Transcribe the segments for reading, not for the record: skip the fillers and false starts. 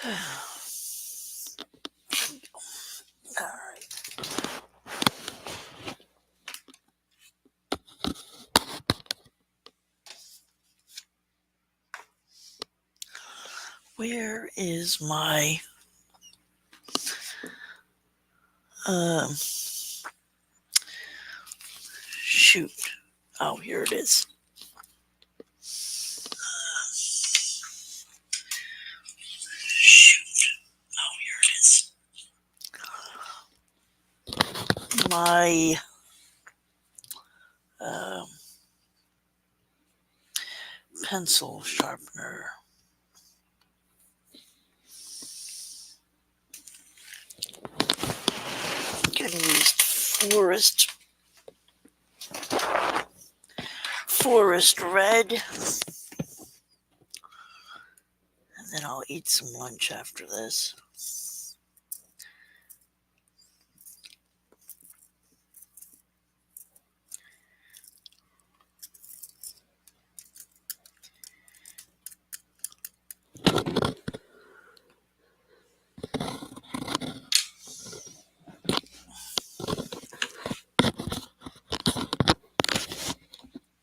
All right. Where is my um shoot? Oh, here it is. Shoot. Oh, here it is. My um, pencil sharpener. Gonna use forest red, and then I'll eat some lunch after this.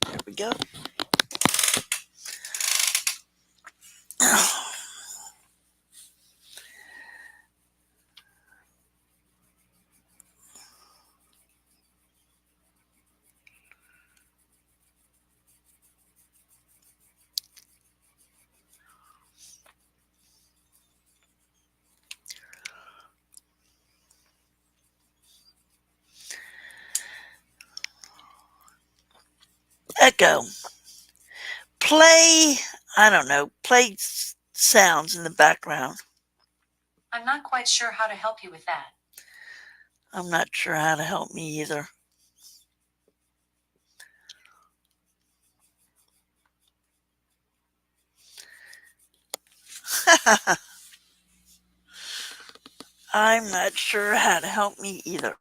There we go. Echo. Play, I don't know, play sounds in the background. I'm not quite sure how to help you with that. I'm not sure how to help me either. I'm not sure how to help me either.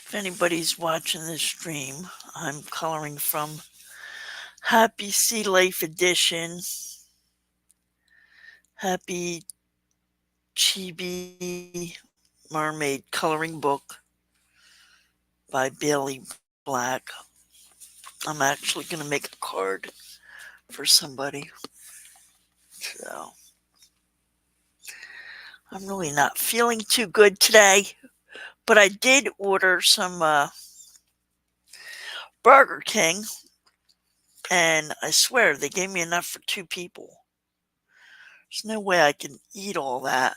If anybody's watching this stream, I'm coloring from Happy Sea Life Edition, Happy Chibi Mermaid Coloring Book by Bailey Black. I'm actually going to make a card for somebody. So I'm really not feeling too good today, but I did order some Burger King, and I swear they gave me enough for 2 people. There's no way I can eat all that.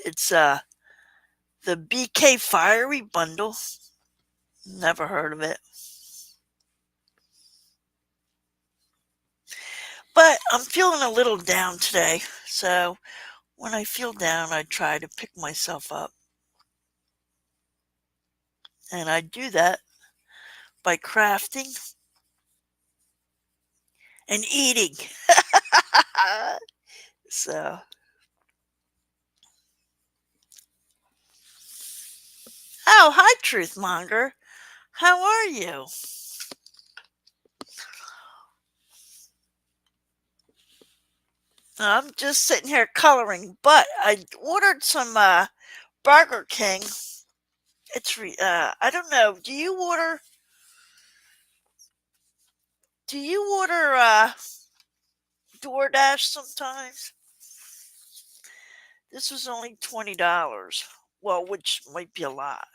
It's the BK Fiery Bundle. Never heard of it. But I'm feeling a little down today, so when I feel down, I try to pick myself up. And I do that by crafting and eating. So, oh, hi, Truthmonger. How are you? I'm just sitting here coloring, but I ordered some Burger King. I don't know. Do you order DoorDash sometimes? This was only $20. Well, which might be a lot.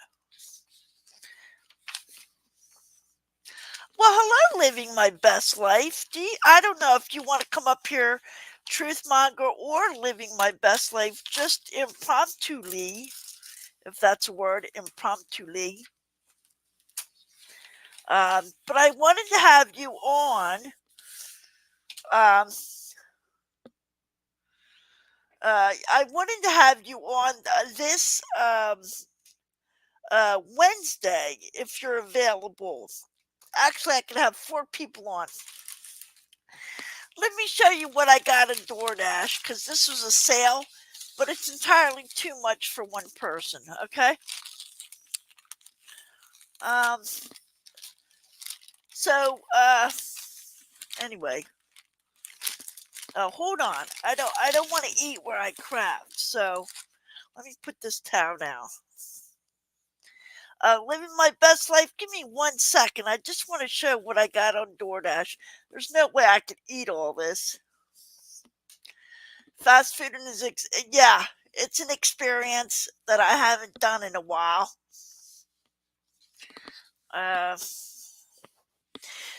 Well, hello, living my best life. I don't know if you want to come up here, Truthmonger, or living my best life, just impromptuly, if that's a word, impromptuly. But I wanted to have you on. Um, I wanted to have you on this Wednesday if you're available. Actually, I can have 4 people on. Let me show you what I got in DoorDash because this was a sale, but it's entirely too much for one person. Okay. Um. So. Anyway. Hold on. I don't want to eat where I craft. So let me put this towel down. Living my best life. Give me 1 second. I just want to show what I got on DoorDash. There's no way I could eat all this. Fast food is yeah, it's an experience that I haven't done in a while. Uh,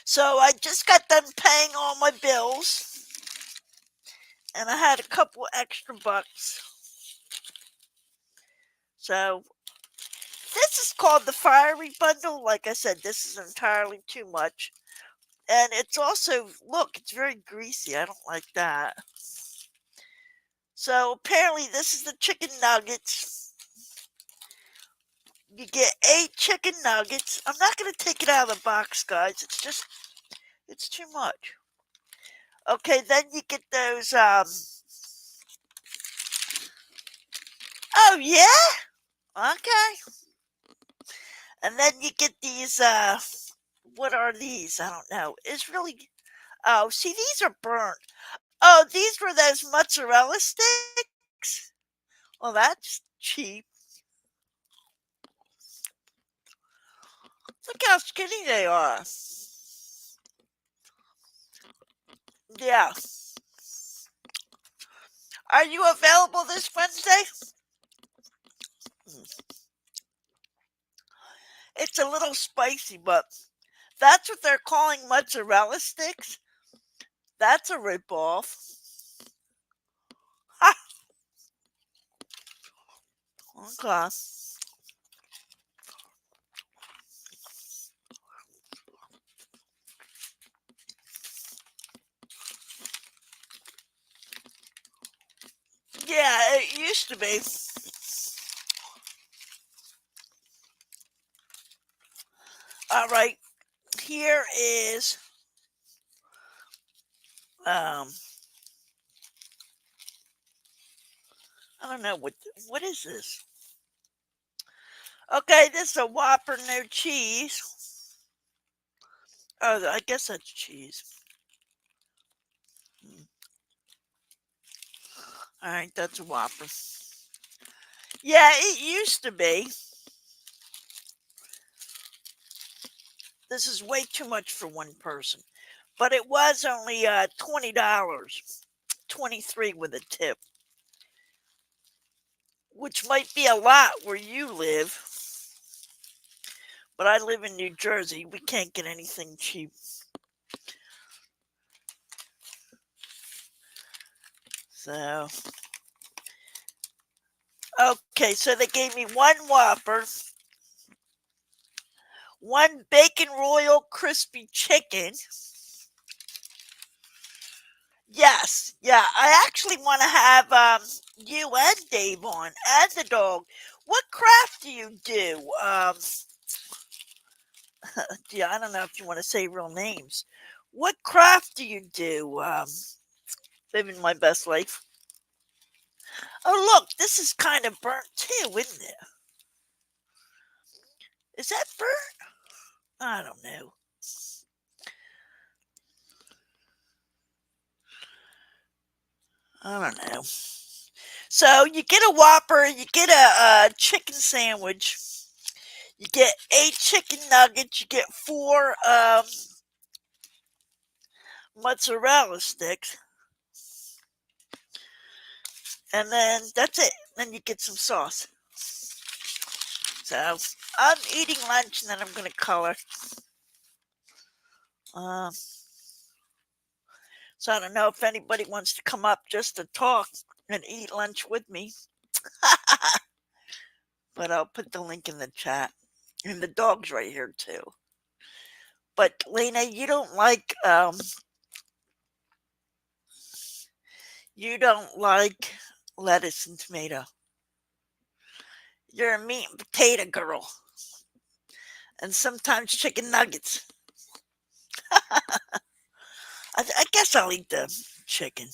so I just got done paying all my bills, and I had a couple extra bucks. So this is called the fiery bundle. Like I said, this is entirely too much. And it's also, look, it's very greasy. I don't like that. So apparently, this is the chicken nuggets. You get 8 chicken nuggets. I'm not going to take it out of the box, guys. It's too much. Okay, then you get those. Oh, yeah? Okay. And then you get these. What are these? I don't know. It's really. Oh, see, these are burnt. Oh, these were those mozzarella sticks? Well, that's cheap. Look how skinny they are. Yeah. Are you available this Wednesday? Mm. It's a little spicy, but that's what they're calling mozzarella sticks. That's a ripoff. Ha! Okay. Yeah, it used to be. All right. Here is um I don't know what is this? Okay, this is a Whopper no cheese. Oh, I guess that's cheese. Hmm. All right, that's a Whopper. Yeah, it used to be. This is way too much for one person, but it was only $20, 23 with a tip, which might be a lot where you live. But I live in New Jersey. We can't get anything cheap. So, okay, so they gave me one Whopper, one Bacon Royal Crispy Chicken. Yes, yeah, I actually want to have you and Dave on, and the dog. What craft do you do? Yeah, I don't know if you want to say real names. What craft do you do? Living my best life. Oh, look, this is kind of burnt too, isn't it? Is that burnt? I don't know. I don't know. So you get a Whopper, you get a chicken sandwich, you get 8 chicken nuggets, you get four mozzarella sticks, and then that's it. Then you get some sauce. So I'm eating lunch, and then I'm gonna color. Um, so I don't know if anybody wants to come up just to talk and eat lunch with me, but I'll put the link in the chat. And the dog's right here too. But Lena, you don't like lettuce and tomato. You're a meat and potato girl, and sometimes chicken nuggets. I guess I'll eat the chicken.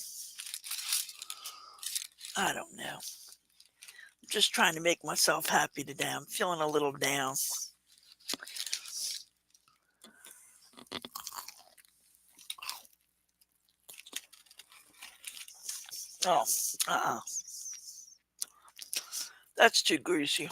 I don't know. Just trying to make myself happy today. I'm feeling a little down. Oh, uh-uh. That's too greasy.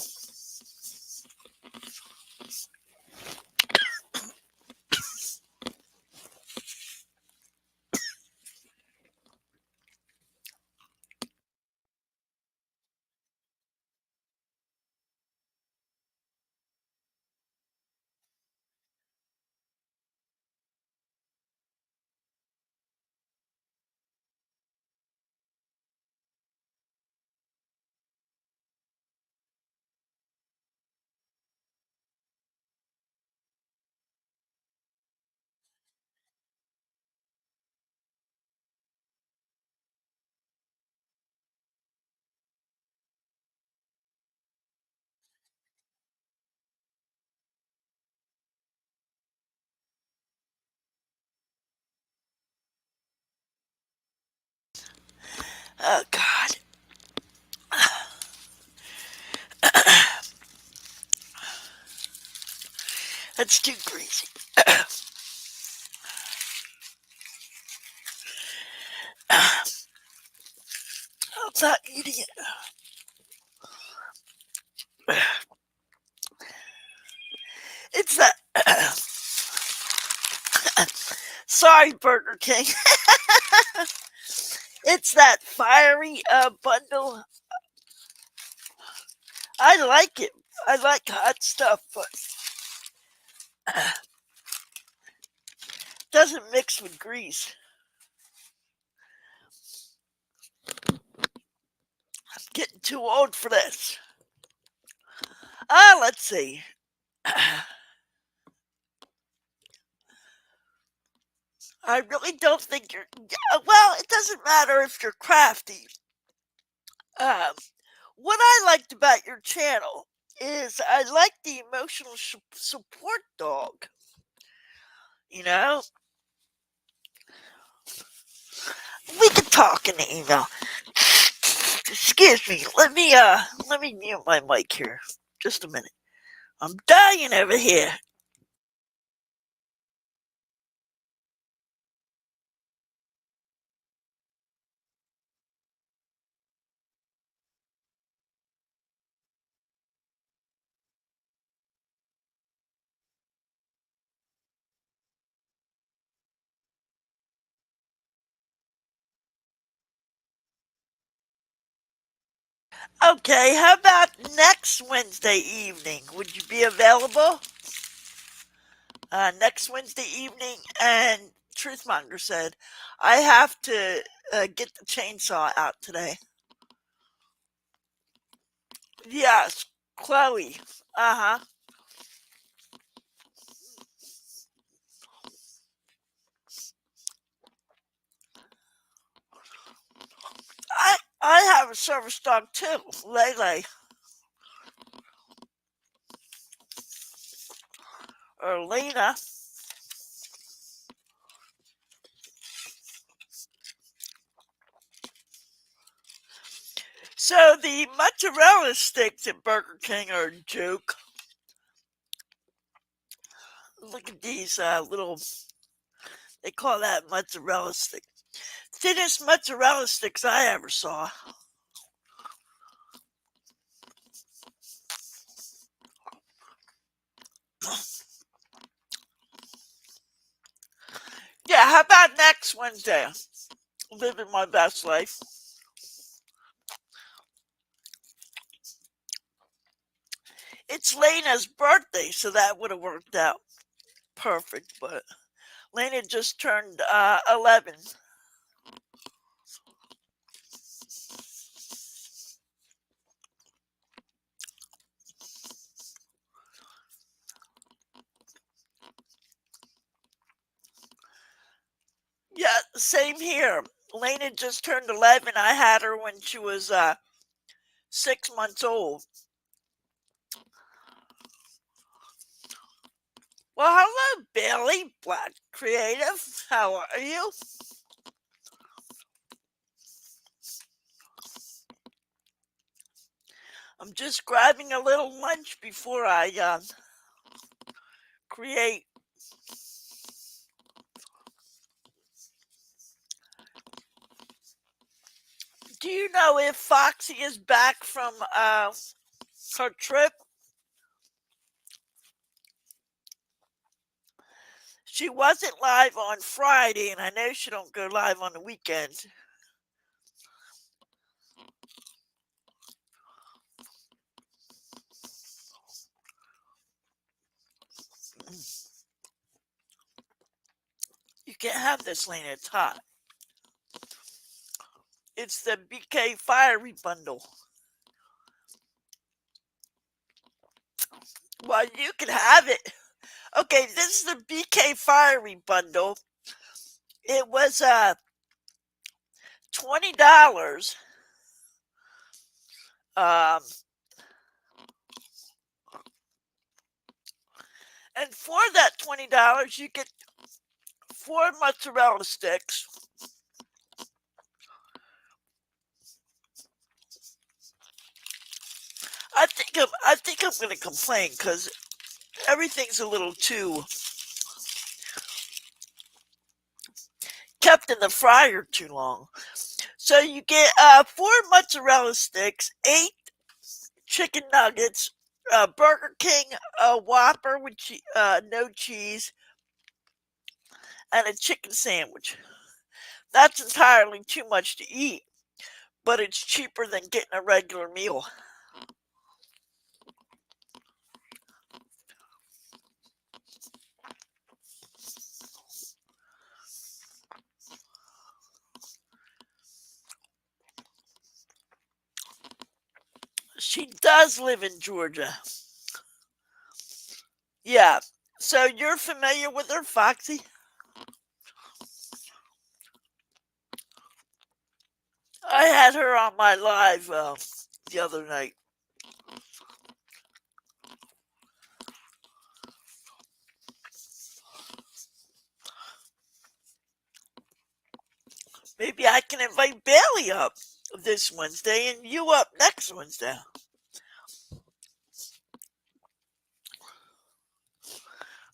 Oh, God. That's too greasy. I'm not eating it. It's that. Sorry, Burger King. It's that fiery bundle. I like it. I like hot stuff, but doesn't mix with grease. I'm getting too old for this. Let's see. I really don't think you're. Yeah, well, it doesn't matter if you're crafty. Um, what I liked about your channel is I like the emotional support dog. You know, we can talk in the email. Excuse me. Let me mute my mic here. Just a minute. I'm dying over here. Okay, how about next Wednesday evening? Would you be available? Next Wednesday evening, and Truthmonger said, I have to get the chainsaw out today. Yes, Chloe. Uh huh. I have a service dog too, Lele or Lena. So the mozzarella sticks at Burger King are a joke. Look at these little. They call that mozzarella stick. Thinnest mozzarella sticks I ever saw. Yeah, how about next Wednesday? Living my best life. It's Lena's birthday, so that would have worked out perfect. But Lena just turned 11. Yeah, same here. Lena just turned 11. I had her when she was 6 months old. Well, hello, Bailey, Black Creative. How are you? I'm just grabbing a little lunch before I create. Do you know if Foxy is back from her trip? She wasn't live on Friday, and I know she don't go live on the weekends. You can't have this, Lena. It's hot. It's the BK Fiery Bundle. Well, you can have it. Okay, this is the BK Fiery Bundle. It was $20. Um, and for that $20, you get 4 mozzarella sticks. I think I'm going to complain because everything's a little too kept in the fryer too long. So you get 4 mozzarella sticks, 8 chicken nuggets, Burger King Whopper with no cheese, and a chicken sandwich. That's entirely too much to eat, but it's cheaper than getting a regular meal. She does live in Georgia. Yeah. So you're familiar with her, Foxy? I had her on my live the other night. Maybe I can invite Bailey up this Wednesday and you up next Wednesday.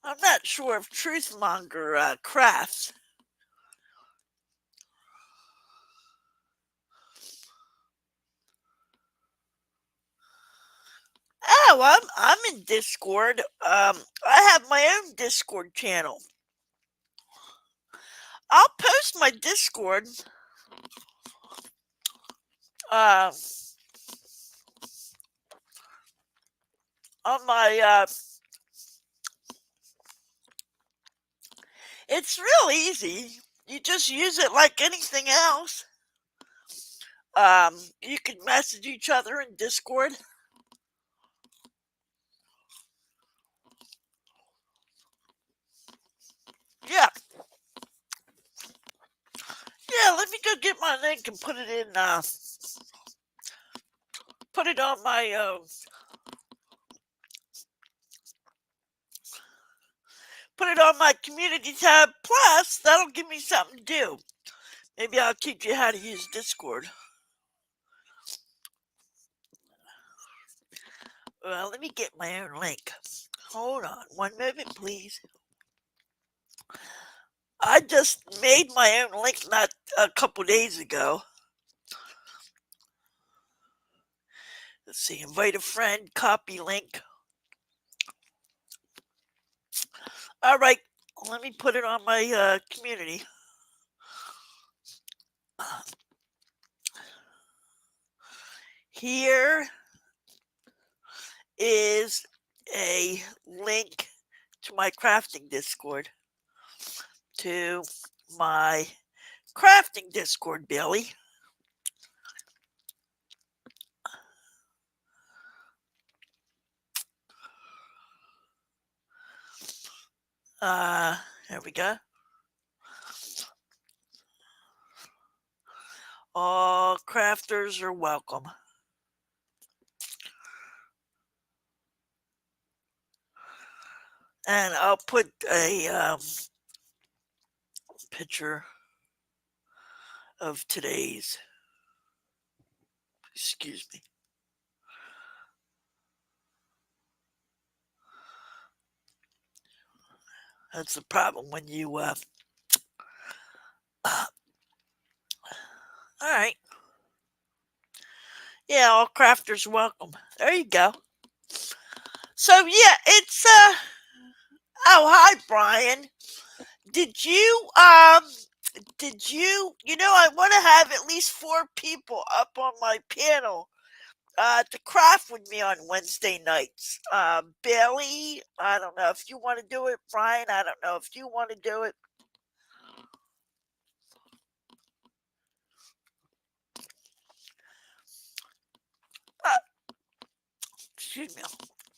I'm not sure if Truthmonger crafts. Oh, I'm in Discord. I have my own Discord channel. I'll post my Discord uh, on my. It's real easy. You just use it like anything else. You can message each other in Discord. Yeah, yeah. Let me go get my link and put it in. Put it on my. Put it on my community tab. Plus, that'll give me something to do. Maybe I'll teach you how to use Discord. Well, let me get my own link. Hold on one moment, please. I just made my own link not a couple days ago. Let's see, invite a friend, copy link. All right, let me put it on my community. Here is a link to my crafting Discord. To my crafting Discord, Billy. There we go. All crafters are welcome. And I'll put a picture of today's. Excuse me. That's the problem when you, all right. Yeah, all crafters welcome. There you go. So yeah, it's oh hi Brian. Did you I want to have at least 4 people up on my panel to craft with me on Wednesday nights. Bailey, I don't know if you want to do it. Brian, I don't know if you want to do it. Uh, excuse me.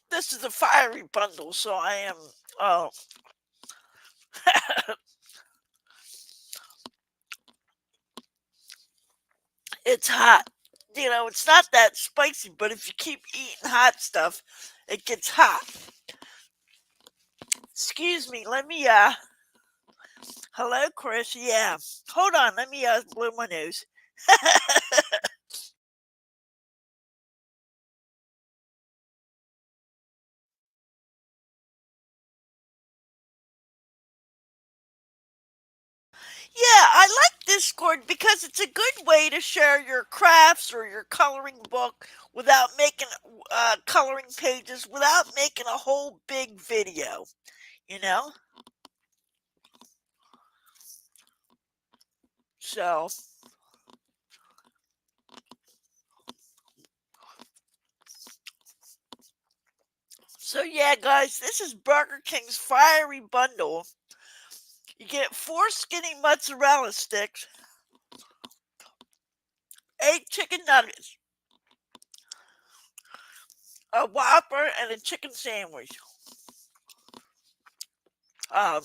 This is a fiery bundle, so I am. Oh, it's hot. It's not that spicy, but if you keep eating hot stuff, it gets hot. Excuse me. Let me. Hello, Chris. Yeah. Hold on. Let me blow my nose. Yeah, I like Discord because it's a good way to share your crafts or your coloring book without making coloring pages, without making a whole big video, you know? So, so yeah, guys, this is Burger King's Fiery Bundle. You get 4 skinny mozzarella sticks, 8 chicken nuggets, a Whopper, and a chicken sandwich. Um,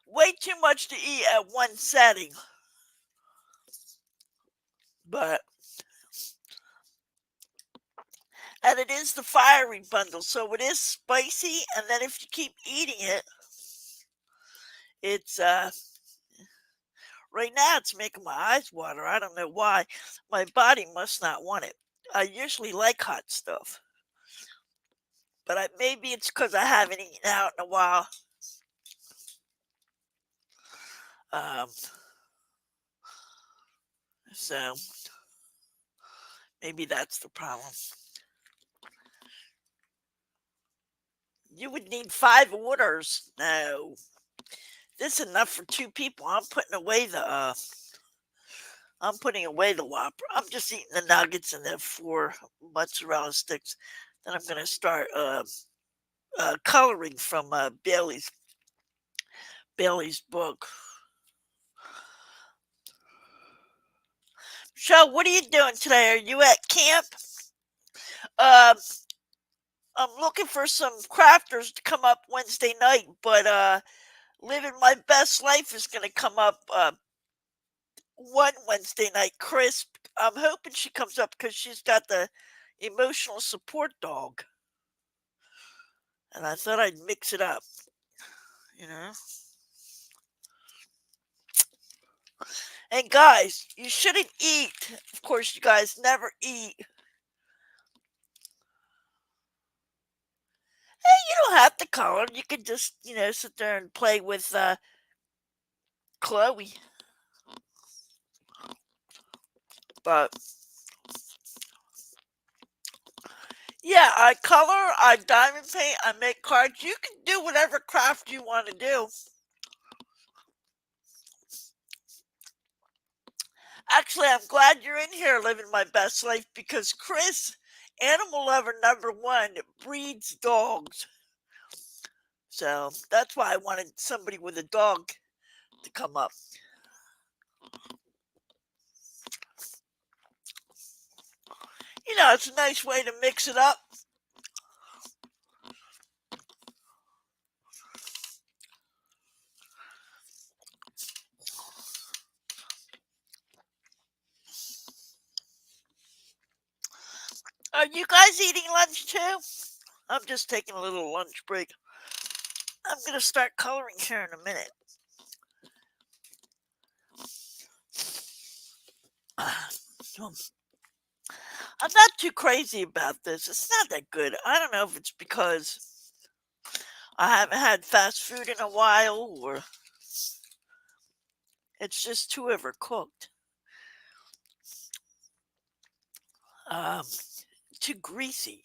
Way too much to eat at one setting, but and it is the fiery bundle, so it is spicy. And then if you keep eating it, it's right now it's making my eyes water. I don't know why. My body must not want it. I usually like hot stuff, but maybe it's because I haven't eaten out in a while. Um, so maybe that's the problem. You would need 5 orders. No, this is enough for 2 people. I'm putting away the Whopper. I'm just eating the nuggets and the 4 mozzarella sticks. Then I'm gonna start coloring from Bailey's book. So, what are you doing today? Are you at camp? Um, I'm looking for some crafters to come up Wednesday night, but living my best life is gonna come up one Wednesday night. Chris, I'm hoping she comes up because she's got the emotional support dog, and I thought I'd mix it up. You know. And guys, you shouldn't eat. Of course, you guys never eat. Hey, you don't have to color. You can just, sit there and play with Chloe. But yeah, I color, I diamond paint, I make cards. You can do whatever craft you want to do. Actually, I'm glad you're in here living my best life because Chris, animal lover #1, breeds dogs. So that's why I wanted somebody with a dog to come up. It's a nice way to mix it up. Are you guys eating lunch too? I'm just taking a little lunch break. I'm going to start coloring here in a minute. I'm not too crazy about this. It's not that good. I don't know if it's because I haven't had fast food in a while or it's just too overcooked. Um, too greasy.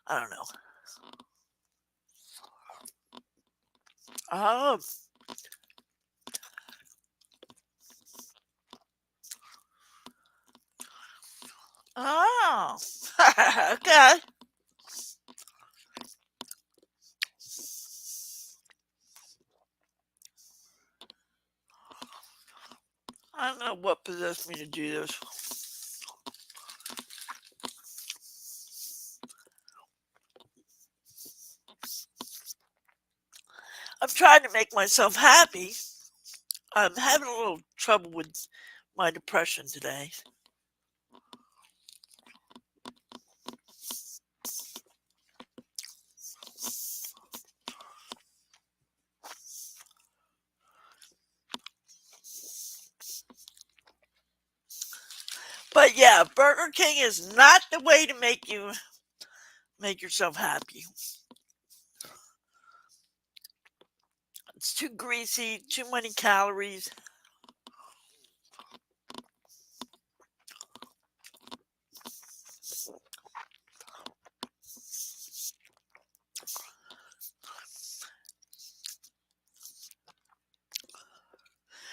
I don't know. Oh, oh, okay. I don't know what possessed me to do this. I'm trying to make myself happy. I'm having a little trouble with my depression today. But yeah, Burger King is not the way to make yourself happy. It's too greasy, too many calories.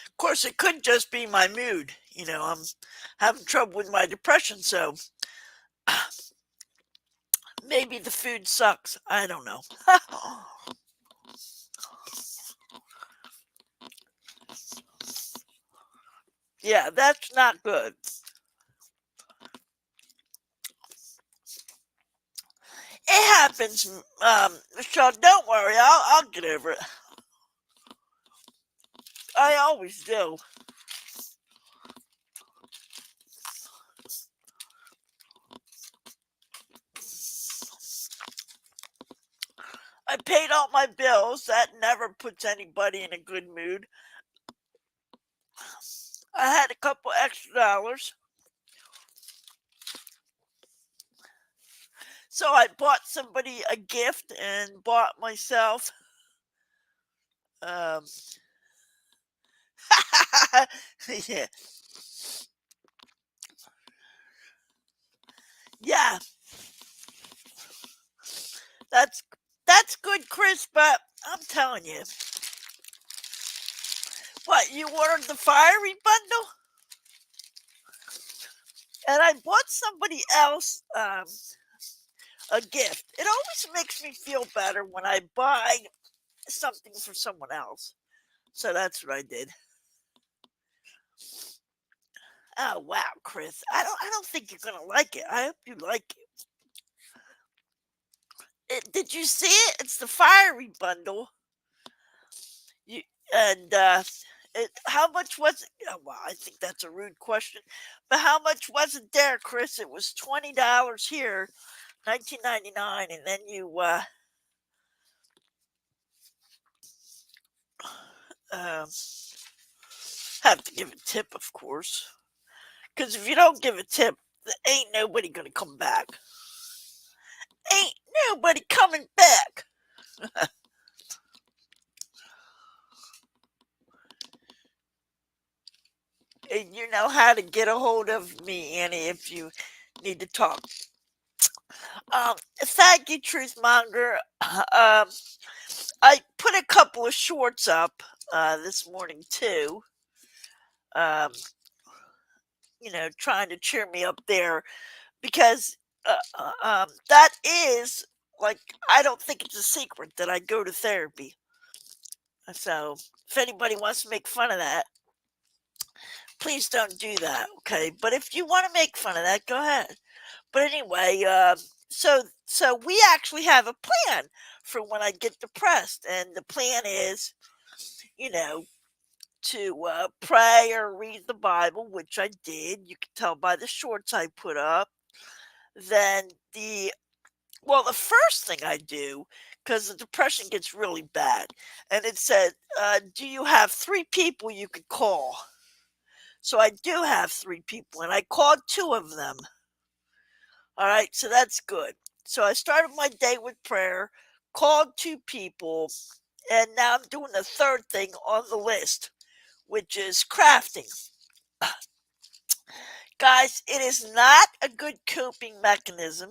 Of course, it could just be my mood. I'm having trouble with my depression, so maybe the food sucks. I don't know. Yeah, that's not good. It happens, Michelle. Don't worry. I'll get over it. I always do. I paid all my bills. That never puts anybody in a good mood. I had a couple extra dollars, so I bought somebody a gift and bought myself. Um, yeah, yeah, that's that's good, Chris. But I'm telling you, what you ordered the fiery bundle, and I bought somebody else a gift. It always makes me feel better when I buy something for someone else. So that's what I did. Oh wow, Chris. I don't think you're gonna like it. I hope you like it. Did you see it? It's the fiery bundle. You and how much was it? Oh, well, I think that's a rude question. But how much was it there, Chris? It was $20 here, 19.99, and then you um, have to give a tip, of course. Because if you don't give a tip, ain't nobody gonna come back. Ain't nobody coming back. And you know how to get a hold of me, Annie, if you need to talk. Thank you, Truthmonger. Um, I put a couple of shorts up this morning too. Um, trying to cheer me up there because that is like I don't think it's a secret that I go to therapy. So if anybody wants to make fun of that, please don't do that, okay? But if you want to make fun of that, go ahead. But anyway, so we actually have a plan for when I get depressed, and the plan is, you know, to pray or read the Bible, which I did. You can tell by the shorts I put up. Then the first thing I do, because the depression gets really bad, and it said, "Do you have 3 people you could call?" So I do have 3 people, and I called 2 of them. All right, so that's good. So I started my day with prayer, called two people, and now I'm doing the third thing on the list, which is crafting. Guys, it is not a good coping mechanism,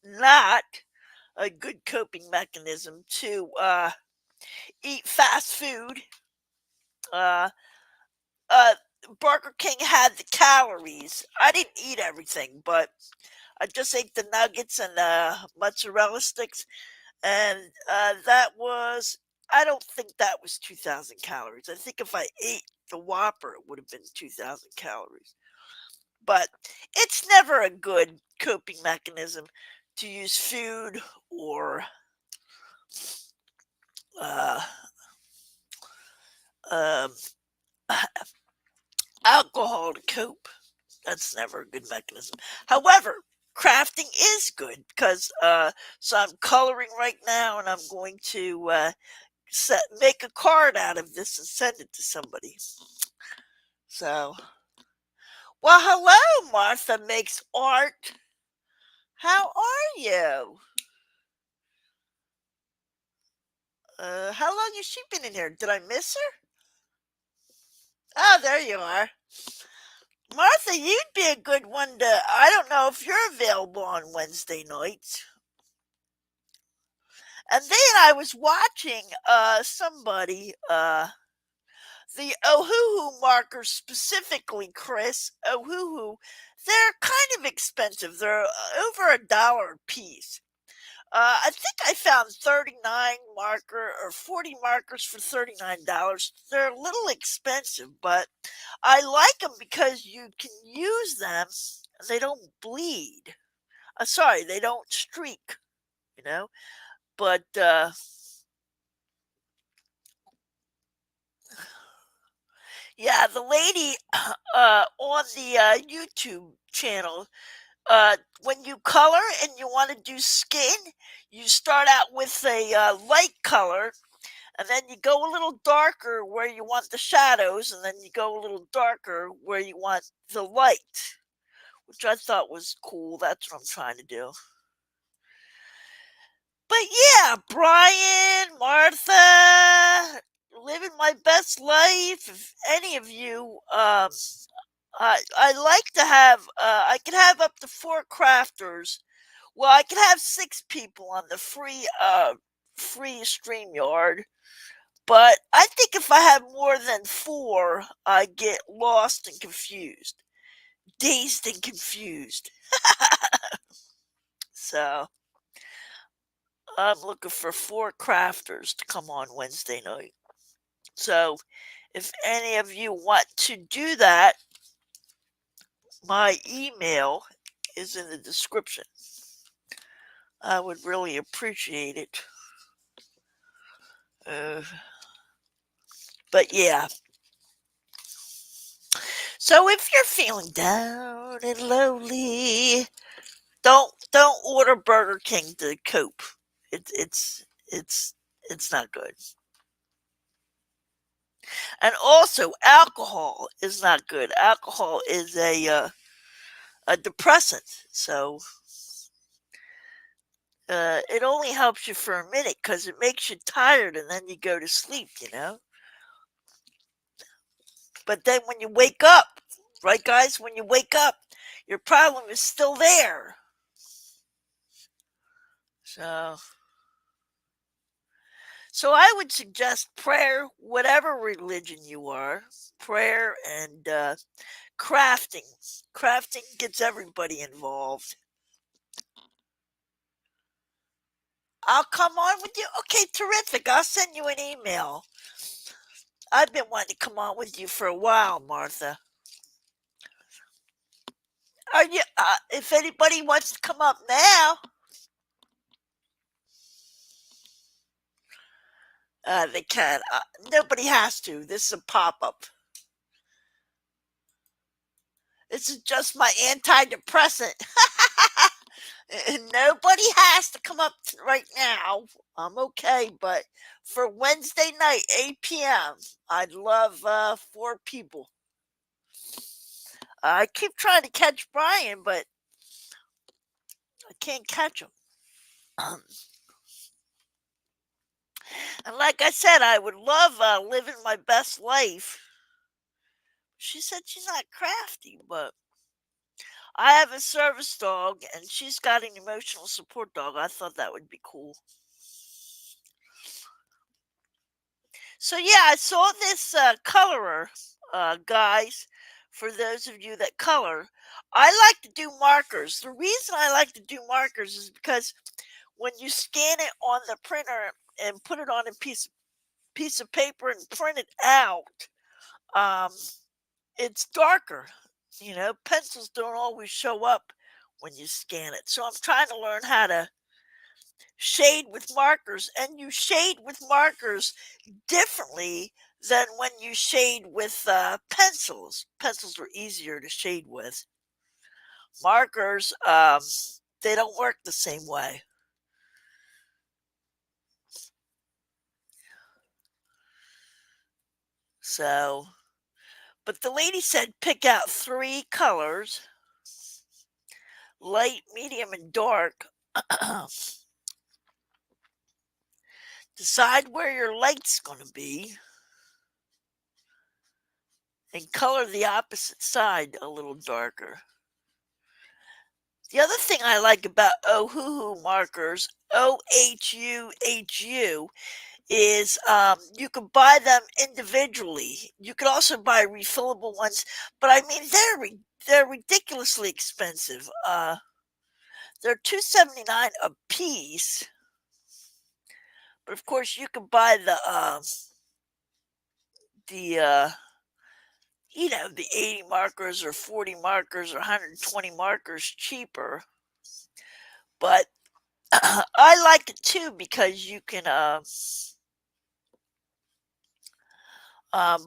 not a good coping mechanism to eat fast food. Uh, uh, Burger King had the calories. I didn't eat everything, but I just ate the nuggets and mozzarella sticks, and that was. I don't think that was 2,000 calories. I think if I ate the Whopper, it would have been 2,000 calories. But it's never a good coping mechanism to use food or uh, um, alcohol to cope. That's never a good mechanism. However, crafting is good because so I'm coloring right now, and I'm going to make a card out of this and send it to somebody. So, well, hello, Martha makes art. How are you? How long has she been in here? Did I miss her? Oh, there you are. Martha, you'd be a good one to. I don't know if you're available on Wednesday nights. And then I was watching somebody, the Ohuhu markers specifically, Chris. Ohuhu, they're kind of expensive. They're over $1 a piece. I think I found 39 marker or 40 markers for $39. They're a little expensive, but I like them because you can use them. They don't bleed. Sorry, they don't streak. You know, but yeah, the lady on the YouTube channel, when you color and you want to do skin, you start out with a light color, and then you go a little darker where you want the shadows, and then you go a little darker where you want the light, which I thought was cool. That's what I'm trying to do. But yeah, Brian, Martha, living my best life. If any of you, I like to have, I can have up to 4 crafters. Well, I can have 6 people on the free StreamYard. But I think if I have more than 4, I get lost and confused, dazed and confused. So I'm looking for 4 crafters to come on Wednesday night. So if any of you want to do that, my email is in the description. I would really appreciate it. Uh, but yeah. So if you're feeling down and lonely, don't order Burger King to cope. It's it's not good. And also, alcohol is not good. Alcohol is a depressant, so it only helps you for a minute because it makes you tired, and then you go to sleep. But then when you wake up, right, guys, when you wake up, your problem is still there. So So I would suggest prayer, whatever religion you are, prayer and crafting. Crafting gets everybody involved. I'll come on with you. Okay, terrific. I'll send you an email. I've been wanting to come on with you for a while, Martha. Are you? If anybody wants to come up now, they can. Nobody has to. This is a pop up. This is just my antidepressant. Nobody has to come up right now. I'm okay, but for Wednesday night, 8 p.m., I'd love 4 people. I keep trying to catch Brian, but I can't catch them. And like I said, I would love living my best life. She said she's not crafty, but I have a service dog and she's got an emotional support dog. I thought that would be cool. So yeah, I saw this colorer, guys. For those of you that color, I like to do markers. The reason I like to do markers is because when you scan it on the printer and put it on a piece of paper and print it out, um, it's darker. You know, pencils don't always show up when you scan it. So I'm trying to learn how to shade with markers, and you shade with markers differently than when you shade with pencils. Pencils are easier to shade with. Markers, they don't work the same way. So, but the lady said pick out three colors: light, medium, and dark. Decide where your light's going to be and color the opposite side a little darker. The other thing I like about Ohuhu markers, OHUHU, is you can buy them individually. You could also buy refillable ones, but I mean they're ridiculously expensive. They're $2.79 a piece, but of course you can buy the the 80 markers or 40 markers or 120 markers cheaper. But I like it too because you can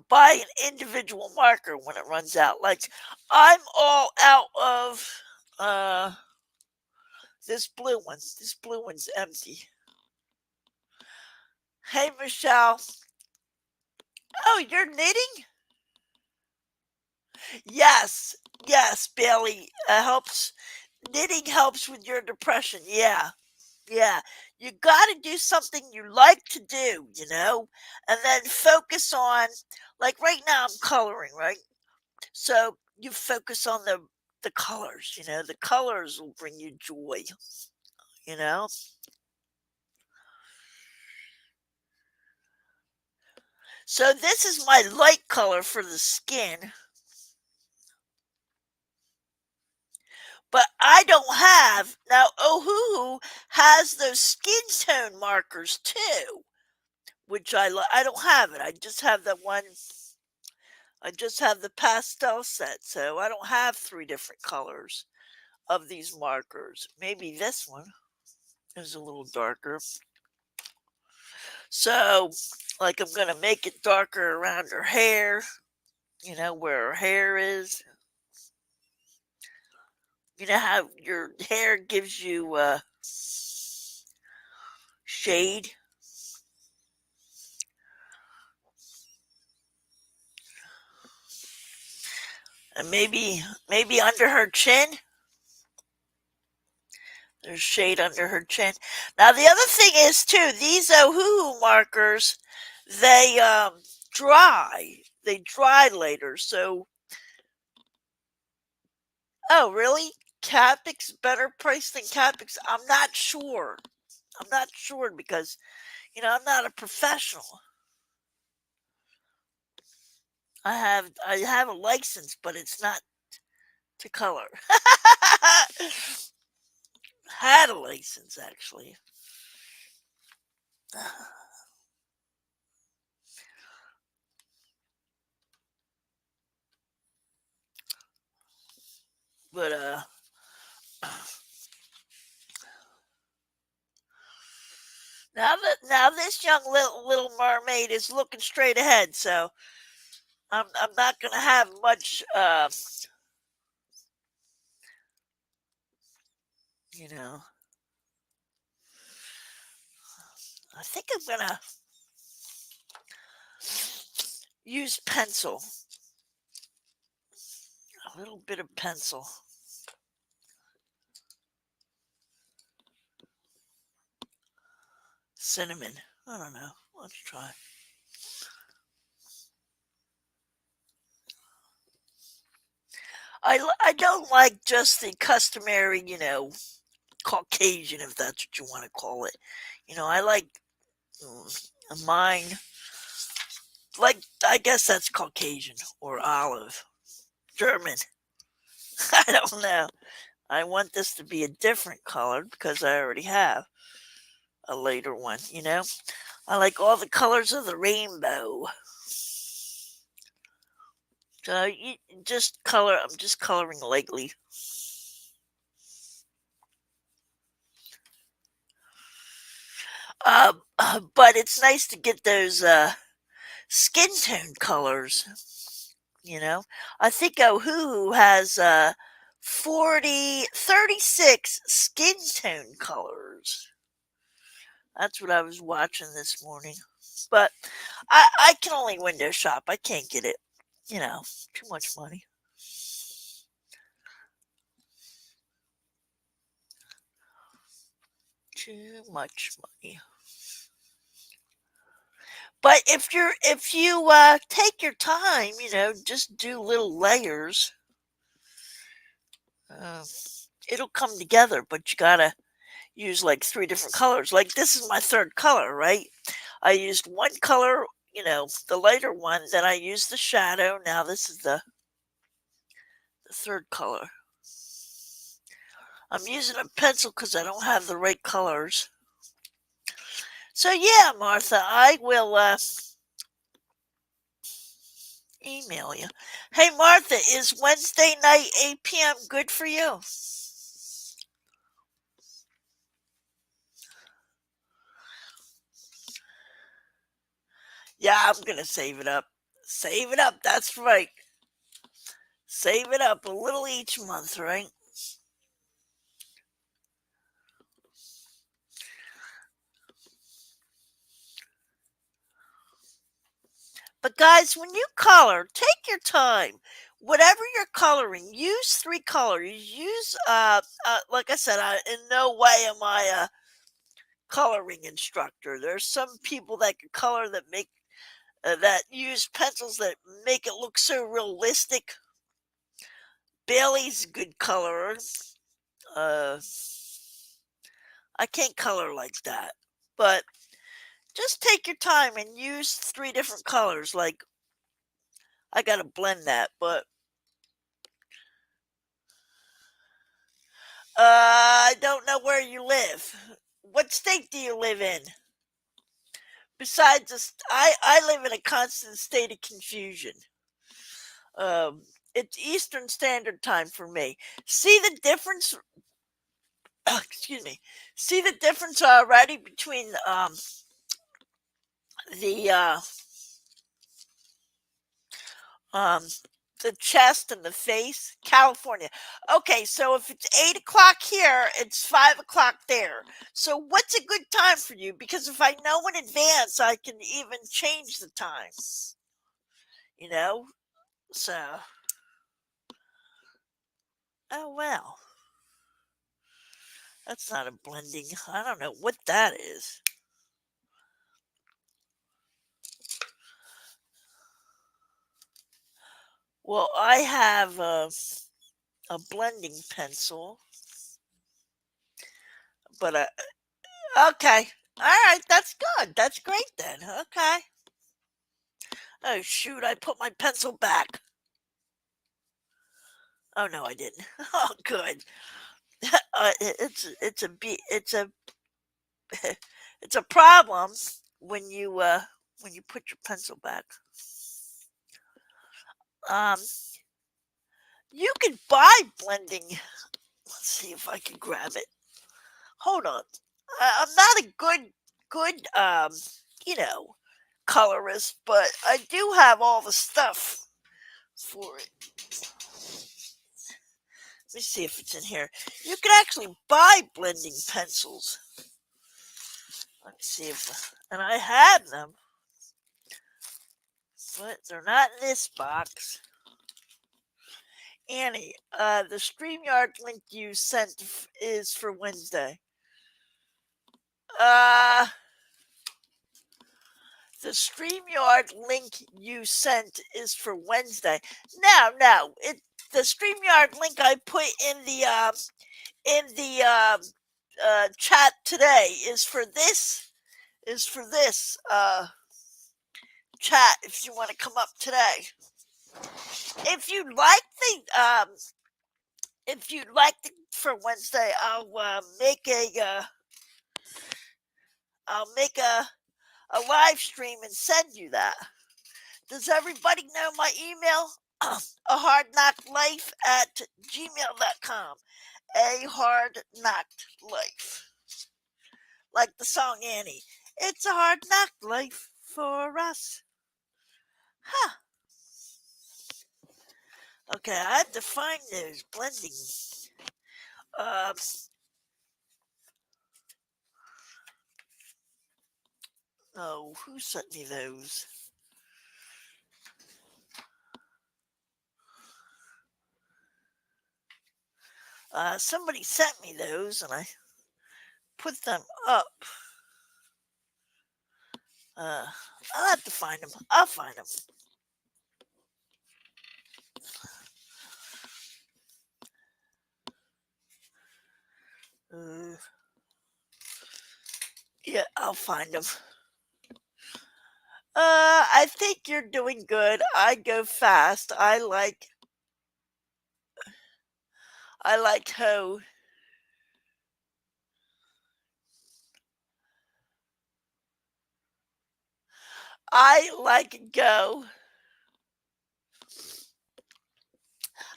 buy an individual marker when it runs out. Like I'm all out of uh, this blue one. This blue one's empty. Hey Michelle. Oh, you're knitting? Yes, yes, Bailey. Helps knitting helps with your depression. Yeah, yeah. You got to do something you like to do, and then focus on. Like right now, I'm coloring, right? So you focus on the colors, the colors will bring you joy, you know. So this is my light color for the skin, but I don't have now. Ohuhu has those skin tone markers too, which I don't have it. I just have that one. I just have the pastel set, so I don't have three different colors of these markers. Maybe this one is a little darker. So, like, I'm going to make it darker around her hair, where her hair is. You know how your hair gives you shade? And maybe under her chin. There's shade under her chin. Now, the other thing is, too, these Ohuhu markers, they dry. They dry later. So, oh, really? Capix better price than Capix? I'm not sure. I'm not sure because I'm not a professional. I have a license, but it's not to color. Had a license actually, but now this young little mermaid is looking straight ahead, so I'm not gonna have much. You know, I think I'm gonna use pencil, a little bit of pencil. Cinnamon. I don't know. Let's try. I don't like just the customary, Caucasian, if that's what you want to call it. I like mine, like, I guess that's Caucasian or olive. German. I don't know. I want this to be a different color because I already have a later one. I like all the colors of the rainbow. So you just color. I'm just coloring lightly. But it's nice to get those skin tone colors. I think Ohuhu has 36 skin tone colors. That's what I was watching this morning. But I can only window shop. I can't get it. You know, too much money. Too much money. But if you take your time, just do little layers, uh, it'll come together. But you gotta use like three different colors. Like this is my third color, right? I used one color, the lighter one. Then I used the shadow. Now this is the third color. I'm using a pencil because I don't have the right colors. So yeah, Martha, I will email you. Hey, Martha, is Wednesday night 8 p.m. good for you? Yeah, I'm gonna save it up. Save it up. That's right. Save it up a little each month, right? But guys, when you color, take your time. Whatever you're coloring, use three colors. Use like I said, in no way am I a coloring instructor. There's some people that can color that use pencils that make it look so realistic. Bailey's a good colorer. Uh, I can't color like that, but just take your time and use three different colors. Like I gotta blend that, but I don't know where you live. What state do you live in? Besides, I live in a constant state of confusion. Um, it's Eastern Standard Time for me. See the difference? Excuse me. See the difference already between the um the chest and the face? California. Okay, so if it's 8 o'clock here, it's 5 o'clock there. So what's a good time for you? Because if I know in advance, I can even change the time. You know. So, oh well, that's not a blending. I don't know what that is. Well, I have a blending pencil, but okay. All right, that's good. That's great then. Okay. Oh shoot, I put my pencil back. Oh no, I didn't. Oh good. It's a it's a problem when you put your pencil back. Um, you can buy blending. Let's see if I can grab it. Hold on. I'm not a good you know colorist, but I do have all the stuff for it. Let me see if it's in here. You can actually buy blending pencils. Let me see if, and I had them, but they're not in this box. Annie, the StreamYard link you sent is for Wednesday. Uh, The StreamYard link you sent is for Wednesday. No. The StreamYard link I put in the chat today is for this chat. If you want to come up today, if you like the if you'd like to, for Wednesday, I'll make a live stream and send you that. Does everybody know my email? A hard knocked life at gmail.com. A hard knocked life. Like the song Annie. It's a hard knocked life for us. Huh. Okay, I have to find those blending. Uh, oh, who sent me those? Somebody sent me those and I put them up. I'll have to find them. I'll find them. Yeah, I'll find them. I think you're doing good. I go fast. I like hoe. I like go.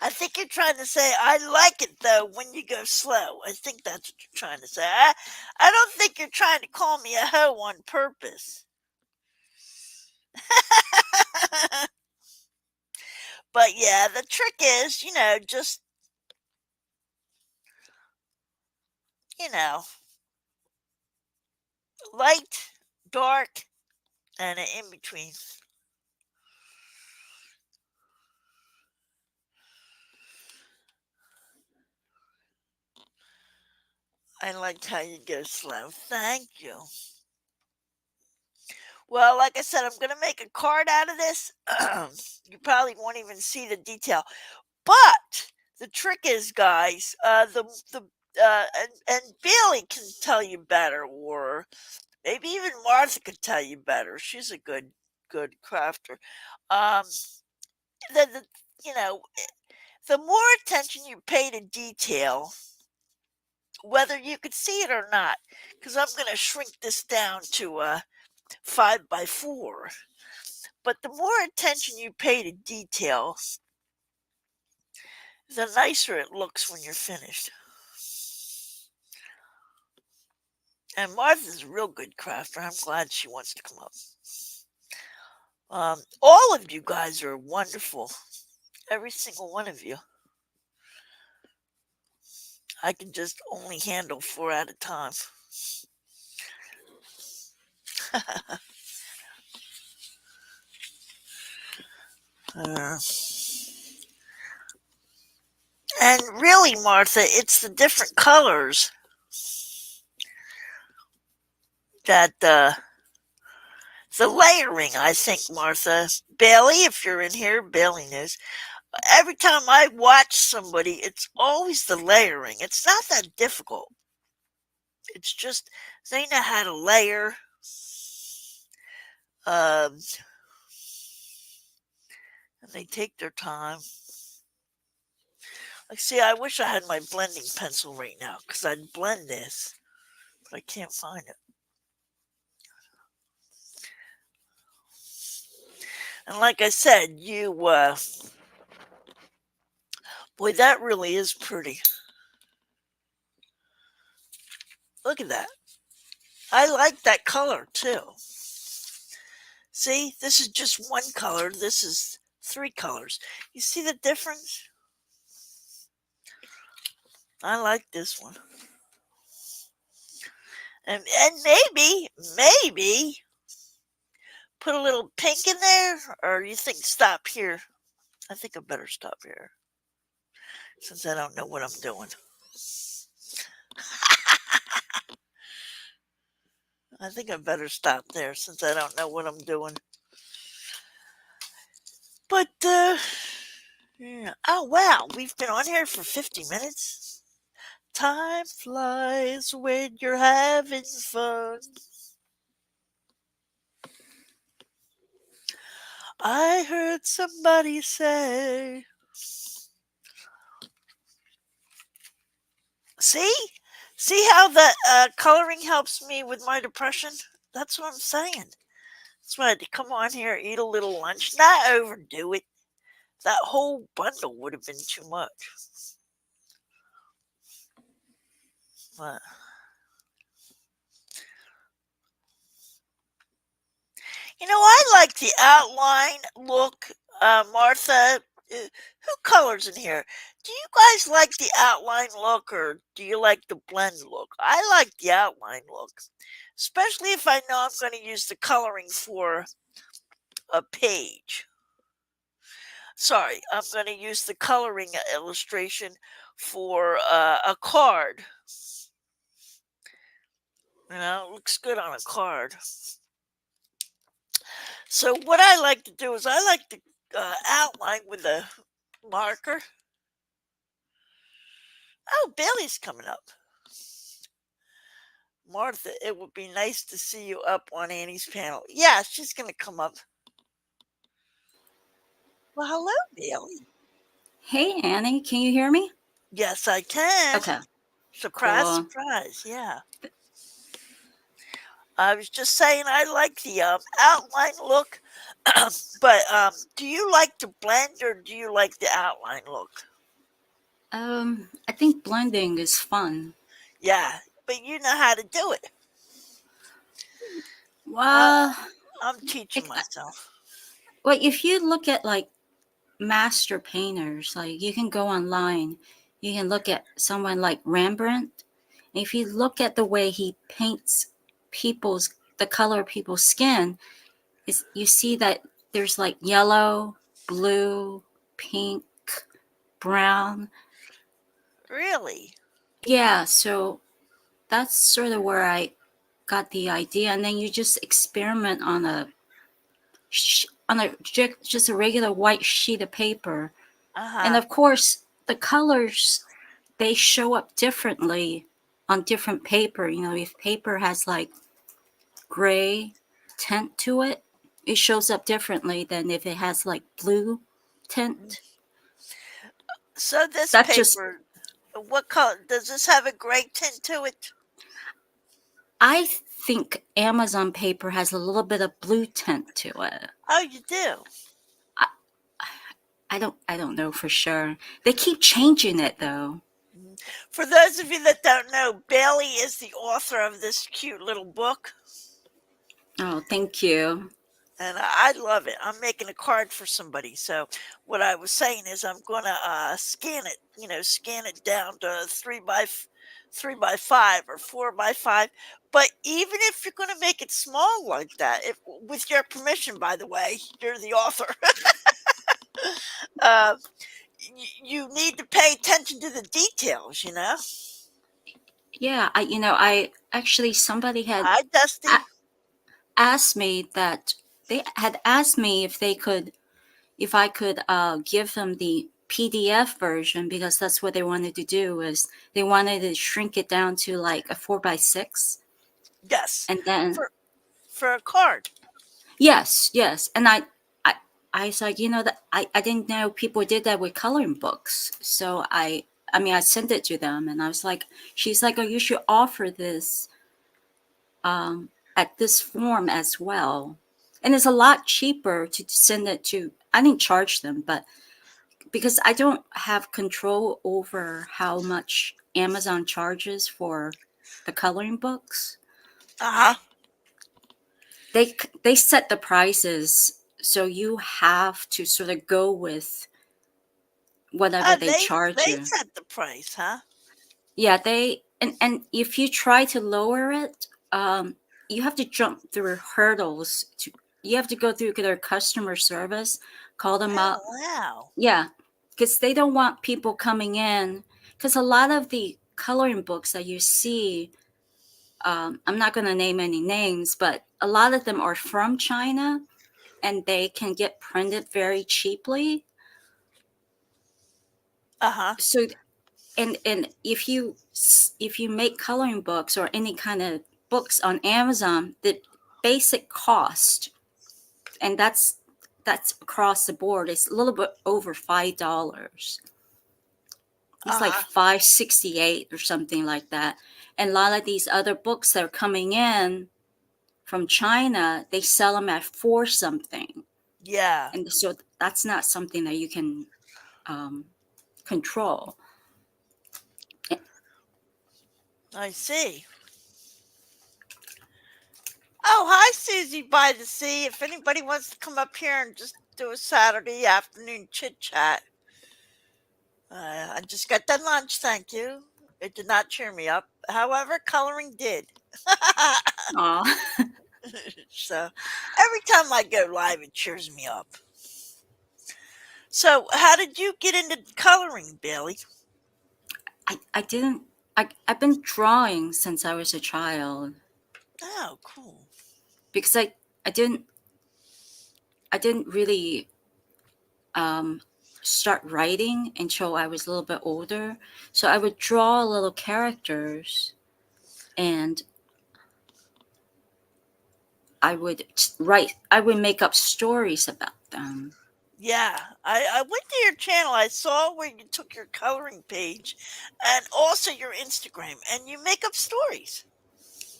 I think you're trying to say I like it though when you go slow. I think that's what you're trying to say. I don't think you're trying to call me a hoe on purpose. But yeah, the trick is, just you know, light, dark, and an in between. I liked how you go slow. Thank you. Well, like I said, I'm going to make a card out of this. You probably won't even see the detail. But the trick is, guys, and Bailey can tell you better, or maybe even Martha could tell you better. She's a good crafter. Um, the you know, the more attention you pay to detail, whether you could see it or not, because I'm going to shrink this down to 5x4. But the more attention you pay to detail, the nicer it looks when you're finished. And Martha's a real good crafter. I'm glad she wants to come up. All of you guys are wonderful. Every single one of you. I can just only handle 4 at a time. uh, and really, Martha, it's the different colors that the layering, I think, Martha. Bailey, if you're in here, Bailey knows. Every time I watch somebody, it's always the layering. It's not that difficult. It's just they know how to layer. Um, and they take their time. Like, see, I wish I had my blending pencil right now because I'd blend this, but I can't find it. And like I said, boy, that really is pretty. Look at that. I like that color too. See, this is just one color. This is 3 colors. You see the difference? I like this one. And maybe put a little pink in there, or you think stop here? I think I better stop here since I don't know what I'm doing. I think I better stop there since I don't know what I'm doing. But yeah. Oh wow, we've been on here for 50 minutes. Time flies when you're having fun. I heard somebody say, "See, see how the coloring helps me with my depression." That's what I'm saying. That's why I had to come on here, eat a little lunch, not overdo it. That whole bundle would have been too much. But I like the outline look. Martha, who colors in here? Do you guys like the outline look or do you like the blend look? I like the outline look, especially if I know I'm going to use the coloring for a page. Sorry, I'm going to use the coloring illustration for a card. It looks good on a card. So what I like to do is I like to outline with a marker. Oh, Bailey's coming up. Martha, it would be nice to see you up on Annie's panel. Yeah, she's going to come up. Well, hello, Bailey. Hey, Annie, can you hear me? Yes, I can. Okay, Surprise, cool. surprise. Yeah. I was just saying I like the outline look, but do you like to blend or do you like the outline look? I think blending is fun. Yeah, but you know how to do it. Uh, Well, I'm teaching it, myself. well, if you look at like master painters, like you can go online, you can look at someone like Rembrandt. If you look at the way he paints the color of people's skin, is you see that there's like yellow, blue, pink, brown. Really? Yeah, so that's sort of where I got the idea, and then you just experiment on just a regular white sheet of paper, Uh and huh. of course the colors, they show up differently on different paper. If paper has like gray tint to it, it shows up differently than if it has like blue tint. So this That just paper, what color does this have? A gray tint to it? I think Amazon paper has a little bit of blue tint to it. Oh, you do. I, I don't know for sure. They keep changing it though. Mhm. For those of you that don't know, Bailey is the author of this cute little book, Oh, thank you. and I love it. I'm making a card for somebody. So what I was saying is I'm gonna scan it. Scan it down to 3 by 5 or 4 by 5. But even if you're gonna make it small like that, if with your permission, by the way, you're the author. uh, you need to pay attention to the details. Yeah, I actually somebody had Hi, a- Dusty. asked me that they had asked me if I could give them the PDF version because that's what they wanted to do is they wanted to shrink it down to like a 4 by 6, Yes, and then for for a card. yes, and I I was like, that I didn't know people did that with coloring books, so I mean I sent it to them, and I was like, she's like, oh, you should offer this at this form as well. And it's a lot cheaper to send it to, I didn't charge them, but because I don't have control over how much Amazon charges for the coloring books, Uh huh. they set the prices. So you have to sort of go with whatever they charge They you. set the price, huh? Yeah, and if you try to lower it, you have to jump through hurdles to you have to go through their customer service, call them Oh up. wow. Yeah, because they don't want people coming in. Because a lot of the coloring books that you see, I'm not going to name any names, but a lot of them are from China and they can get printed very cheaply. Uh-huh. So, and if you make coloring books or any kind of books on Amazon, the basic cost, and that's across the board, it's a little bit over $5. It's like Uh-huh. 5.68 or something like that. And a lot of these other books that are coming in from China, they sell them at 4 something. Yeah. And so that's not something that you can um, control. I see. Oh, hi, Susie by the sea. If anybody wants to come up here and just do a Saturday afternoon chit chat, I just got done lunch, thank you. It did not cheer me up. However, coloring did. Aw. So every time I go live, it cheers me up. So, how did you get into coloring, Bailey? I didn't. I've been drawing since I was a child Oh, cool. because I didn't really um, start writing until I was a little bit older. So I would draw little characters and I would make up stories about them. Yeah, I went to your channel. I saw where you took your coloring page and also your Instagram, and you make up stories.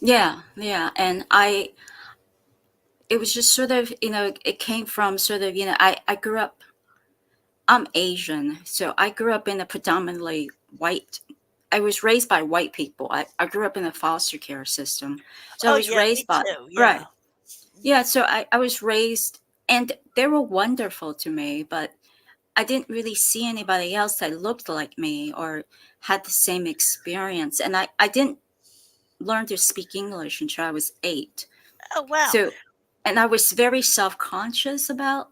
Yeah, yeah. And it was just sort of, it came from sort of, I grew up, I'm Asian. So I grew up in a predominantly white, I was raised by white people. I grew up in a foster care system. So I Oh, was yeah, me raised by, too. Yeah. right. Yeah. So I was raised, and they were wonderful to me, but I didn't really see anybody else that looked like me or had the same experience. And I didn't learn to speak English until I was 8. Oh, wow. So, and I was very self conscious about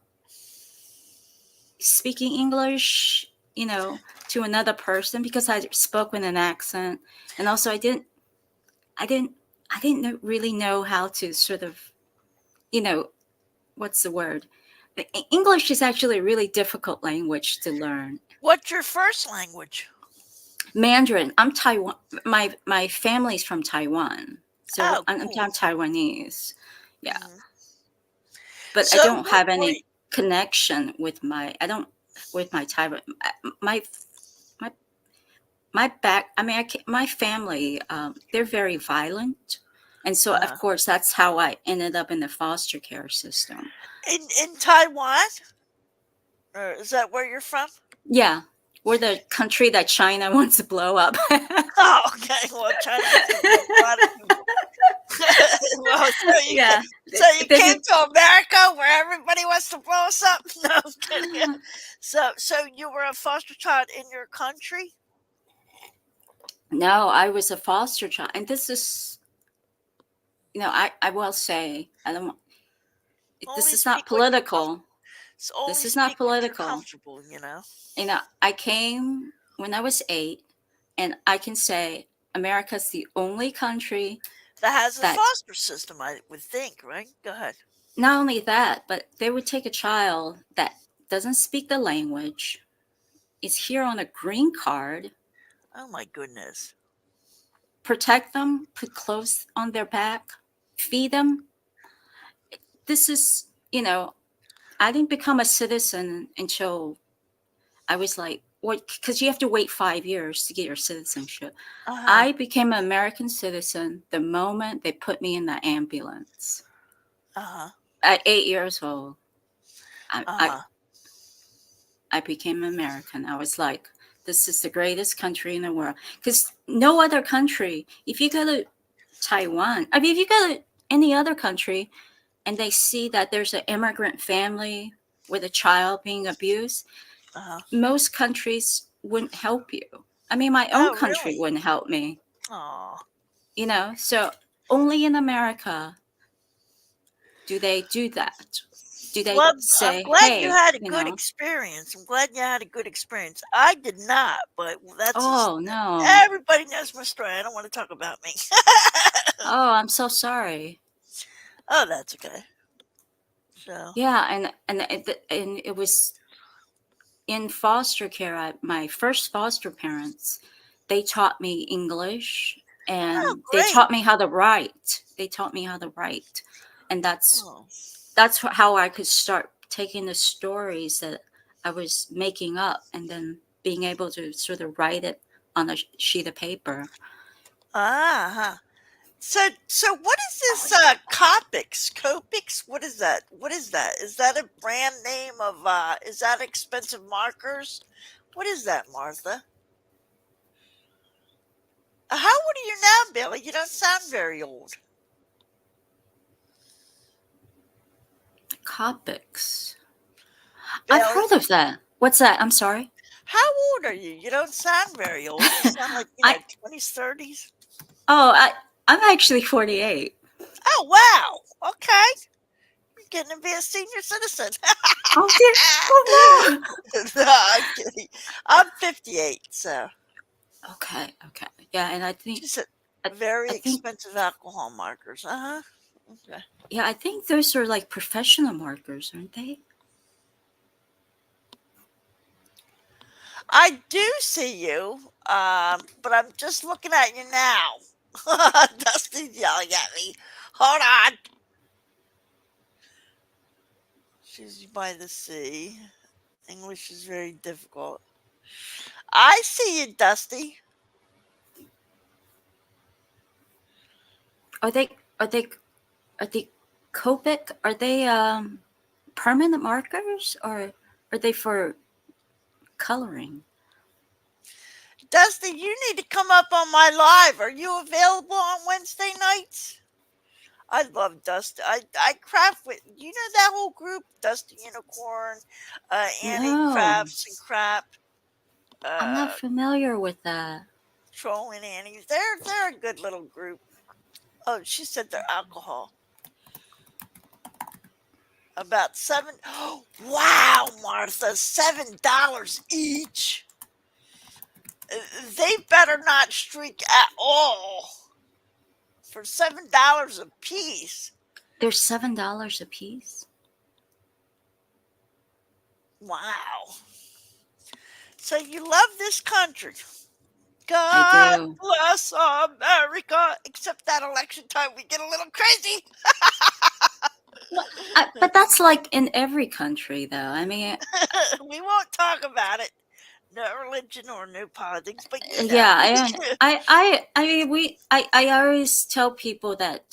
speaking English, to another person because I spoke with an accent. And also I didn't, I didn't really know how to sort of, you know, what's the word? English is actually a really difficult language to learn. What's your first language? Mandarin. I'm Taiwan. My family's from Taiwan, so Oh, I'm cool. Taiwanese. Yeah, Hmm. but I So, don't have were any connection with my. I don't with my Taiwan. My my my back. I mean, my family. They're very violent, and so of uh, course that's how I ended up in the foster care system. in Taiwan? Or is that where you're from? Yeah, we're the country that China wants to blow up. Oh, okay. Well, China wants to blow up a lot of people. Well, Yeah, so you this came is to America where everybody wants to blow us up? No, I'm kidding. So you were a foster child in your country? no, I was a foster child, and this is, I will say, I don't. This Only is not speak what you're comfortable. political. Only This is not speak what you're political. comfortable. You know I came when I was 8, and I can say America's the only country that has a that foster system. I would think, right? Go ahead. not only that, but they would take a child that doesn't speak the language, is here on a green card, Oh my goodness. protect them, put clothes on their back, feed them. This is, I didn't become a citizen until I was like, what? Because you have to wait 5 years to get your citizenship. Uh huh. I became an American citizen the moment they put me in the ambulance Uh huh. at 8 years old. I, Uh I, huh. I became American. I was like, this is the greatest country in the world. Because no other country, if you go to Taiwan, I mean, if you go to any other country and they see that there's an immigrant family with a child being abused, Uh huh. most countries wouldn't help you. I mean, my own Oh, country really? wouldn't help me, Oh. So only in America do they do that. Do they Well, I'm say, glad you hey, had a good experience. I'm glad you had a good experience. I did not, but that's just, oh no. everybody knows my story. I don't want to talk about me. Oh, I'm so sorry. Oh, that's okay. So, Yeah, and it was in foster care. My first foster parents, they taught me English oh, and they great. taught me how to write. They taught me how to write, and Oh, how I could start taking the stories that I was making up and then being able to sort of write it on a sheet of paper. ah, so what is this Copics? What is that? What is that? Is that a brand name of is that expensive markers? What is that, Martha? How old are you now, Billy? You don't sound very old. Copics. I've Billy, heard of that. What's that? I'm sorry. how old are you? You don't sound very old. You sound like, I 20s, 30s. oh I'm actually 48. Oh, wow. Okay. You're getting to be a senior citizen. Oh dear. Oh no. No, I'm kidding. I'm 58, so Okay, okay. Yeah, and she said I, I very think expensive alcohol markers. Uh-huh. Okay. yeah, I think those are like professional markers, aren't they? I do see you, but I'm just looking at you now. Dusty's yelling at me. Hold on. She's by the sea. English is very difficult. I see you, Dusty. Are they are they are they Copic? Are they permanent markers or are they for coloring? Dusty, you need to come up on my live. Are you available on Wednesday nights? I love Dusty. I craft with that whole group, Dusty Unicorn, Annie No, Crafts and Crap, I'm not uh, familiar with that. Troll and Annie. They're a good little group. Oh, she said they're alcohol. About seven. Wow, Martha, $7 each. They better not streak at all for $7 a piece. They're $7 a piece. Wow. So you love this country. I God do. bless America. Except that election time, we get a little crazy. But that's like in every country, though. I mean, We won't talk about it. No religion or no politics, but yeah, I mean, I always tell people that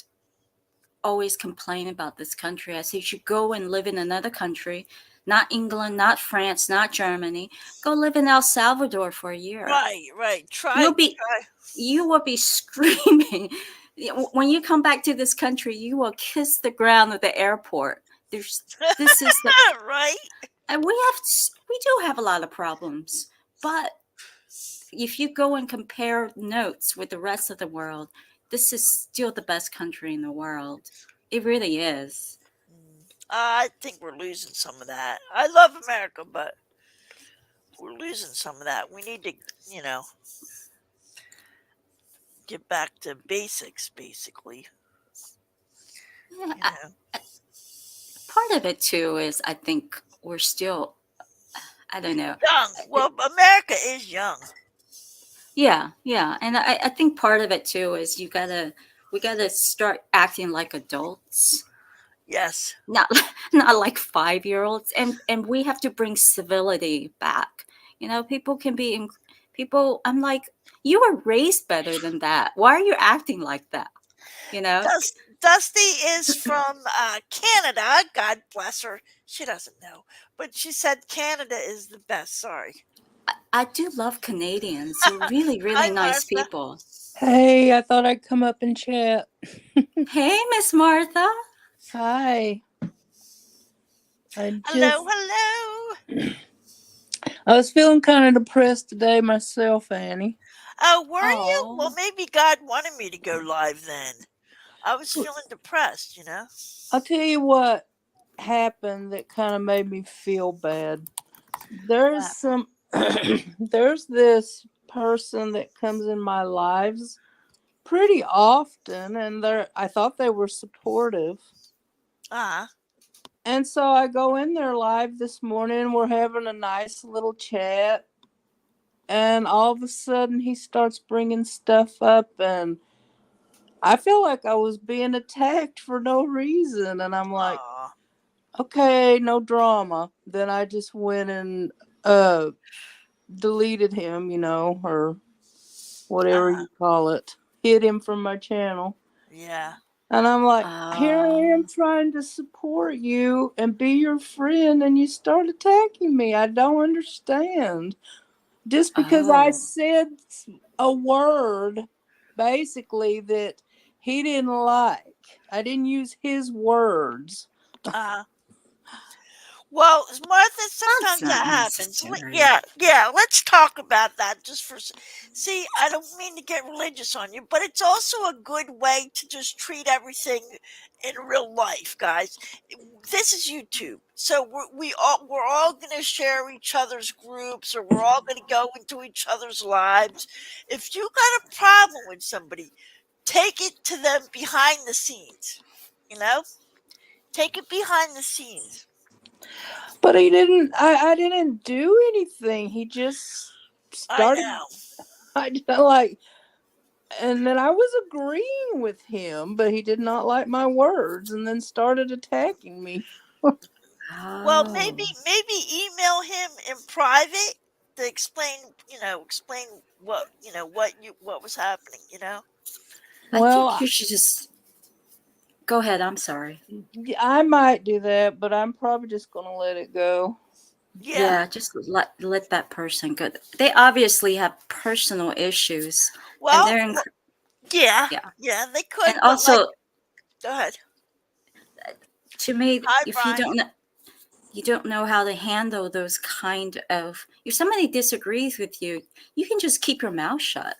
always complain about this country. I say you should go and live in another country, not England, not France, not Germany. Go live in El Salvador for a year. right. You'll be, you will be screaming when you come back to this country. You will kiss the ground at the airport. There's, this is the, right. and we do have a lot of problems, but if you go and compare notes with the rest of the world, this is still the best country in the world. It really is. I think we're losing some of that. I love America, but we're losing some of that. We need to, you know, get back to basics, basically. Yeah, You know, part of it too is I think we're still, I don't know. young. Well, America is young. Yeah, yeah, and I think part of it too is we gotta start acting like adults, Yes. not not like 5 year olds, and we have to bring civility back. You know, people can be people. I'm like, you were raised better than that. Why are you acting like that? You know, Dusty is from Canada. God bless her. She doesn't know, but she said Canada is the best. Sorry. I do love Canadians. They're really really Hi, nice Martha. people. Hey, I thought I'd come up and chat. Hey, Miss Martha. Hi. I Hello, just hello. I was feeling kind of depressed today myself, Annie. Oh, were you? Well, Oh, maybe God wanted me to go live then. I was feeling depressed. I'll tell you what happened that kind of made me feel bad. There's what? some there's this person that comes in my lives pretty often, and I thought they were supportive. Uh-huh. And so I go in there live this morning. We're having a nice little chat, and all of a sudden he starts bringing stuff up, and I feel like I was being attacked for no reason, and I'm like, Aw. okay, no drama. Then I just went and uh deleted him, or whatever Uh-huh. you call it. Hid him from my channel. Yeah. And I'm like, here I am Oh, trying to support you and be your friend, and you start attacking me. I don't understand. Just because I oh, said a word, basically, that he didn't like. I didn't use his words. Uh-huh. Well, Martha, that's sometimes not that happens. necessary. Yeah, let's talk about that just for. See, I don't mean to get religious on you, but it's also a good way to just treat everything in real life, guys. This is YouTube, so we're all going to share each other's groups, or we're all going to go into each other's lives. If you got a problem with somebody, take it to them behind the scenes. You know, take it behind the scenes. But he didn't, I didn't do anything. He just I started, know. I did like, and then I was agreeing with him, but he did not like my words and then started attacking me. Well, Oh, maybe email him in private to explain what was happening. I Well, think you should just go ahead. I'm sorry. I might do that, but I'm probably just going to let it go. Yeah. Yeah, just let that person go. They obviously have personal issues, and Well, they're in, yeah, yeah. yeah, they And could, but like, also, go ahead. to me, Hi, if Brian. you don't know how to handle those kind of, if somebody disagrees with you, you can just keep your mouth shut.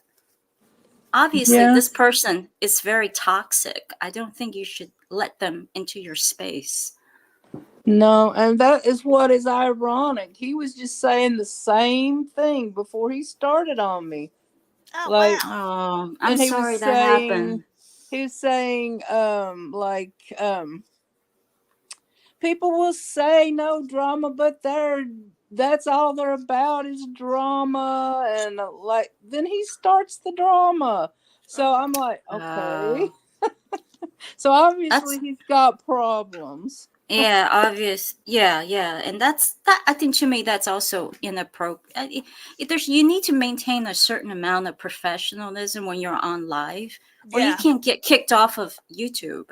Obviously, Yeah. this person is very toxic. I don't think you should let them into your space. No, and that is what is ironic. He was just saying the same thing before he started on me. Oh Like, wow. Oh, I'm and sorry that happened. he was saying, people will say no drama, but that's all they're about is drama, and like, then he starts the drama. So I'm like, okay. Oh, So obviously that's he's got problems. yeah, obvious. Yeah, yeah, and that's that. I think to me that's also inappropriate. There's you need to maintain a certain amount of professionalism when you're on live, or you Yeah, can't get kicked off of YouTube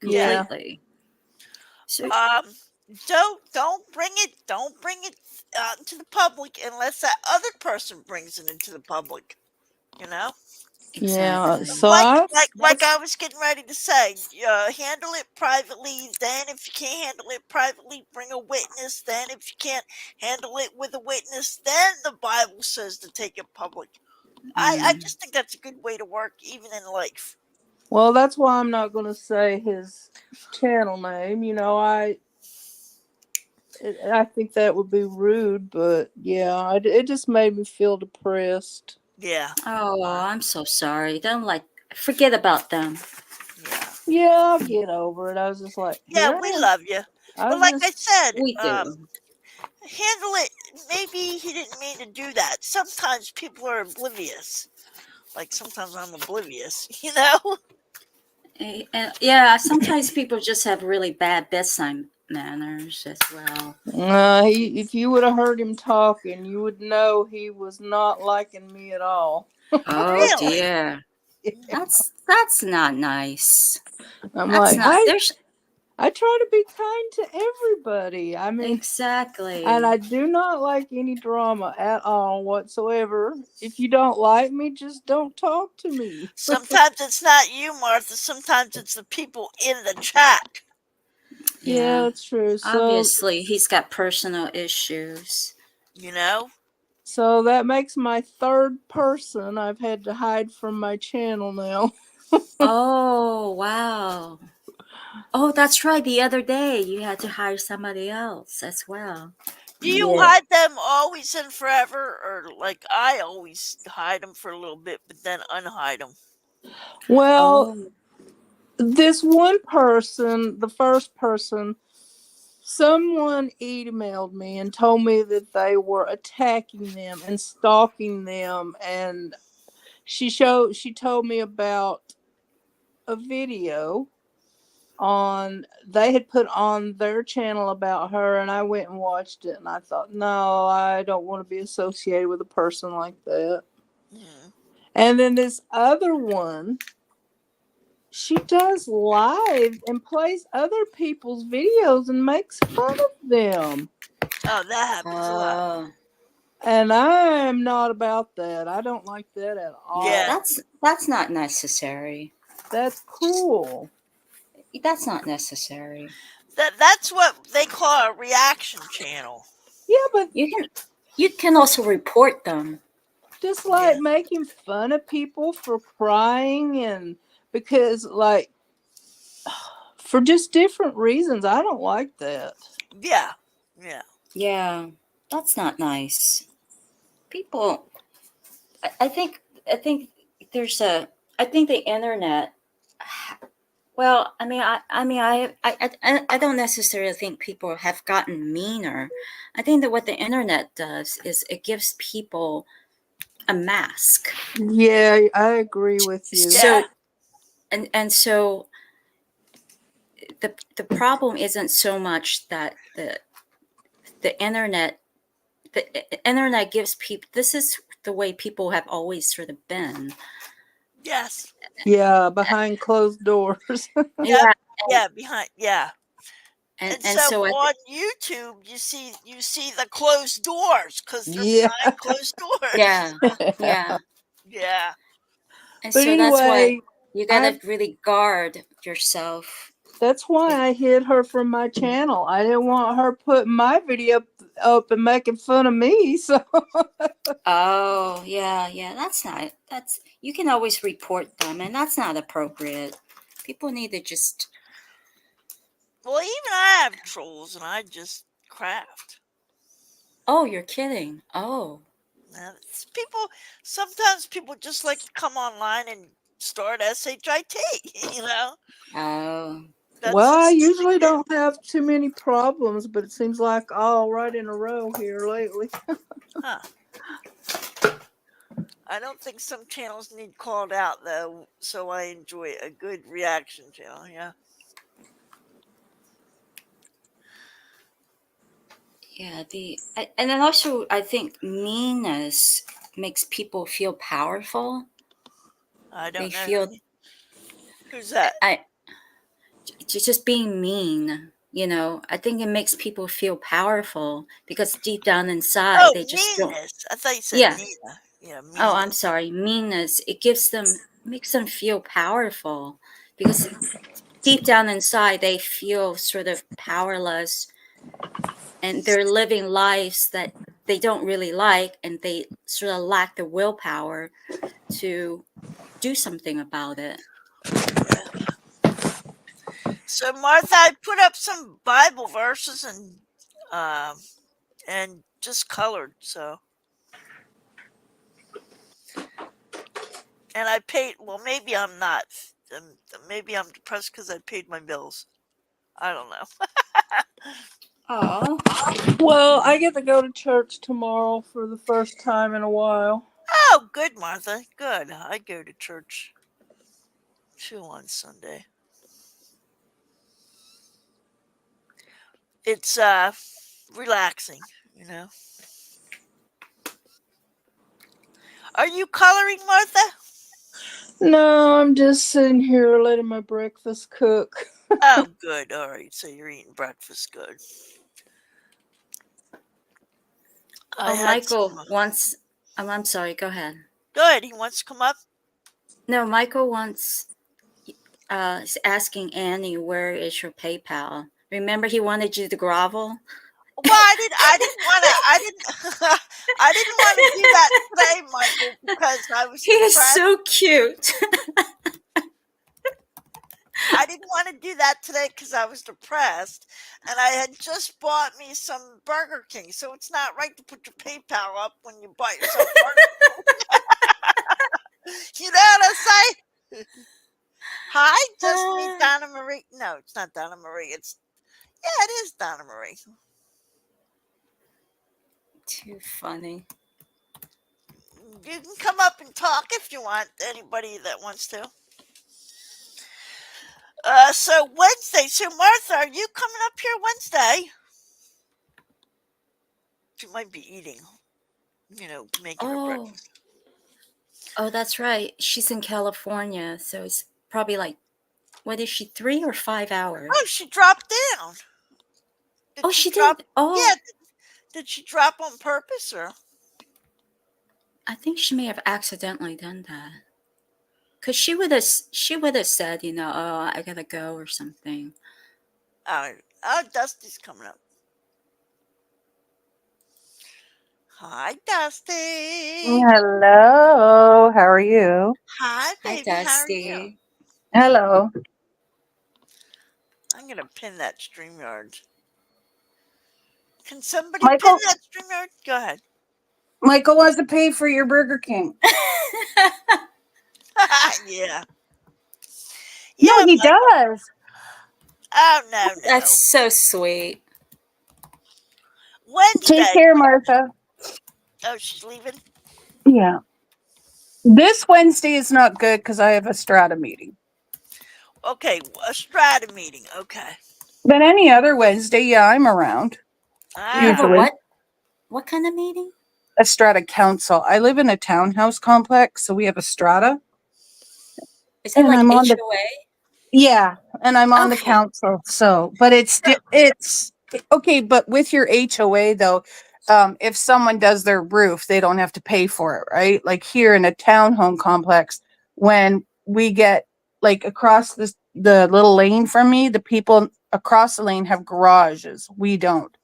yeah. Yeah. completely. So, Um, don't bring it out into the public unless that other person brings it into the public. You know. Yeah. exactly. So Like that's I was getting ready to say, handle it privately. Then, if you can't handle it privately, bring a witness. Then, if you can't handle it with a witness, then the Bible says to take it public. I Mm. just think that's a good way to work, even in life. well, that's why I'm not going to say his channel name. I think that would be rude, but yeah, it just made me feel depressed. Yeah, Oh, uh, I'm so sorry. Don't like forget about them. yeah, Yeah, I'll get over it. I was just like, yeah. here We I am. love you, I but was like I just, said, We do. handle it. Maybe he didn't mean to do that. Sometimes people are oblivious. Like sometimes I'm oblivious. Yeah, sometimes people just have really bad bedside manners as well. if you would have heard him talking, you would know he was not liking me at all. Oh Really? dear. That's not nice. I'm That's like, not there's I try to be kind to everybody. I mean, and exactly. I do not like any drama at all whatsoever. If you don't like me, just don't talk to me. Sometimes it's not you, Martha. Sometimes it's the people in the chat. Yeah, Yeah. that's true. Obviously he's got personal issues. You know? So that makes my third person I've had to hide from my channel now. Oh wow. Oh, that's right. The other day you had to hire somebody else as well. Do you Yeah. hide them always and forever? Or like I always hide them for a little bit, but then unhide them? Well, Oh, this one person, the first person, someone emailed me and told me that they were attacking them and stalking them, and she told me about a video on they had put on their channel about her, and I went and watched it, and I thought, no, I don't want to be associated with a person like that. Mhm. And then this other one, she does live and plays other people's videos and makes fun of them. Oh, that happens a lot. oh, And I am not about that. I don't like that at yeah. Yeah, all. That's not necessary. That's cruel. That's not necessary. that's what they call a reaction channel. Yeah, but You can also report them. just Yeah, like making fun of people for crying, and because, like, for just different reasons, I don't like that. yeah, yeah. Yeah, that's not nice. People, I think there's a, I think the internet. Well, I don't necessarily think people have gotten meaner. I think that what the internet does is it gives people a mask. Yeah, I agree with you. Yeah. So and so the problem isn't so much that the internet the internet gives people, this is the way people have always sort of been. Yes. Yeah, behind closed doors. Yep. Yeah, Yeah. Behind. Yeah. And and so so on YouTube, you see the closed doors because they're Yeah. behind closed doors. yeah, yeah, Yeah. and But so that's why anyway, you I gotta really guard yourself. that's why I hid her from my channel. I didn't want her putting my video up and making fun of me. So Oh, yeah, yeah, that's not, that's, you can always report them, and that's not appropriate. People need to just, Well, even I have trolls, and I just craft. oh, you're kidding. Oh, Now, people sometimes people just like to come online and start shit. You know, oh, that's well, I just usually don't have too many problems, but it seems like all right in a row here lately. huh. I don't think some channels need called out though, so I enjoy a good reaction channel. Yeah. yeah, and then also I think meanness makes people feel powerful. I They don't know feel, who's that. I, just being mean, I think it makes people feel powerful because deep down inside Oh, they just don't. meanness. I thought you said Yeah. Nina. Yeah, Oh, I'm meanness. sorry. Meanness. It gives them, makes them feel powerful because deep down inside they feel sort of powerless, and they're living lives that they don't really like, and they sort of lack the willpower to do something about it. Yeah. So Martha, I put up some Bible verses um and just colored. So and I paid. Well, maybe I'm not. Maybe I'm depressed because I paid my bills. I don't know. Oh, Well, I get to go to church tomorrow for the first time in a while. Oh, good, Martha. Good. I go to church too on Sunday. It's relaxing, you know. Are you coloring, Martha? No, I'm just sitting here letting my breakfast cook. Oh, good. All right. So you're eating breakfast. Good. I oh, had Michael some. wants. I'm sorry. Go ahead. Good. He wants to come up. No, Michael wants. Is asking Annie, where is your PayPal? Remember, he wanted you to grovel. Well, I didn't want to. I didn't. I didn't want to do that today, Michael, because I was He is depressed. so cute. I didn't want to do that today because I was depressed, and I had just bought me some Burger King. So it's not right to put your PayPal up when you bought yourself Burger. You know what I'm saying? Hi, just me, Ah, Donna Marie. No, it's not Donna Marie. Yeah, it is Donna Marie. too funny. You can come up and talk if you want. Anybody that wants to. So Wednesday. So Martha, are you coming up here Wednesday? She might be eating. Making her Oh, breakfast. oh, that's right. She's in California, so it's probably like, what is she, 3 or 5 hours? Oh, she dropped down. Oh, Did she she drop? did. Oh, Yeah. Did she drop on purpose or? I think she may have accidentally done that. Cause she would have said, oh, I gotta go or something. Oh, Dusty's coming up. Hi, Dusty. Hello, how are you? Hi, Hi, baby. How are you? Dusty. Hello. I'm gonna pin that StreamYard. Can somebody pin Michael that StreamYard? Go ahead. Michael wants to pay for your Burger King. Yeah. No, Yeah, he Michael. does. Oh no, no. That's so sweet. Take Wednesday. care, Martha. Oh, she's leaving. Yeah. This Wednesday is not good because I have a strata meeting. Okay, a strata meeting. Okay. But any other Wednesday, yeah, I'm around. All You have a right. Usually. what? What kind of meeting? A strata council. I live in a townhouse complex, so we have a strata. Is it And like I'm on the HOA? Yeah, and I'm on the Okay. council. So, but it's okay. But with your HOA though, if someone does their roof, they don't have to pay for it, right? Like here in a townhome complex, when we get like across the little lane from me, the people across the lane have garages. We don't.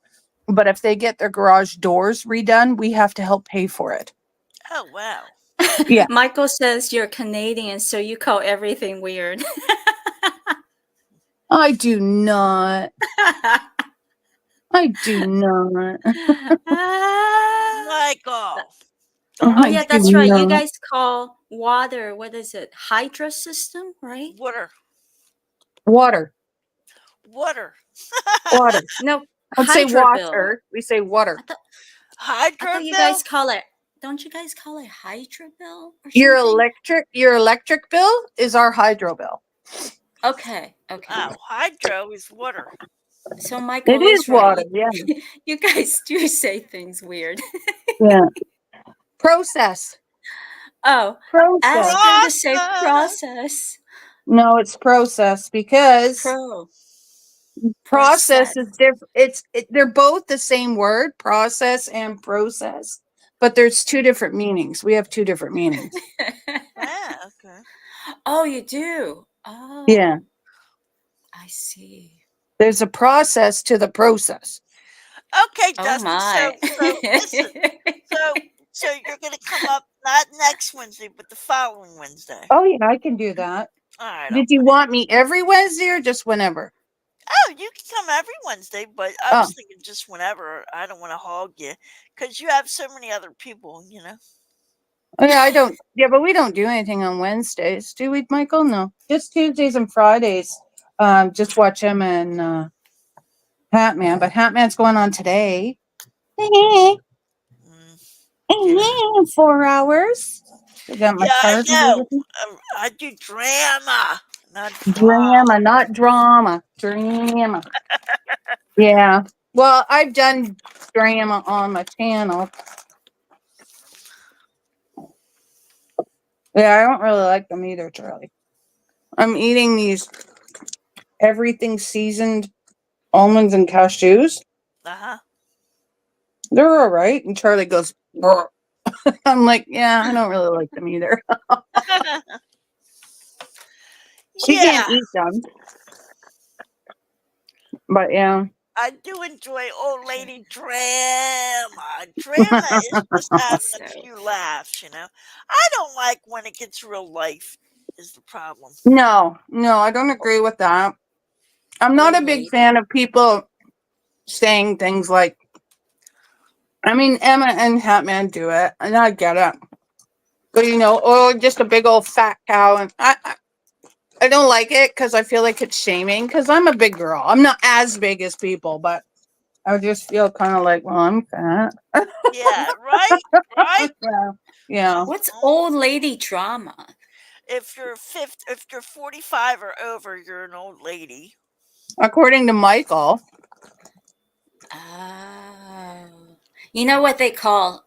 But if they get their garage doors redone, we have to help pay for it. Oh wow. Yeah, Michael says you're Canadian, so you call everything weird. I do not. I do not. Michael. Oh Don't I yeah, make do it that's right. You not. guys call water, what is it? Hydro system, right? water. Water. Water. Water. No, Don't say hydro bill. water. We say water. I thought I Hydro thought you bill? guys call it. Don't you guys call it hydro bill or Your something? electric bill is our hydro bill. Okay, okay. Oh, hydro is water. So It Michael is is right. water. Yeah. You guys do say things weird. Yeah. Process. Oh, ask Process. them to say Process. process. No, it's process because Pro. process Process. is different. They're both the same word, process and process, but there's two different meanings. We have two different meanings. Ah, okay. Oh, you do? Yeah. Oh, I see. There's a process to the process. Okay, Oh Dusty. my. So listen. So you're gonna come up not next Wednesday, but the following Wednesday. Oh yeah, I can do that. All right, I'll Did you put it. want me every Wednesday or just whenever? Oh, you can come every Wednesday, but I Oh, was thinking just whenever. I don't want to hog you because you have so many other people. oh, yeah, I don't. Yeah, but we don't do anything on Wednesdays, do we, Michael? No, just Tuesdays and Fridays. Just watch him and Hatman. But Hatman's going on today. Mm, yeah. 4 hours. I got my Yeah, I cards and know. everything. I do drama, not drama. Drama, not drama. Drama. Yeah. Well, I've done drama on my channel. Yeah, I don't really like them either, Charlie. I'm eating these everything seasoned almonds and cashews. Uh huh. They're all right. And Charlie goes, "Brr." I'm like, yeah, I don't really like them either. She Yeah, can't eat them, but yeah. I do enjoy old lady drama. Drama is just having a So, few laughs. I don't like when it gets real life, is the problem. No, no, I don't agree with that. I'm not old a big lady. fan of people saying things like, I mean, Emma and Hatman do it, and I get it. But oh, just a big old fat cow, and I don't like it because I feel like it's shaming because I'm a big girl. I'm not as big as people, but I just feel kind of like, well, I'm fat. Yeah, right, right. Yeah. Yeah. What's Mhm. old lady drama? If you're 45 or over, you're an old lady. According to Michael. Oh. You know what they call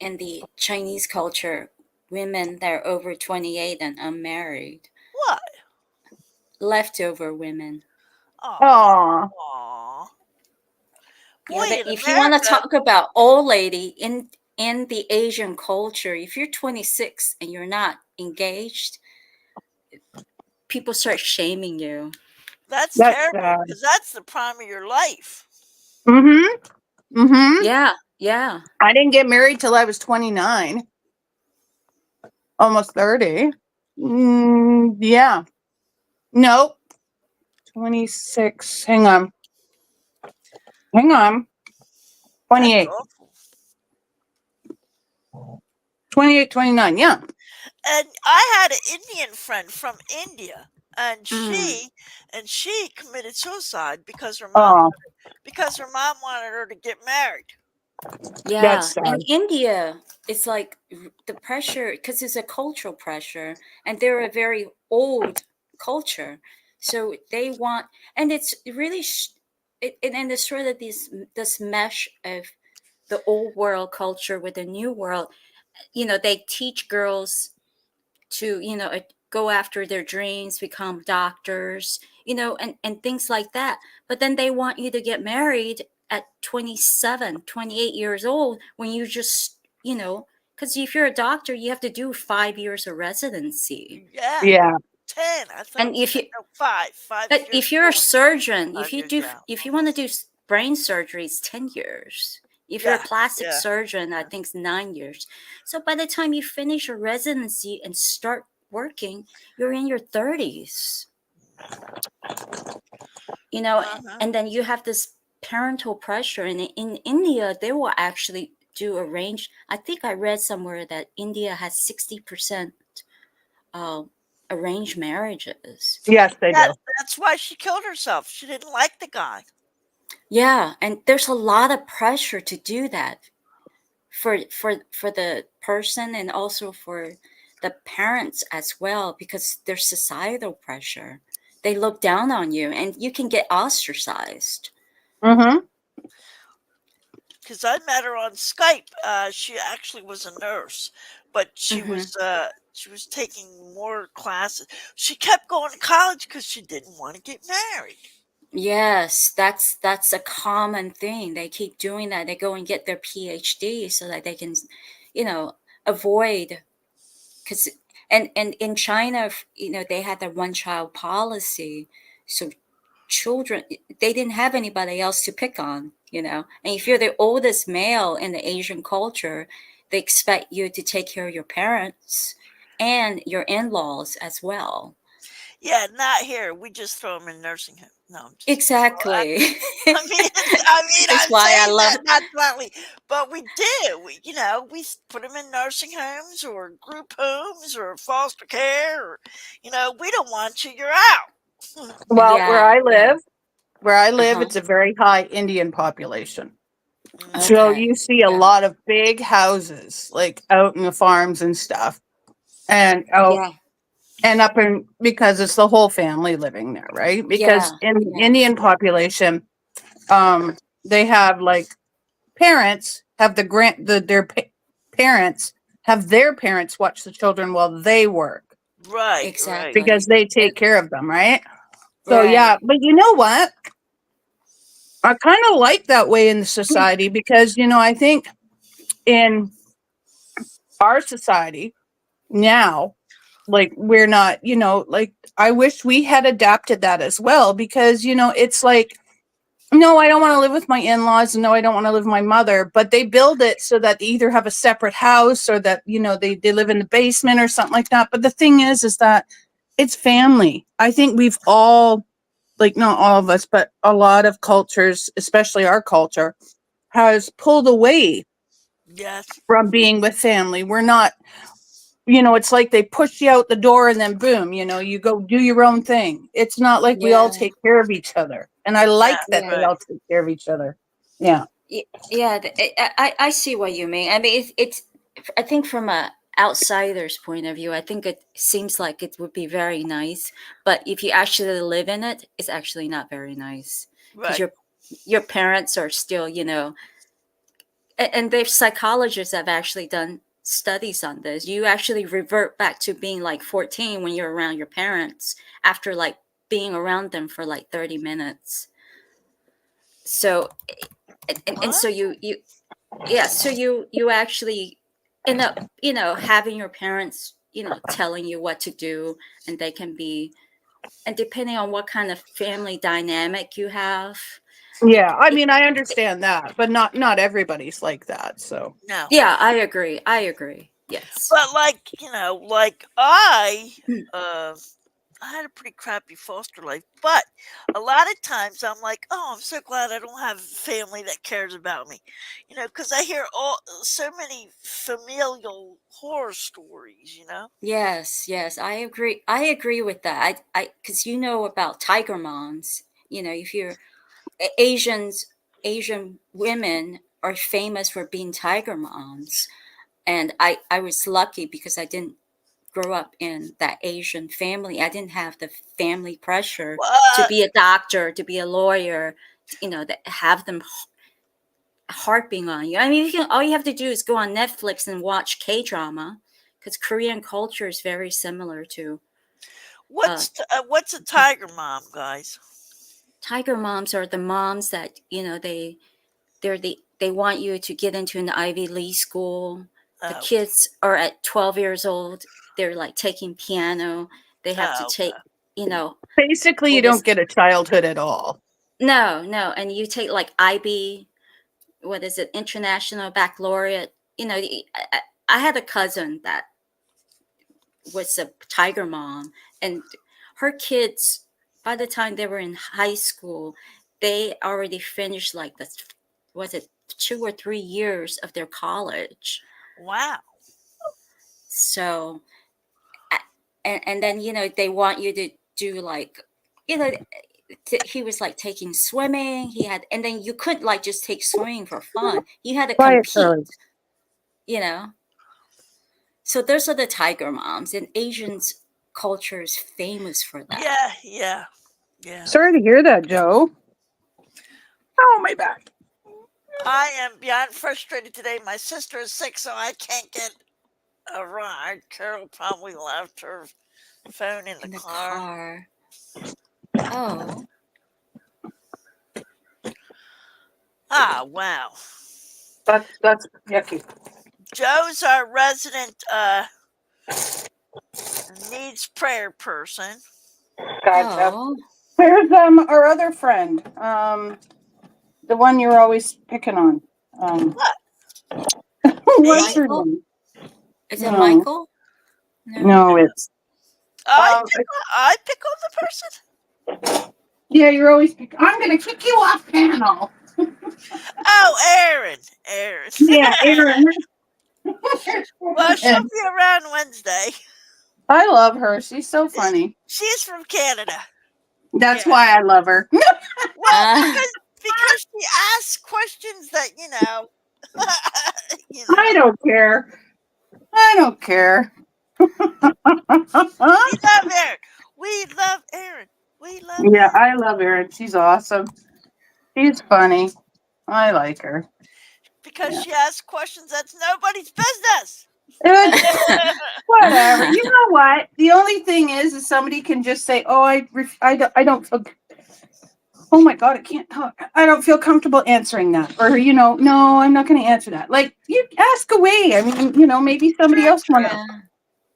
in the Chinese culture women that are over 28 and unmarried? What? Leftover women. Aw, Oh, aw. Yeah, Boy, that in if you want to America, talk about old lady in the Asian culture, if you're 26 and you're not engaged, people start shaming you. that's that's terrible sad. because that's the prime of your life. Mm-hmm. Mm-hmm. Yeah, yeah. I didn't get married till I was 29, almost 30. Yeah. Nope. 26. Hang on. Hang on. That's 28. awful. 28, 29. Yeah. And I had an Indian friend from India, and Mm, she committed suicide Oh, because her mom wanted her to get married. yeah. that's In sad. India, it's like the pressure, because it's a cultural pressure, and they're a very old culture. So they want, and it's really, and it's sort of this mesh of the old world culture with the new world. They teach girls to go after their dreams, become doctors, and things like that, but then they want you to get married at 27, 28 years old when you just because if you're a doctor you have to do 5 years of residency. Yeah, Yeah. 10. I thought it And was 10. No, 5. 5 but years if you're a school, surgeon, 5 years out. if you want to do brain surgery, it's 10 years. If you're a Yeah, plastic yeah. surgeon, I think it's 9 years. So by the time you finish your residency and start working, you're in your 30s. you know Uh-huh. and then you have this parental pressure, and in India they will actually do arrange. I think I read somewhere that India has 60% uh, arranged marriages. Yes, they That do. that's why she killed herself. She didn't like the guy. Yeah, and there's a lot of pressure to do that for the person, and also for the parents as well, because there's societal pressure. They look down on you and you can get ostracized. Mm-hmm. Because I met her on Skype. She actually was a nurse, but Hmm. she was taking more classes. She kept going to college because she didn't want to get married. Yes, that's a common thing. They keep doing that. They go and get their PhD so that they can, you know, avoid, because and in China, they had the one child policy, so children, they didn't have anybody else to pick on, And if you're the oldest male in the Asian culture, they expect you to take care of your parents and your in-laws as well. Yeah, not here. We just throw them in nursing home. No, I'm just. Well, Exactly. That's I'm why I saying love. that not bluntly, but we do. We put them in nursing homes or group homes or foster care. Or, we don't want you. You're out. Well, Yeah, yeah. where I live, Uh-huh. it's a very high Indian population. Mhm. So Okay. you see a Yeah. lot of big houses, like out in the farms and stuff, and out Yeah. and up in because it's the whole family living there, right? Because Yeah. in the Yeah. Indian population, they have like parents have parents have their parents watch the children while they work Right, right. because Exactly. they And take care of them, right? So yeah, right. but you know what? I kind of like that way in the society because I think in our society now, like we're not, like I wish we had adapted that as well because it's like no, I don't want to live with my in-laws and no, I don't want to live with my mother, but they build it so that they either have a separate house or that they live in the basement or something like that. But the thing is that it's family. I think we've all, like, not all of us, but a lot of cultures, especially our culture, has pulled away Yes. from being with family. We're not, it's like they push you out the door and then boom, you go do your own thing. It's not like we all Yeah. take care of each other. And I like That's that Yeah. they right. all take care of each other. Yeah. Yeah, I see what you mean. I mean, it's I think from a outsider's point of view, I think it seems like it would be very nice, but if you actually live in it, it's actually not very nice because Right. your parents are still, and there's psychologists have actually done studies on this. You actually revert back to being like 14 when you're around your parents after like being around them for like 30 minutes. So and What? so you yeah, so you actually end up having your parents telling you what to do, and they can be, and depending on what kind of family dynamic you have, Yeah. I it, mean, I understand that, but not everybody's like that. So No. yeah, I agree, yes. But like uh I had a pretty crappy foster life, but a lot of times I'm like, oh, I'm so glad I don't have family that cares about me, because I hear so many familial horror stories. Yes, I agree with that. I because about tiger moms. If you're Asian women are famous for being tiger moms, and I was lucky because I didn't grow up in that Asian family. I didn't have the family pressure to What? be a doctor, to be a lawyer, that have them harping on you. I mean, all you have to do is go on Netflix and watch K drama, because Korean culture is very similar to uh, What's a tiger mom, guys? tiger moms. Are the moms that they want you to get into an Ivy League school. The Oh, kids are at 12 years old. They're like taking piano. They have to oh, take, you know, basically, you what is don't get a childhood at all. no, and you take like IB, what is it, International Baccalaureate. I had a cousin that was a tiger mom, and her kids, by the time they were in high school, they already finished like was it 2 or 3 years of their college. wow. So and then they want you to do like you know he was like taking swimming. And then you couldn't like just take swimming for fun. You had to Quiet, compete. Charlie. you know so those are the tiger moms, and Asians culture is famous for that. Yeah, yeah, yeah. Sorry to hear that, Joe. Oh, my back. I am beyond frustrated today. My sister is sick, so I can't get a ride. Carol probably left her phone in the In the car. car. Oh. Ah, wow. That's yucky. Joe's our resident needs prayer person. Gotcha. Oh. Where's our other friend? The one you're always picking on. Um, What? what's Me? her Michael? name? Is it No, Michael? No. no, it's I um. pick on the person? Yeah, you're always. I'm gonna kick you off panel. Oh, Erin. Erin. Yeah, Aaron. Well, she'll be around Wednesday. I love her. She's so funny. She's from Canada. That's Yeah. why I love her. Well, Uh, because she asks questions that you I know. don't care. I don't care. We love Erin. We love Erin. We love Yeah, Erin I love Erin. She's awesome. She's funny. I like her. because she asks questions that's nobody's business. It's whatever. You know what? The only thing is somebody can just say, "Oh, I don't feel. Oh my God, I can't talk. I don't feel comfortable answering that," or no, I'm not going to answer that. Like you ask away. I mean, maybe somebody True, else true. yeah.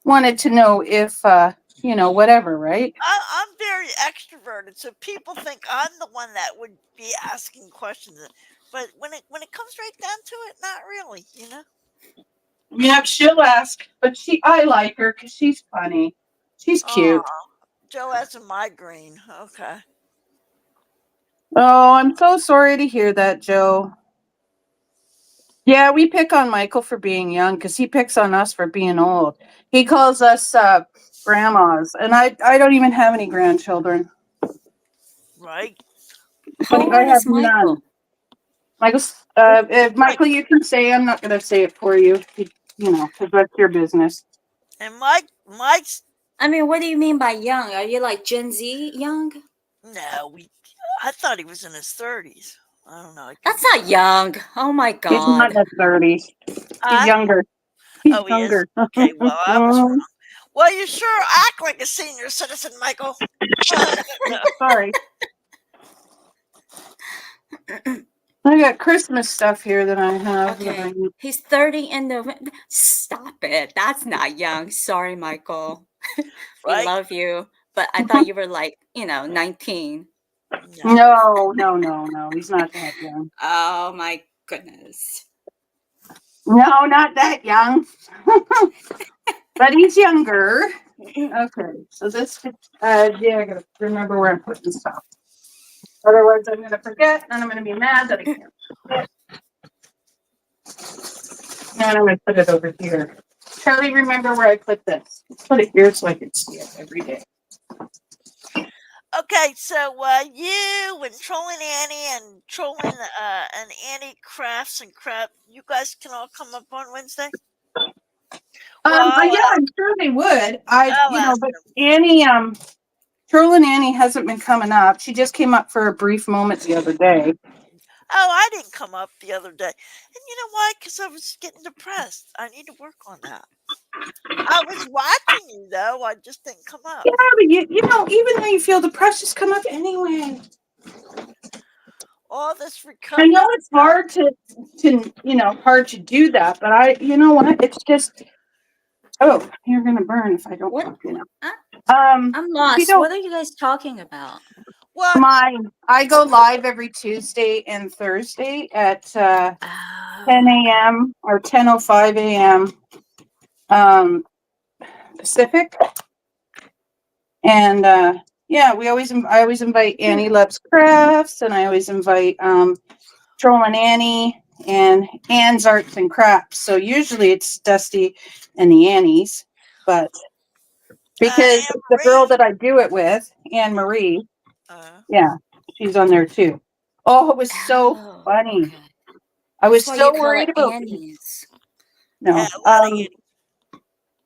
wanted to know if whatever, right? I'm very extroverted, so people think I'm the one that would be asking questions. But when it comes right down to it, not really. Yeah, she'll ask, but I like her because she's funny. She's Oh, cute. Joe has a migraine. Okay. Oh, I'm so sorry to hear that, Joe. Yeah, we pick on Michael for being young because he picks on us for being old. He calls us grandmas, and I don't even have any grandchildren. right? How I old have is none. Michael? Like, Michael, you can say. I'm not going to say it for you. Because that's your business. and Mike's I mean, what do you mean by young? Are you like Gen Z young? no, I thought he was in his 30s. I don't know. I could That's be not young. Oh my He's not in God. his 30s. He's I younger. He's oh he is. younger. Okay, well I was wrong. Well, you sure act like a senior citizen, Michael. Sorry. I got Christmas stuff here that I have. Okay. He's 30 in November. Stop it. That's not young. Sorry, Michael. We Right? love you. But I thought you were like, 19. No. No. He's not that young. Oh my goodness. No, not that young. But he's younger. Okay, so this, yeah, I gotta remember where I'm putting stuff. Otherwise, I'm gonna forget, and I'm gonna be mad that I can't. And I'm gonna put it over here. Charlie, remember where I put this. Put it here so I can see it every day. Okay, so you and Trolling Annie and Trolling and Annie Crafts and Crap, you guys can all come up on Wednesday. Well, Yeah, I'm sure they would. I'll ask But them. Annie, Trolling Annie hasn't been coming up. She just came up for a brief moment the other day. Oh, I didn't come up the other day, and you know why? Because I was getting depressed. I need to work on that. I was watching you though. I just didn't come up. Yeah, but even though you feel depressed, just come up anyway. All this I recovery know it's stuff. hard hard to do that, but you know what? It's just, oh, you're gonna burn if I don't, What? Um, I'm if you lost. don't What are you guys talking about? What? I go live every Tuesday and Thursday at 10 Oh, okay. a.m. or 10:05 a.m. Pacific, and yeah, I always invite Annie Loves Crafts, and I always invite Trolling Annie and Anne's Arts and Crafts. So usually it's Dusty and the Annies, but because Anne the girl Marie. that I do it with, Anne Marie, Uh, yeah, she's on there too. Oh, it was so Oh, funny. okay. I That's was why you so call it worried about Annie's. yeah, no. a lot of Annie.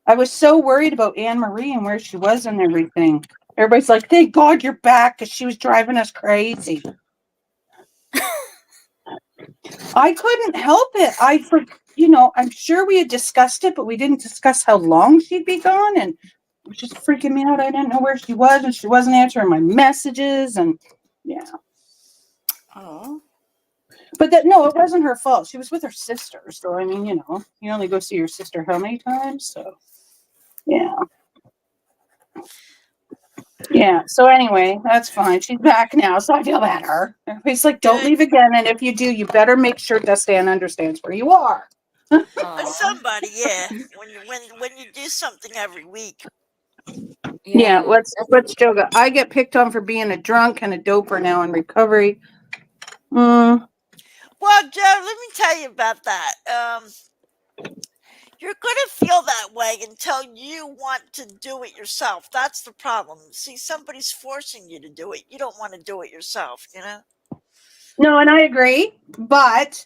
I was so worried about Anne Marie and where she was and everything. Everybody's like, "Thank God you're back," because she was driving us crazy. I couldn't help it. I'm sure we had discussed it, but we didn't discuss how long she'd be gone, and it was just freaking me out. I didn't know where she was, and she wasn't answering my messages, and yeah. Oh. But no, it wasn't her fault. She was with her sister, so I mean, you only go see your sister how many times? So yeah. Yeah. So anyway, that's fine. She's back now, so I feel better. Everybody's like, "Don't Good. leave again, and if you do, you better make sure Dustin understands where you are." Oh. Somebody, yeah. When you do something every week. Yeah. Yeah. What's Joga? I get picked on for being a drunk and a doper now in recovery. Mm, Well, Joe, let me tell you about that. You're going to feel that way until you want to do it yourself. That's the problem. See, somebody's forcing you to do it. You don't want to do it yourself, you know? no, and I agree, but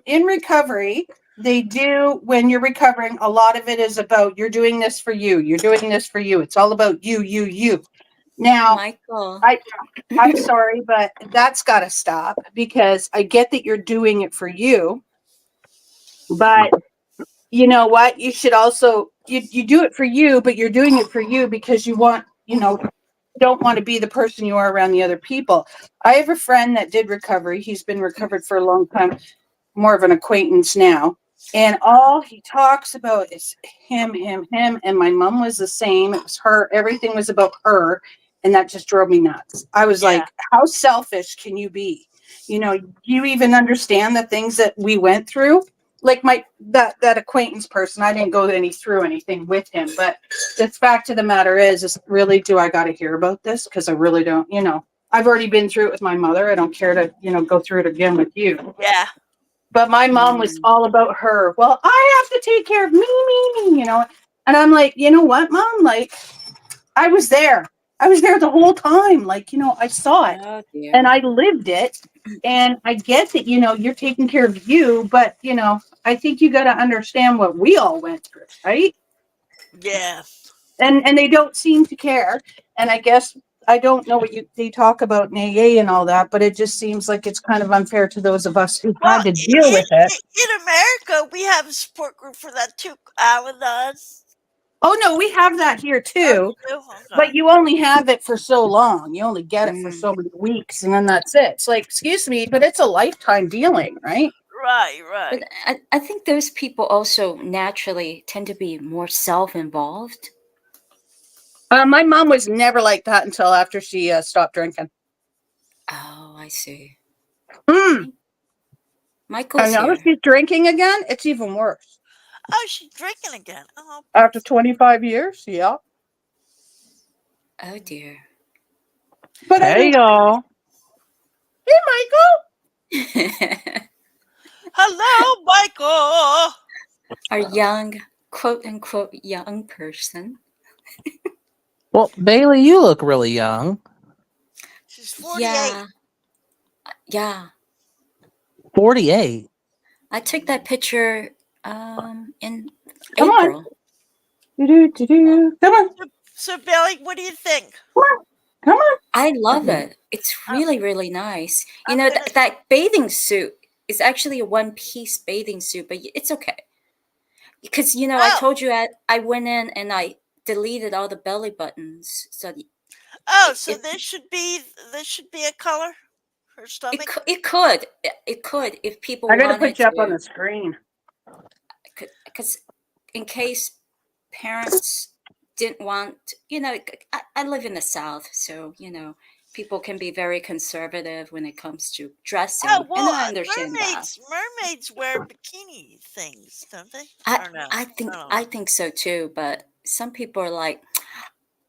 in recovery, they do when you're recovering. A lot of it is about you're doing this for you. You're doing this for you. It's all about you. Now, Michael. I I'm sorry, but that's got to stop because I get that you're doing it for you, but you know what? You should also you do it for you, but you're doing it for you because you want, don't want to be the person you are around the other people. I have a friend that did recovery. He's been recovered for a long time, more of an acquaintance now. And all he talks about is him. And my mom was the same. It was her. Everything was about her. And that just drove me nuts. I was Yeah. like, how selfish can you be? Do you even understand the things that we went through? Like that acquaintance person, I didn't go through anything with him. But the fact of the matter is really, do I got to hear about this? Because I really don't, I've already been through it with my mother. I don't care to, go through it again with you. Yeah. But my mom was Mm. all about her. Well, I have to take care of me, you know. And I'm like, you know what, mom? Like, I was there. I was there the whole time. Like, you know, I saw it Oh and dear. I lived it. And I get that, you know, you're taking care of you, but, you know, I think you got to understand what we all went through, right? Yeah. And they don't seem to care. And I guess I don't know what they talk about in AA and all that, but it just seems like it's kind of unfair to those of us who Well, had to deal with it. in America, we have a support group for that too. Al-Anon. Oh no, we have that here Oh, too, you do? Okay. but you only have it for so long. You only get it for Mm. so many weeks, and then that's it. It's like, excuse me, but it's a lifetime dealing, right? Right, But right. I think those people also naturally tend to be more self-involved. My mom was never like that until after she stopped drinking. Oh, I see. I Mm. think And Michael's now that here. she's drinking again, it's even worse. Oh, she's drinking again. Oh, poor After 25 years, yeah. Oh dear. But I Hey mean, y'all. hey, Michael. Hello, Michael. Our young, quote unquote, young person. Well, Bailey, you look really young. She's 48. Yeah, yeah. 48. I took that picture in Come on. April. Do-do-do-do. Come on. So, Billy, what do you think? Come on. Come on. I love it. It's I'm, really, really nice. You I'm know, gonna. that bathing suit is actually a one-piece bathing suit, but it's okay. Because, you know, I Oh, told you I went in and I deleted all the belly buttons. So oh. it, So it, this should be a color. Her it, stomach. it could if I people got to put wanted you up on to. the screen. Because in case parents didn't want, you know, I live in the South, so, you know, people can be very conservative when it comes to Oh dressing, and well, I understand that. mermaids wear bikini things, don't they? I Or no? I I think don't I know. think so too, but some people are like,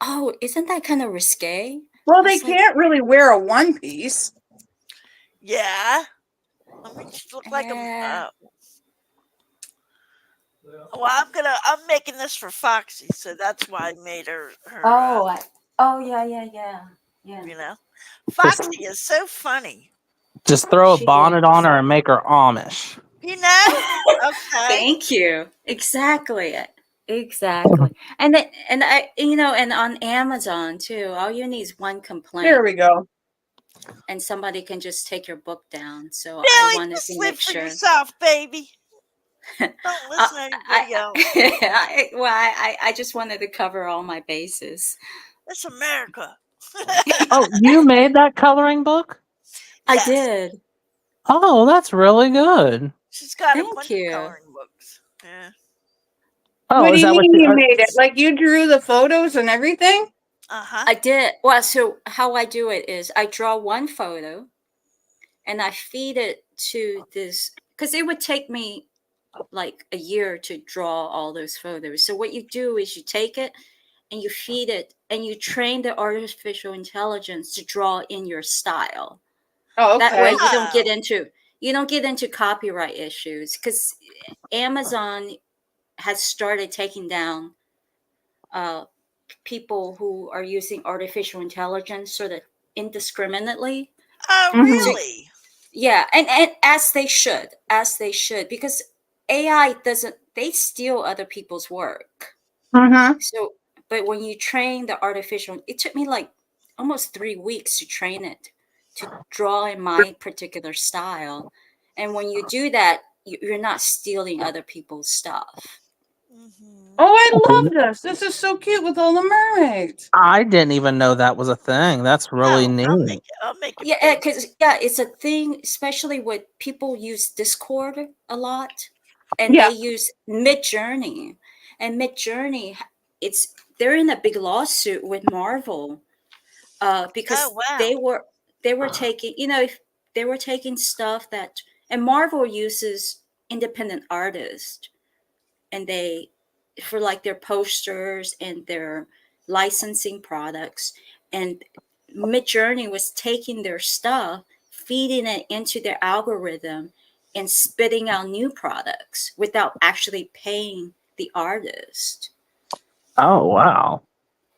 "Oh, isn't that kind of risque?" Well, I they was like, can't really wear a one piece. Yeah. Let me just look like a. "Eh." Well, I'm making this for Foxy, so that's why I made her. Oh, oh yeah, yeah, yeah, yeah. You know, Just Foxy is so funny. just throw a She bonnet on is. her and make her Amish. You know? Okay. Thank you. Exactly. Exactly. And I, you know, and on Amazon too, all you need is one There complaint we go. and somebody can just take your book down. So I Billy, wanted just to live make for sure. yourself, baby. I, Don't listen to anybody else. I just wanted to cover all my bases. It's America. Oh, you made that coloring book? I Yes. did. Oh, that's really good. She's got a Thank bunch of you. coloring books. Yeah. Oh, What do is you that what mean you you made it? Like you drew the photos and everything? Uh-huh. I did. Well, so how I do it is I draw one photo and I feed it to this because it would take me like a year to draw all those photos. So what you do is you take it and you feed it and you train the artificial intelligence to draw in your style. Oh, That way okay. Oh. you don't get into copyright issues because Amazon has started taking down uh, people who are using artificial intelligence sort of indiscriminately. Oh, Mm-hmm. So really? yeah, and as they should, because AI doesn't they steal other people's work. Mm-hmm. So, but when you train the artificial, it took me like almost 3 weeks to train it to draw in my particular style. And when you do that, you're not stealing other people's stuff. Mm-hmm. Oh, I love this. This is so cute with all the mermaids. I didn't even know that was a thing. That's really Oh, neat. I'll make it Yeah, big. because yeah, it's a thing, especially with people use Discord a lot, and they Yeah. use Mid Journey, and Mid Journey, it's they're in a big lawsuit with Marvel, Oh, because wow. they were taking, you know, if they were taking stuff that, and Marvel uses independent artists, and they for like their posters and their licensing products, and Midjourney was taking their stuff, feeding it into their algorithm, and spitting out new products without actually paying the artist. Oh wow.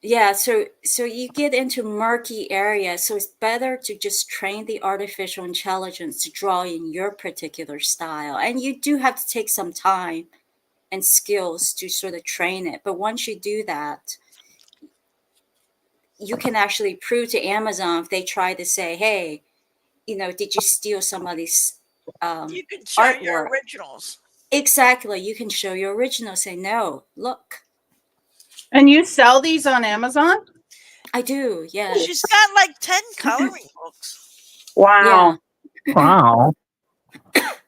Yeah, so you get into murky areas, so it's better to just train the artificial intelligence to draw in your particular style. And you do have to take some time and skills to sort of train it. But once you do that, you can actually prove to Amazon if they try to say, hey, did you steal somebody's You can show your artwork? originals. Exactly. You can show your original, say, no, look, And you sell these on Amazon? I do. Yes. She's got like 10 coloring books. Wow. Wow.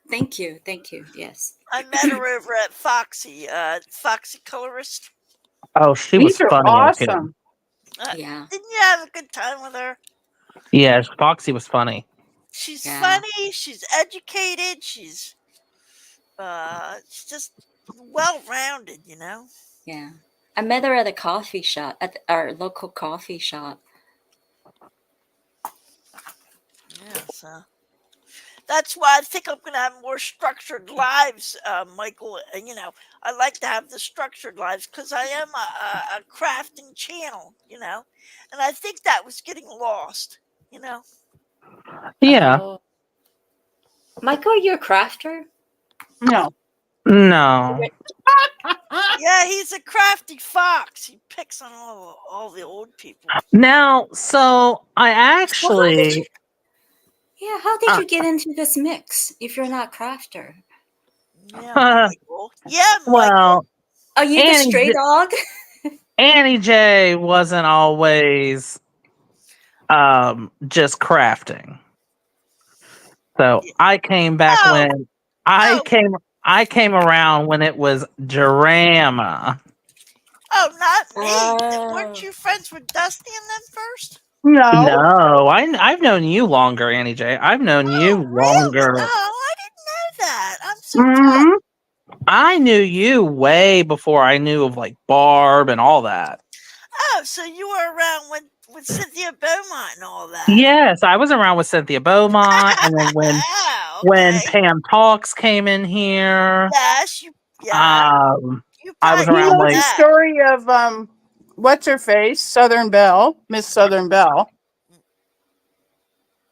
Thank you. Thank you. Yes. I met her over at Foxy, Foxy Colorist. Oh, she was These are funny. Okay. awesome. Yeah. Didn't you have a good time with her? Yes, Foxy was funny. She's Yeah. funny. She's educated. She's just well-rounded, Yeah. I met her at a coffee shop, at our local coffee shop. Yeah, so that's why I think I'm gonna have more structured lives, Michael. And I like to have the structured lives because I am a crafting channel, and I think that was getting lost, Yeah. Oh. Michael, you're a crafter? No. No. Yeah, he's a crafty fox. He picks on all the old people. Now, so I actually Yeah, how did uh, you get into this mix if you're not crafter? Yeah, Michael. Yeah, Michael. well, Are you the Annie stray J- dog? Annie J wasn't always just crafting. So I came back Oh, when I oh, came around when it was drama. oh, not me. Oh. Weren't you friends with Dusty and them first? No. No, I've known you longer, Annie J. I've known you Oh, really? longer. Oh, I didn't know that. I'm so glad. Hmm. I knew you way before I knew of like Barb and all that. Oh, so you were around with Cynthia Beaumont and all that. Yes, I was around with Cynthia Beaumont, and then Oh, when okay. Pam Talks came in here, Yes, you I was probably He know around knows like the that. story of what's her face? Southern Belle. Miss Southern Belle.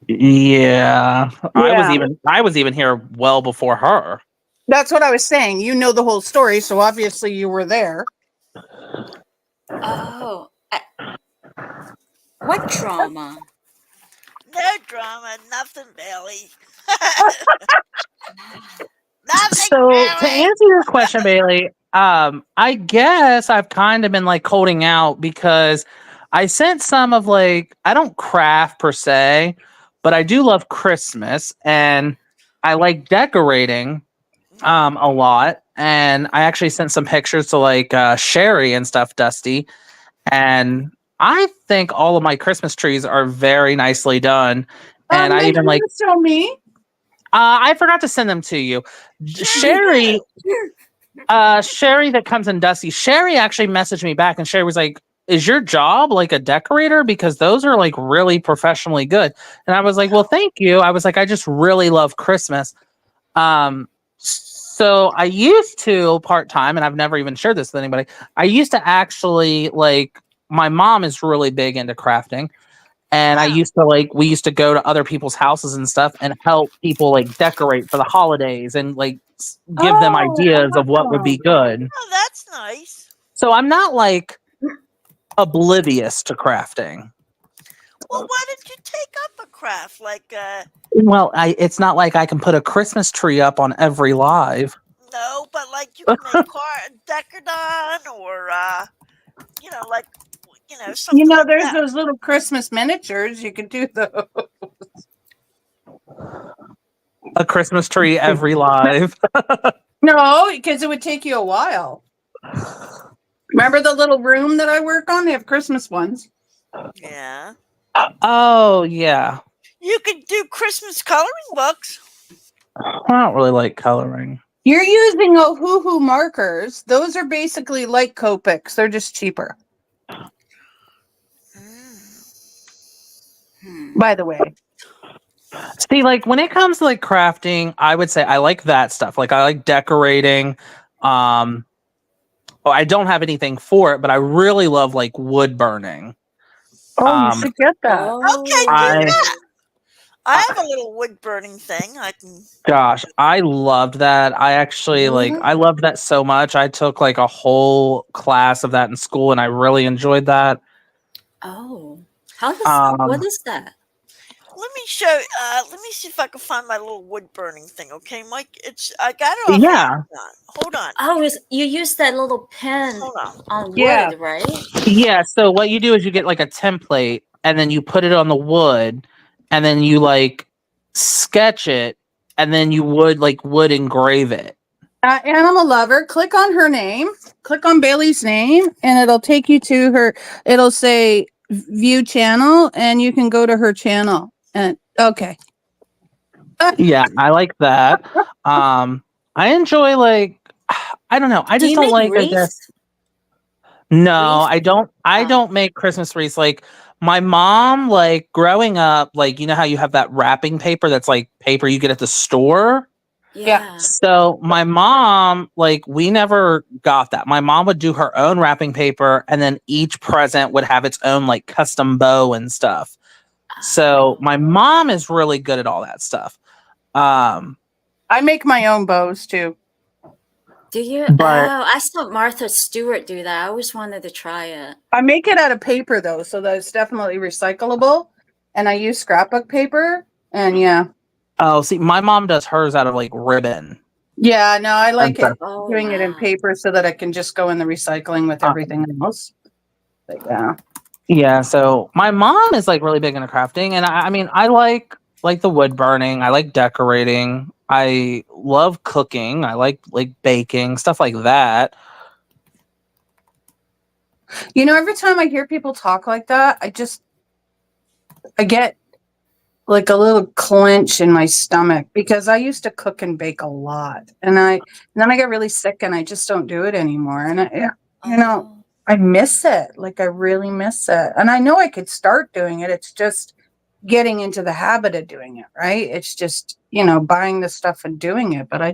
yeah. Yeah. I was even here well before her. That's what I was saying. You know the whole story, so obviously you were there. Oh. What drama? No drama, nothing, Bailey. Nothing, So to Bailey. answer your question, Bailey, I guess I've kind of been like holding out because I sent some of like I don't craft per se, but I do love Christmas and I like decorating a lot. And I actually sent some pictures to like Sherry and stuff, Dusty. And I think all of my Christmas trees are very nicely done. And I Then even can like you show me? I forgot to send them to you. Sherry, Sherry that comes in Dusty. Sherry actually messaged me back, and Sherry was like, "Is your job like a decorator? Because those are like really professionally good." And I was like, "Well, thank you." I was like, "I just really love Christmas." So I used to part time, and I've never even shared this with anybody. I used to actually like. My mom is really big into crafting. And I Wow. used to like we used to go to other people's houses and stuff and help people like decorate for the holidays and like give them Oh, ideas of what would be awesome. good. Oh, that's nice. So I'm not like oblivious to crafting. Well, why didn't you take up a craft like Well, it's not like I can put a Christmas tree up on every live. no, but like you can make decadon or like You something know, like there's that. those little Christmas miniatures. You could do those. A Christmas tree every live. No, because it would take you a while. Remember the little room that I work on? They have Christmas ones. Yeah. Oh yeah. You could do Christmas coloring books. I don't really like coloring. You're using Ohuhu markers. Those are basically like Copics. They're just cheaper, Mm. Hmm. by the way. See, like when it comes to like crafting, I would say I like that stuff. Like I like decorating. Um, well, I don't have anything for it, but I really love like wood burning. Oh, you Um, should get that. Okay, do I, Oh. that. I I have a little wood burning thing. I can. gosh, I loved that. I actually like Really? I loved that so much. I took like a whole class of that in school, and I really enjoyed that. Oh. How does what Um, is that? Let me show. Let me see if I can find my little wood burning thing. Okay, Mike. I got it off yeah, Amazon. Hold on. Oh, you use that little pen Hold on. on Yeah. wood, right? yeah. So what you do is you get like a template, and then you put it on the wood, and then you like sketch it, and then you would engrave it. Animal lover, click on her name, click on Bailey's name, and it'll take you to her. It'll say view channel, and you can go to her channel. And okay. Yeah, I like that. I enjoy like I don't know. I Do just you don't make like I guess. wreaths? No, Wreaths? I don't. I Oh, don't make Christmas wreaths. Like my mom, like growing up, like you know how you have that wrapping paper that's like paper you get at the store. Yeah. yeah. So my mom, like we never got that. My mom would do her own wrapping paper, and then each present would have its own like custom bow and stuff. So Oh. my mom is really good at all that stuff. Um, I make my own bows too. Do you? but Oh, I saw Martha Stewart do that. I always wanted to try it. I make it out of paper though, so that it's definitely recyclable. And I use scrapbook paper. And yeah. oh, see, my mom does hers out of like ribbon Yeah, no, I and like it stuff. Oh, doing it in wow. paper so that I can just go in the recycling with Uh, everything else. But yeah. yeah, so my mom is like really big into crafting, and I mean, I like the wood burning. I like decorating. I love cooking. I like baking stuff like that. You know, every time I hear people talk like that, I get like a little clench in my stomach because I used to cook and bake a lot. And then I get really sick and I just don't do it anymore. And you know, Oh. I miss it. Like I really miss it. And I know I could start doing it. It's just getting into the habit of doing it, right? It's just, buying the stuff and doing it. But I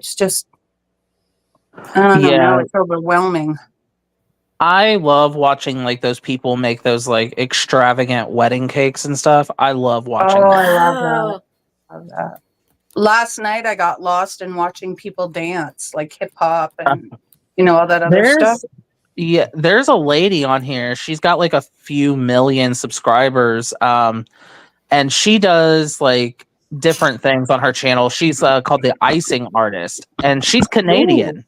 don't know, now Yeah, it's overwhelming. I love watching like those people make those like extravagant wedding cakes and stuff. I love watching Oh, that. I love that. Oh. Love that. Last night I got lost in watching people dance, like hip hop and all that other stuff. There's a lady on here. She's got like a few million subscribers. And she does like different things on her channel. She's called the Icing Artist, and she's Ooh. Canadian.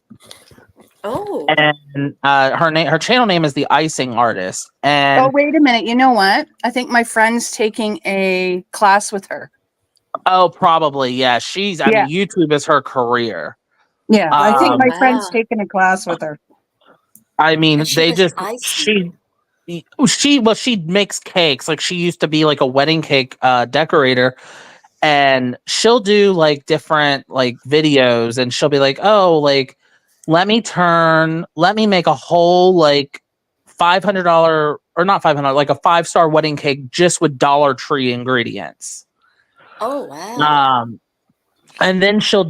Oh. And her channel name is the Icing Artist. Oh, And wait a minute. You know what? I think my friend's taking a class with her. oh, probably yeah. I Yeah. mean, YouTube is her career. Yeah. I think Oh, Um, my friend's wow. taking a class with her. I mean, And she they does just icing. she makes cakes. Like she used to be like a wedding cake decorator, and she'll do like different like videos, and she'll be like, oh, like let me make a whole like $500 or not 500, like a 5-star wedding cake just with Dollar Tree ingredients. Oh, wow. Um, and then she'll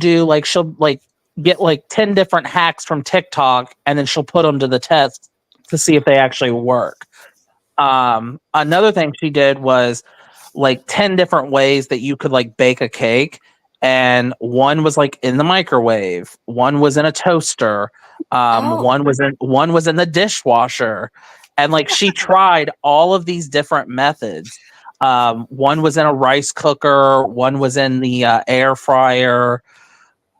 like get like 10 different hacks from TikTok, and then she'll put them to the test to see if they actually work. Another thing she did was like 10 different ways that you could like bake a cake, and one was like in the microwave, one was in a toaster, Oh. one was in the dishwasher, and like she tried all of these different methods. One was in a rice cooker, one was in the air fryer,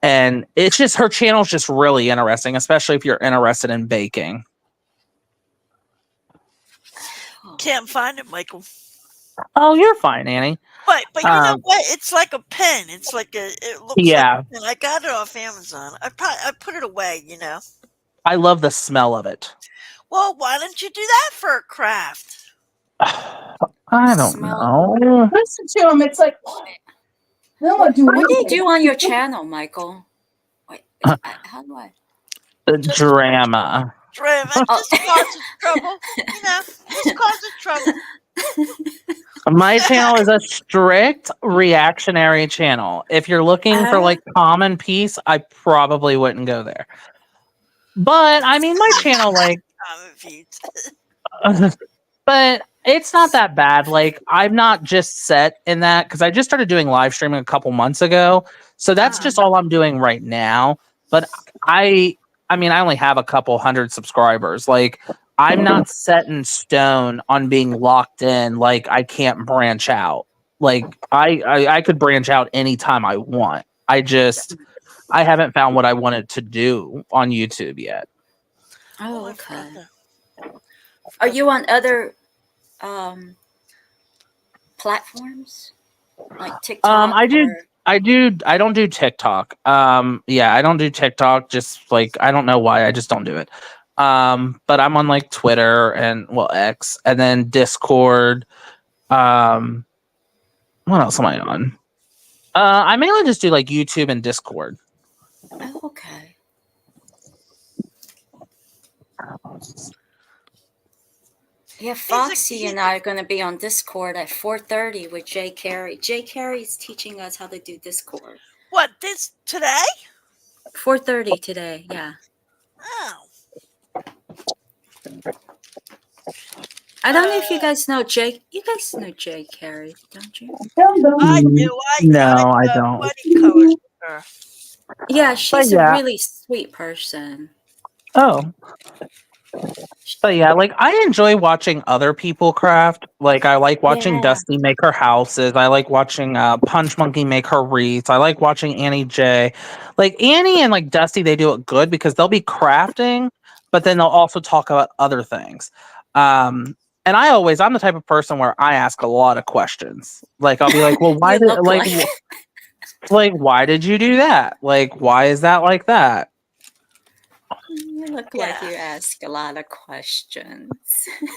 and it's just her channel's just really interesting, especially if you're interested in baking. Can't find it, Michael. Oh, you're fine, Annie. But you know what? It's like a pen. It's like it looks like Yeah, a pen. I got it off Amazon. I put it away. I love the smell of it. Well, why don't you do that for a craft? I don't Smell. know. Listen to him. It's like, they don't want to do What do you anything. do on your channel, Michael? Wait, how do I? The drama. Drama Oh. just causes trouble. Just causes trouble. My channel is a strict reactionary channel. If you're looking for Uh, like common peace, I probably wouldn't go there. But I mean, my channel, like, Feeds. but it's not that bad. Like, I'm not just set in that because I just started doing live streaming a couple months ago. So that's uh, just all I'm doing right now. But I, I mean, I only have a couple hundred subscribers. Like, I'm not set in stone on being locked in. Like, I can't branch out. Like, I could branch out anytime I want. I haven't found what I wanted to do on YouTube yet. oh, I forgot okay. that. Are you on other um platforms like TikTok I do. or? I don't do TikTok. Yeah, I don't do TikTok. Just like I don't know why. I just don't do it. But I'm on like Twitter and well X, and then Discord. Um, what else am I on? I mainly just do like YouTube and Discord. Oh, okay. Yeah, Foxy and I are going to be on Discord at 4:30 with Jay Carey. Jay Carey is teaching us how to do Discord. What, this today? 4:30 today. Yeah. Oh. I don't know if you guys know Jay. You guys know Jay Carey, don't you? I do. No, I don't. Buddy colors with her. Yeah, But she's a yeah. really sweet person. Oh. But yeah, like I enjoy watching other people craft. Like I like watching Yeah. Dusty make her houses. I like watching Punch Monkey make her wreaths. I like watching Annie J. Like Annie and like Dusty, they do it good because they'll be crafting, but then they'll also talk about other things. And I'm the type of person where I ask a lot of questions. Like I'll be like, well, why You did look like like. like why did you do that? Like why is that like that? You look like you ask a lot of questions.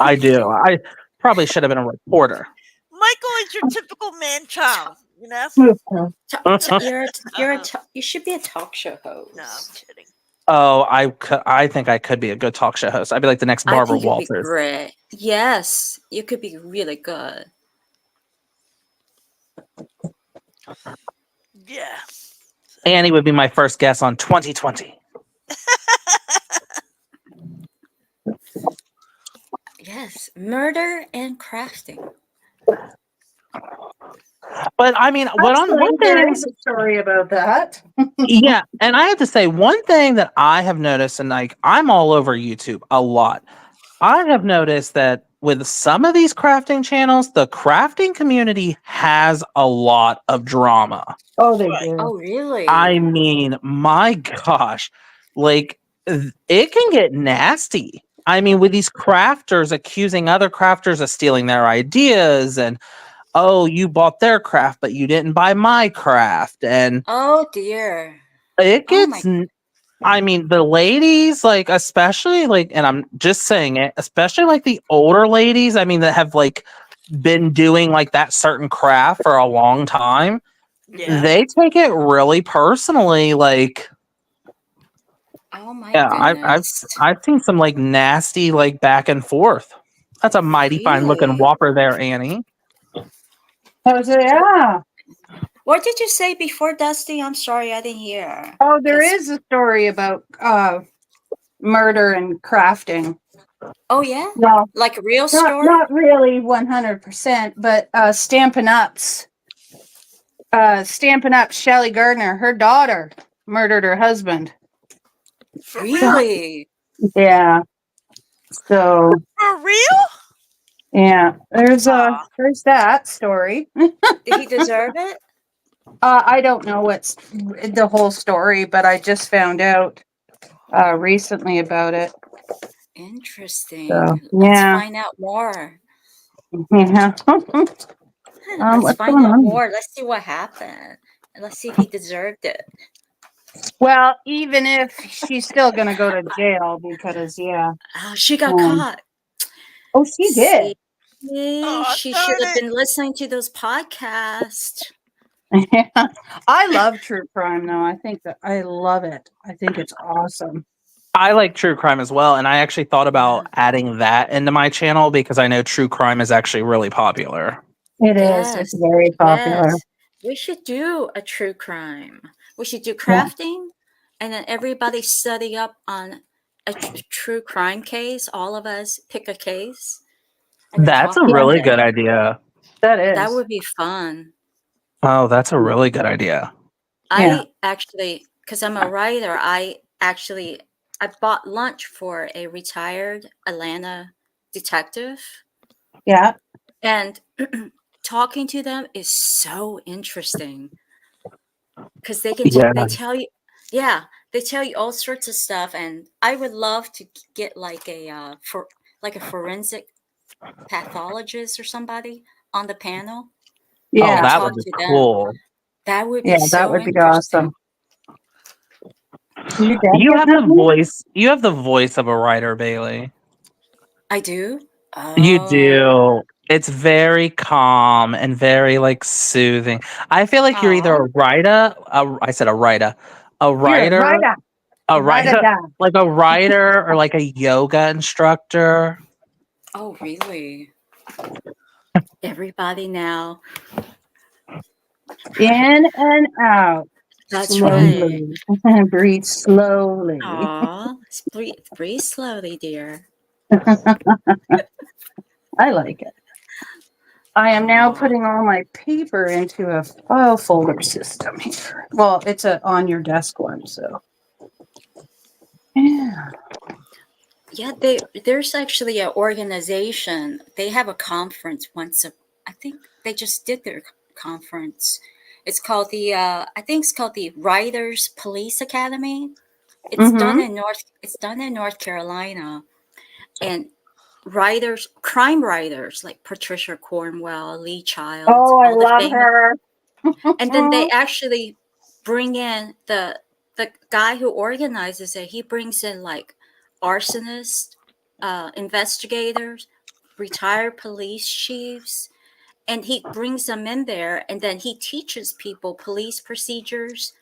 I do. I probably should have been a reporter. Michael is your typical man child, you know? You should be a talk show host. No, I'm kidding. Oh, I think I could be a good talk show host. I'd be like the next I Barbara think you'd be Walters. great. Yes, you could be really good. Yeah. Annie would be my first guest on 2020. Yes, murder and crafting. But I mean, one There thing, is a story about that. yeah, and I have to say one thing that I have noticed, and like I'm all over YouTube a lot. I have noticed that with some of these crafting channels, the crafting community has a lot of drama. Oh, they Right. do. Oh, really? I mean, my gosh, like it can get nasty. I mean, with these crafters accusing other crafters of stealing their ideas and oh, you bought their craft, but you didn't buy my craft. And Oh dear. it Oh my. I mean, the ladies, like, especially like, and I'm just saying it, especially like the older ladies, I mean, that have like been doing like that certain craft for a long time, Yeah. they take it really personally. Like, Oh my yeah, goodness. I've seen some like nasty like back and forth. That's a mighty fine looking Really? whopper there, Annie. Yeah. What did you say before, Dusty? I'm sorry, I didn't hear. Oh, there 'Cause- is a story about murder and crafting. Oh yeah, Well, like a real not story. not really 100%, but Stampin' Up. Shelley Gardner, her daughter murdered her husband. For real? Really? Yeah. So For real? yeah, there's Aw. that story. Did he deserve it? I don't know what's the whole story, but I just found out recently about it. Interesting. So, Let's yeah. find out more. Yeah. Let's what's find going out on? more. Let's see what happened. And let's see if he deserved it. Well, even if she's still gonna go to jail because Oh, she got um, caught. oh, she did. Oh, She darn should have it. been listening to those podcasts. I love true crime though. I think that I love it. I think it's awesome. I like true crime as well, and I actually thought about adding that into my channel because I know true crime is actually really popular. It is. It's Yes, very popular. yes. We should do a true crime. We should do Yeah. crafting, and then everybody study up on a true crime case. All of us pick a case, and then That's talk a about really it. good idea. That That is. would be fun. Oh, that's a really good idea. Yeah. I actually, because I'm a writer, I bought lunch for a retired Atlanta detective, Yeah. and talking to them is so interesting because Yeah. they tell you, yeah, they tell you all sorts of stuff, and I would love to get like a forensic pathologist or somebody on the panel Oh, Yeah. and that talk would be to them. cool. That would Yeah. be That so would be interesting. awesome. You definitely. You have the voice of a writer, Bailey. I do. You Oh, do. It's very calm and very like soothing. I feel like you're either aw. a writer, I said a You're writer, right on. a Right on writer, down. like a writer or like a yoga instructor. Oh, really? Everybody now. In and out. That's right. Slowly. Breathe slowly. Aw, breathe slowly, dear. I like it. I am now Aw. putting all my paper into a file folder system here. Well, it's a on your desk one, so yeah. Yeah, there's actually an organization. They have a conference I think they just did their conference. It's called I think it's called the Writers Police Academy. Mm-hmm. It's done in North Carolina, and crime writers like Patricia Cornwell, Lee Childs, Oh, I all the love famous, her. and then they actually bring in the guy who organizes it. He brings in like arsonists, investigators, retired police chiefs, and he brings them in there, and then he teaches people police procedures.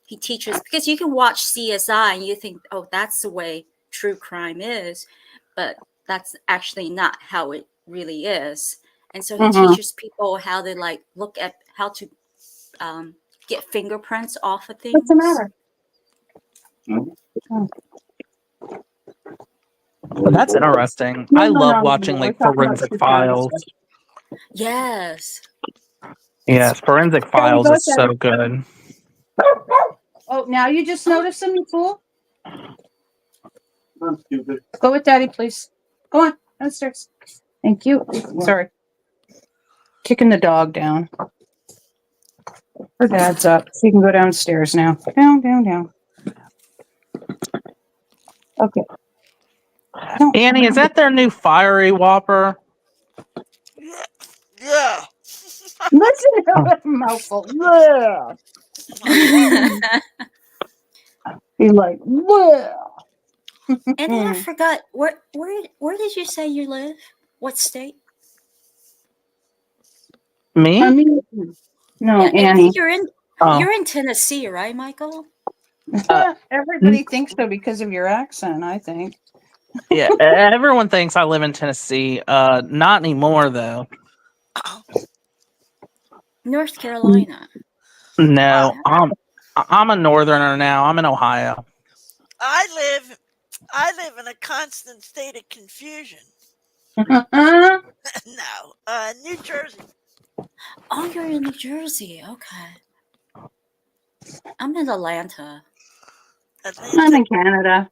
He teaches, because you can watch CSI and you think, oh, that's the way true crime is, but that's actually not how it really is. And so he Mm-hmm. teaches people how to like look at how to get fingerprints off of What's the things. matter? That's interesting. No, I no, love no, no, no. watching We're like talking about forensic true crime files. stuff. Yes. Yes, forensic There you files go, is so Daddy. good. Oh, now you just Oh, noticed him, you fool? Go with Daddy, please. Go on downstairs. Thank you. Sorry. Kicking the dog down. Her dad's up. She can go downstairs now. Down, down, down. Okay. Don't Annie, is that their new fiery whopper? Yeah. Yeah. listen to that mouthful. Yeah. He's like, well. and then I forgot where did you say you live? What state? Me? I mean, no, Yeah, I Annie. think Oh, you're in Tennessee, right, Michael? uh, Everybody thinks so because of your accent, I think. yeah. Everyone thinks I live in Tennessee. Not anymore though. North Carolina. Well, No, I'm a northerner now. I'm in Ohio. I live in a constant state of confusion. Uh-uh. No, New Jersey. Oh, you're in New Jersey. Okay. I'm in Atlanta. I'm Atlanta. in Canada.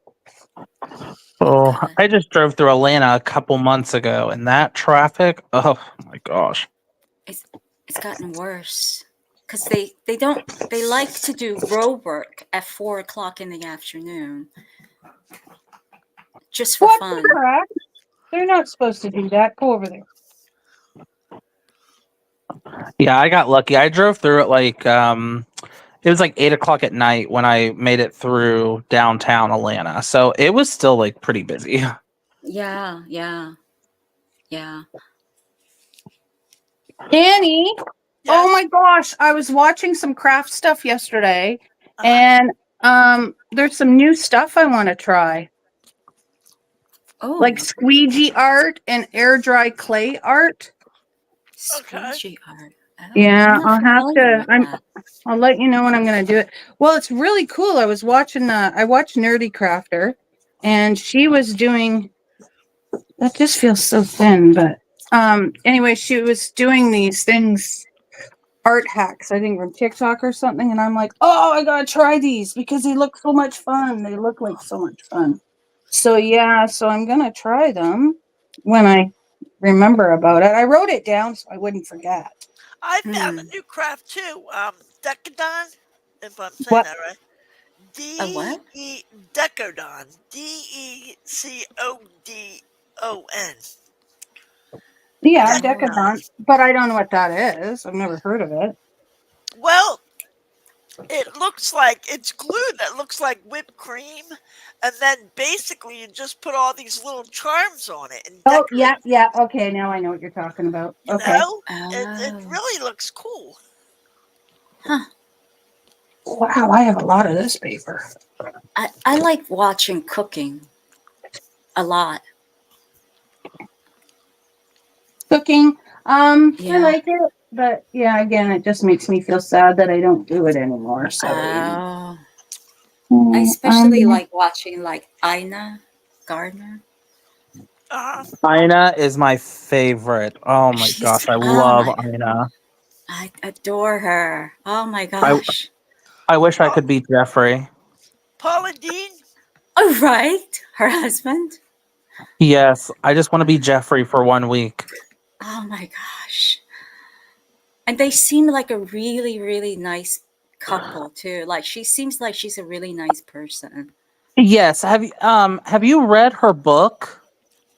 Oh, Okay. I just drove through Atlanta a couple months ago, and that traffic. Oh my gosh. It's gotten worse. Because they like to do road work at 4 o'clock in the afternoon. Just for What fun. the heck? They're not supposed to do that. Go over there. Yeah, I got lucky. I drove through it like it was like 8 o'clock at night when I made it through downtown Atlanta. So it was still like pretty busy. Yeah, yeah, yeah. Annie, oh Yes. my gosh, I was watching some craft stuff yesterday, Uh-huh. and there's some new stuff I want to try. like Oh, squeegee art and air dry clay art. Okay. squeegee art. Oh, I'm Yeah, not I'll have familiar to. with that. I'll let you know when I'm going to do it. Well, it's really cool. I was watching. I watched Nerdy Crafter, and she was doing. That just feels so thin, but anyway, she was doing these things, art hacks, I think from TikTok or something, and I'm like, oh, I gotta try these because they look so much fun. They look like so much fun. So yeah, so I'm gonna try them when I remember about it. I wrote it down so I wouldn't forget. I found a Hmm. new craft too. Decadon, if I'm saying What? that right. A D what? E Decodon. Decodon. Yeah, Oh, Decadon. decadent, but I don't know what that is. I've never heard of it. Well, it looks like it's glue that looks like whipped cream, and then basically you just put all these little charms on it and Oh, decorate. yeah, yeah. Okay, now I know what you're talking about. You Okay. know, it oh, really looks cool. huh. Wow, I have a lot of this paper. I like watching cooking a lot. Cooking. I Yeah. like it, but yeah, again, it just makes me feel sad that I don't do it anymore. So yeah. Oh, I Mm, especially like watching like Ina Gardner. Uh, Ina is my favorite. Oh my She's gosh, I oh love my, Ina. I adore her. Oh my I gosh. I wish I Pa- could be Jeffrey. Paula Dean. Oh right, her husband. Yes, I just want to be Jeffrey for 1 week. Oh my gosh. And they seem like a really, really nice couple too. Like she seems like she's a really nice person. Yes, have you read her book?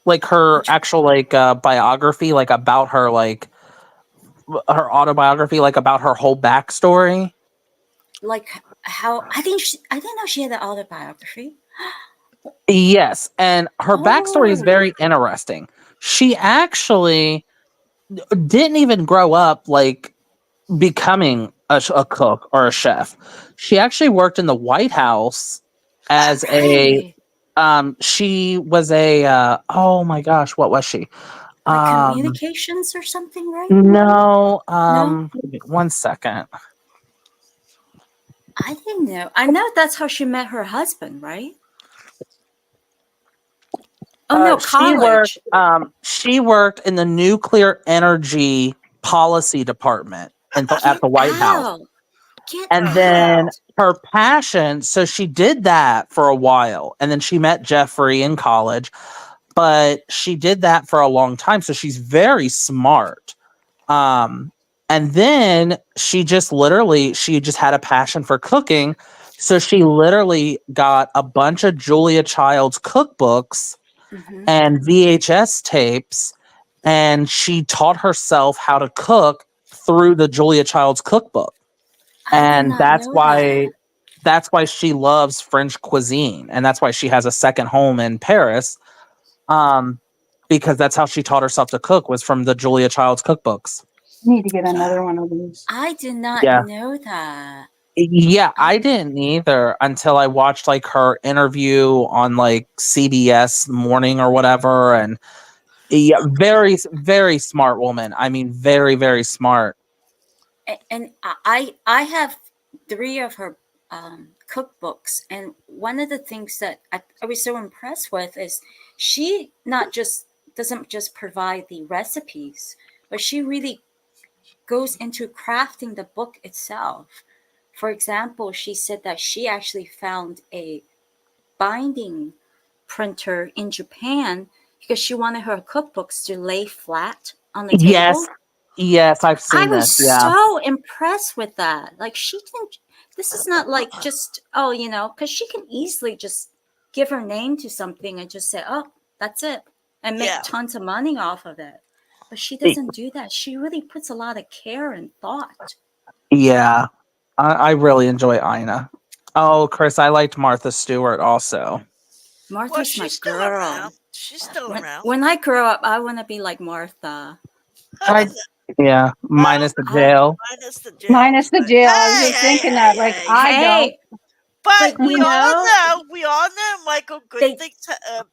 Like her Which actual like biography, like about her like her autobiography, like about her whole backstory? like how I didn't know she had an autobiography. Yes, and her backstory is Oh, very interesting. She actually didn't even grow up like becoming a cook or a chef. She actually worked in the White House as a really? she was a oh my gosh, what was she? Like Um communications or something, right? no, No, give me 1 second. I didn't know. I know that's how she met her husband, right? Oh no, college. She worked in the nuclear energy policy department at Get the White House. out. Get And then out. her passion, so she did that for a while. And then she met Jeffrey in college, but she did that for a long time. So she's very smart. Um, and then she just had a passion for cooking. So she literally got a bunch of Julia Child's cookbooks Hmm. and VHS tapes, and she taught herself how to cook through the Julia Child's cookbook. I did And not know that. that's why she loves French cuisine, and that's why she has a second home in Paris. Um, because that's how she taught herself to cook was from the Julia Child's cookbooks. I need to get another one of these. I did not Yeah. know that. Yeah, I Oh, didn't either until I watched like her interview on like CBS morning or whatever. And yeah, very, very smart woman. I mean, very, very smart. and I have three of her cookbooks, and one of the things that I was so impressed with is she not just doesn't just provide the recipes, but she really goes into crafting the book itself. For example, she said that she actually found a binding printer in Japan because she wanted her cookbooks to lay flat on the Yes, table. yes, I've I seen was this. Yeah. so impressed with that. Like she can, this is not like just, oh, because she can easily just give her name to something and just say, oh, that's it, and make yeah. tons of money off of it. But she Y- doesn't do that. She really puts a lot of care and thought. Yeah. I really enjoy Ina. Oh, Chris, I liked Martha Stewart also. Well, Martha's my she's still around. girl. She's still When around. when I grow up, I want to be like Martha. I Yeah, Oh, minus the I jail. minus the jail. Minus the But jail. I was hey, just hey, thinking hey, that, like, hey. I don't. hey, But But you know, we all know, Michael, they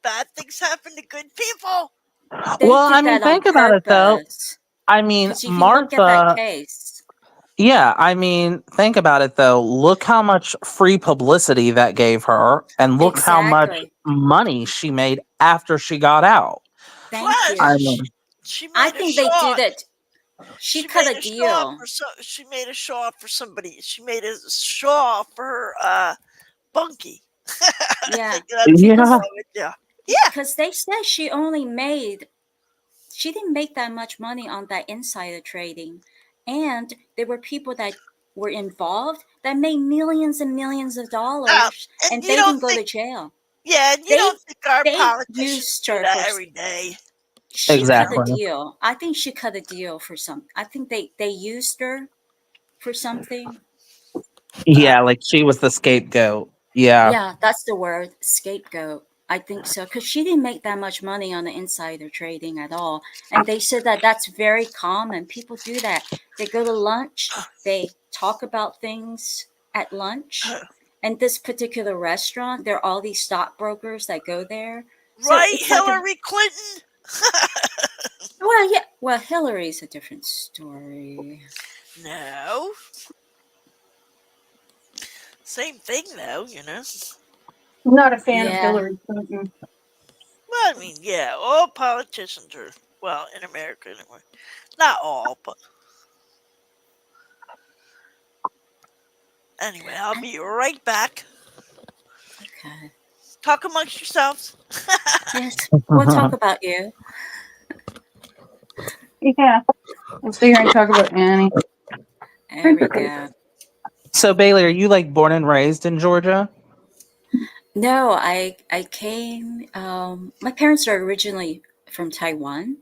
bad things happen to good people. they Well, I did mean, that on think about it though. purpose. I mean, Because if you look at that Martha. case, Yeah, I mean, think about it though. Look how much free publicity that gave her, and look how much exactly. money she made after she got out. Thank Plus, I you. mean, she I made a think they did shot. it. She She cut made a a shaw deal. for she made a shaw for somebody. She made a shaw for her bunkie. I Yeah, think that's the name because yeah, of it. Yeah. Yeah. they said she didn't make that much money on that insider trading, and there were people that were involved that made millions and millions of dollars, And and you they don't didn't go think to jail. yeah, and you They don't think our they politicians used do her that for every day. she You know? cut a exactly. deal. I think she cut a deal for some. I think they used her for something. But Yeah, like she was the scapegoat. Yeah, yeah, that's the word, scapegoat. I think so because she didn't make that much money on the insider trading at all. And they said that that's very common. People do that. They go to lunch, they talk about things at lunch. And this particular restaurant, there are all these stockbrokers that go there. So Right, it's like a Hillary Clinton? well, yeah. Well, Hillary's a different story. No. Same thing though, you know. I'm not a fan of Yeah. Hillary Clinton. Well, I mean, yeah, all politicians are well in America anyway. Not all, but anyway, I'll I, be right back. okay. Talk amongst yourselves. Yes, we'll talk about you. Yeah, we'll sit here and talk about Annie. There we go. So Bailey, are you like born and raised in Georgia? No, I came. My parents are originally from Taiwan,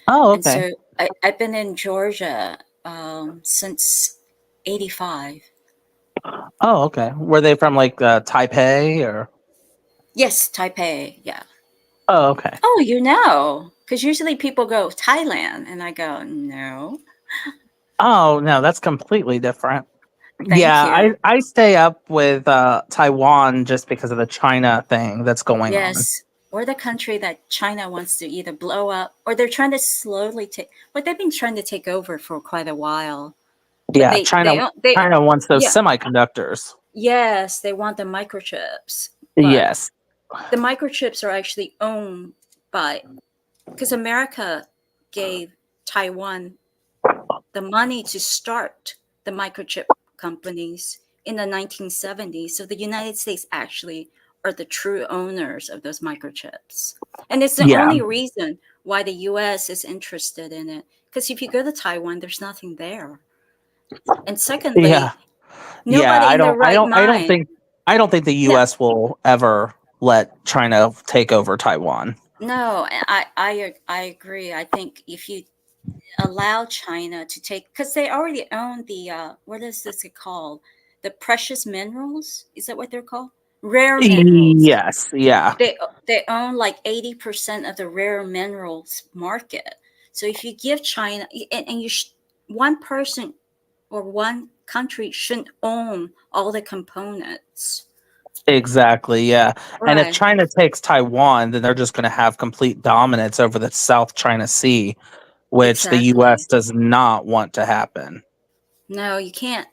Oh, and okay. so I've been in Georgia since '85. Oh, okay. Were they from like Taipei or? Yes, Taipei. Yeah. Oh, okay. Oh, you know, because usually people go Thailand, and I go no. Oh no, that's completely different. Thank Yeah, I you. I stay up with Taiwan just because of the China thing that's going on. Yes, we're the country that China wants to either blow up or they're trying to slowly take. But they've been trying to take over for quite a while. But Yeah, they China wants those yeah. semiconductors. Yes, they want the microchips, but Yes. the microchips are actually owned by because America gave Taiwan the money to start the microchip companies in the 1970s. So the United States actually are the true owners of those microchips. And it's the Yeah. only reason why the US is interested in it. Because if you go to Taiwan, there's nothing there. And Yeah. secondly, Yeah, nobody in their right mind. I don't think the No, US will ever let China take over Taiwan. no, I agree. I think if you allow China to take, because they already own the what is this called? The precious minerals? Is that what they're called? Rare minerals. Yes, yeah. They own like 80% of the rare minerals market. So if you give China and one person or one country shouldn't own all the components. Exactly, yeah. And if Right. China takes Taiwan, then they're just going to have complete dominance over the South China Sea, which the US Exactly. does not want to happen. No, you can't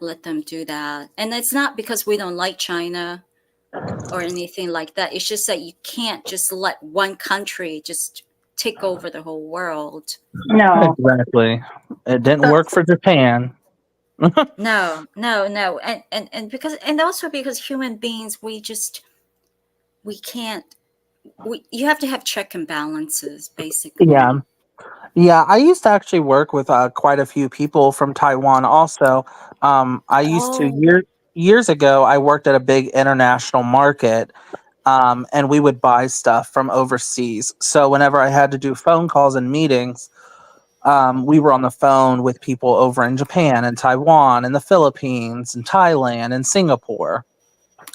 let them do that. And it's not because we don't like China or anything like that. It's just that you can't just let one country just take over the whole world. No, Exactly. It didn't that's work for Japan. No, no, no. And because and also because human beings we can't we you have to have check and balances Yeah. basically. Yeah, I used to actually work with quite a few people from Taiwan also. I used to Oh, years ago I worked at a big international market, and we would buy stuff from overseas. So whenever I had to do phone calls and meetings, we were on the phone with people over in Japan and Taiwan and the Philippines and Thailand and Singapore.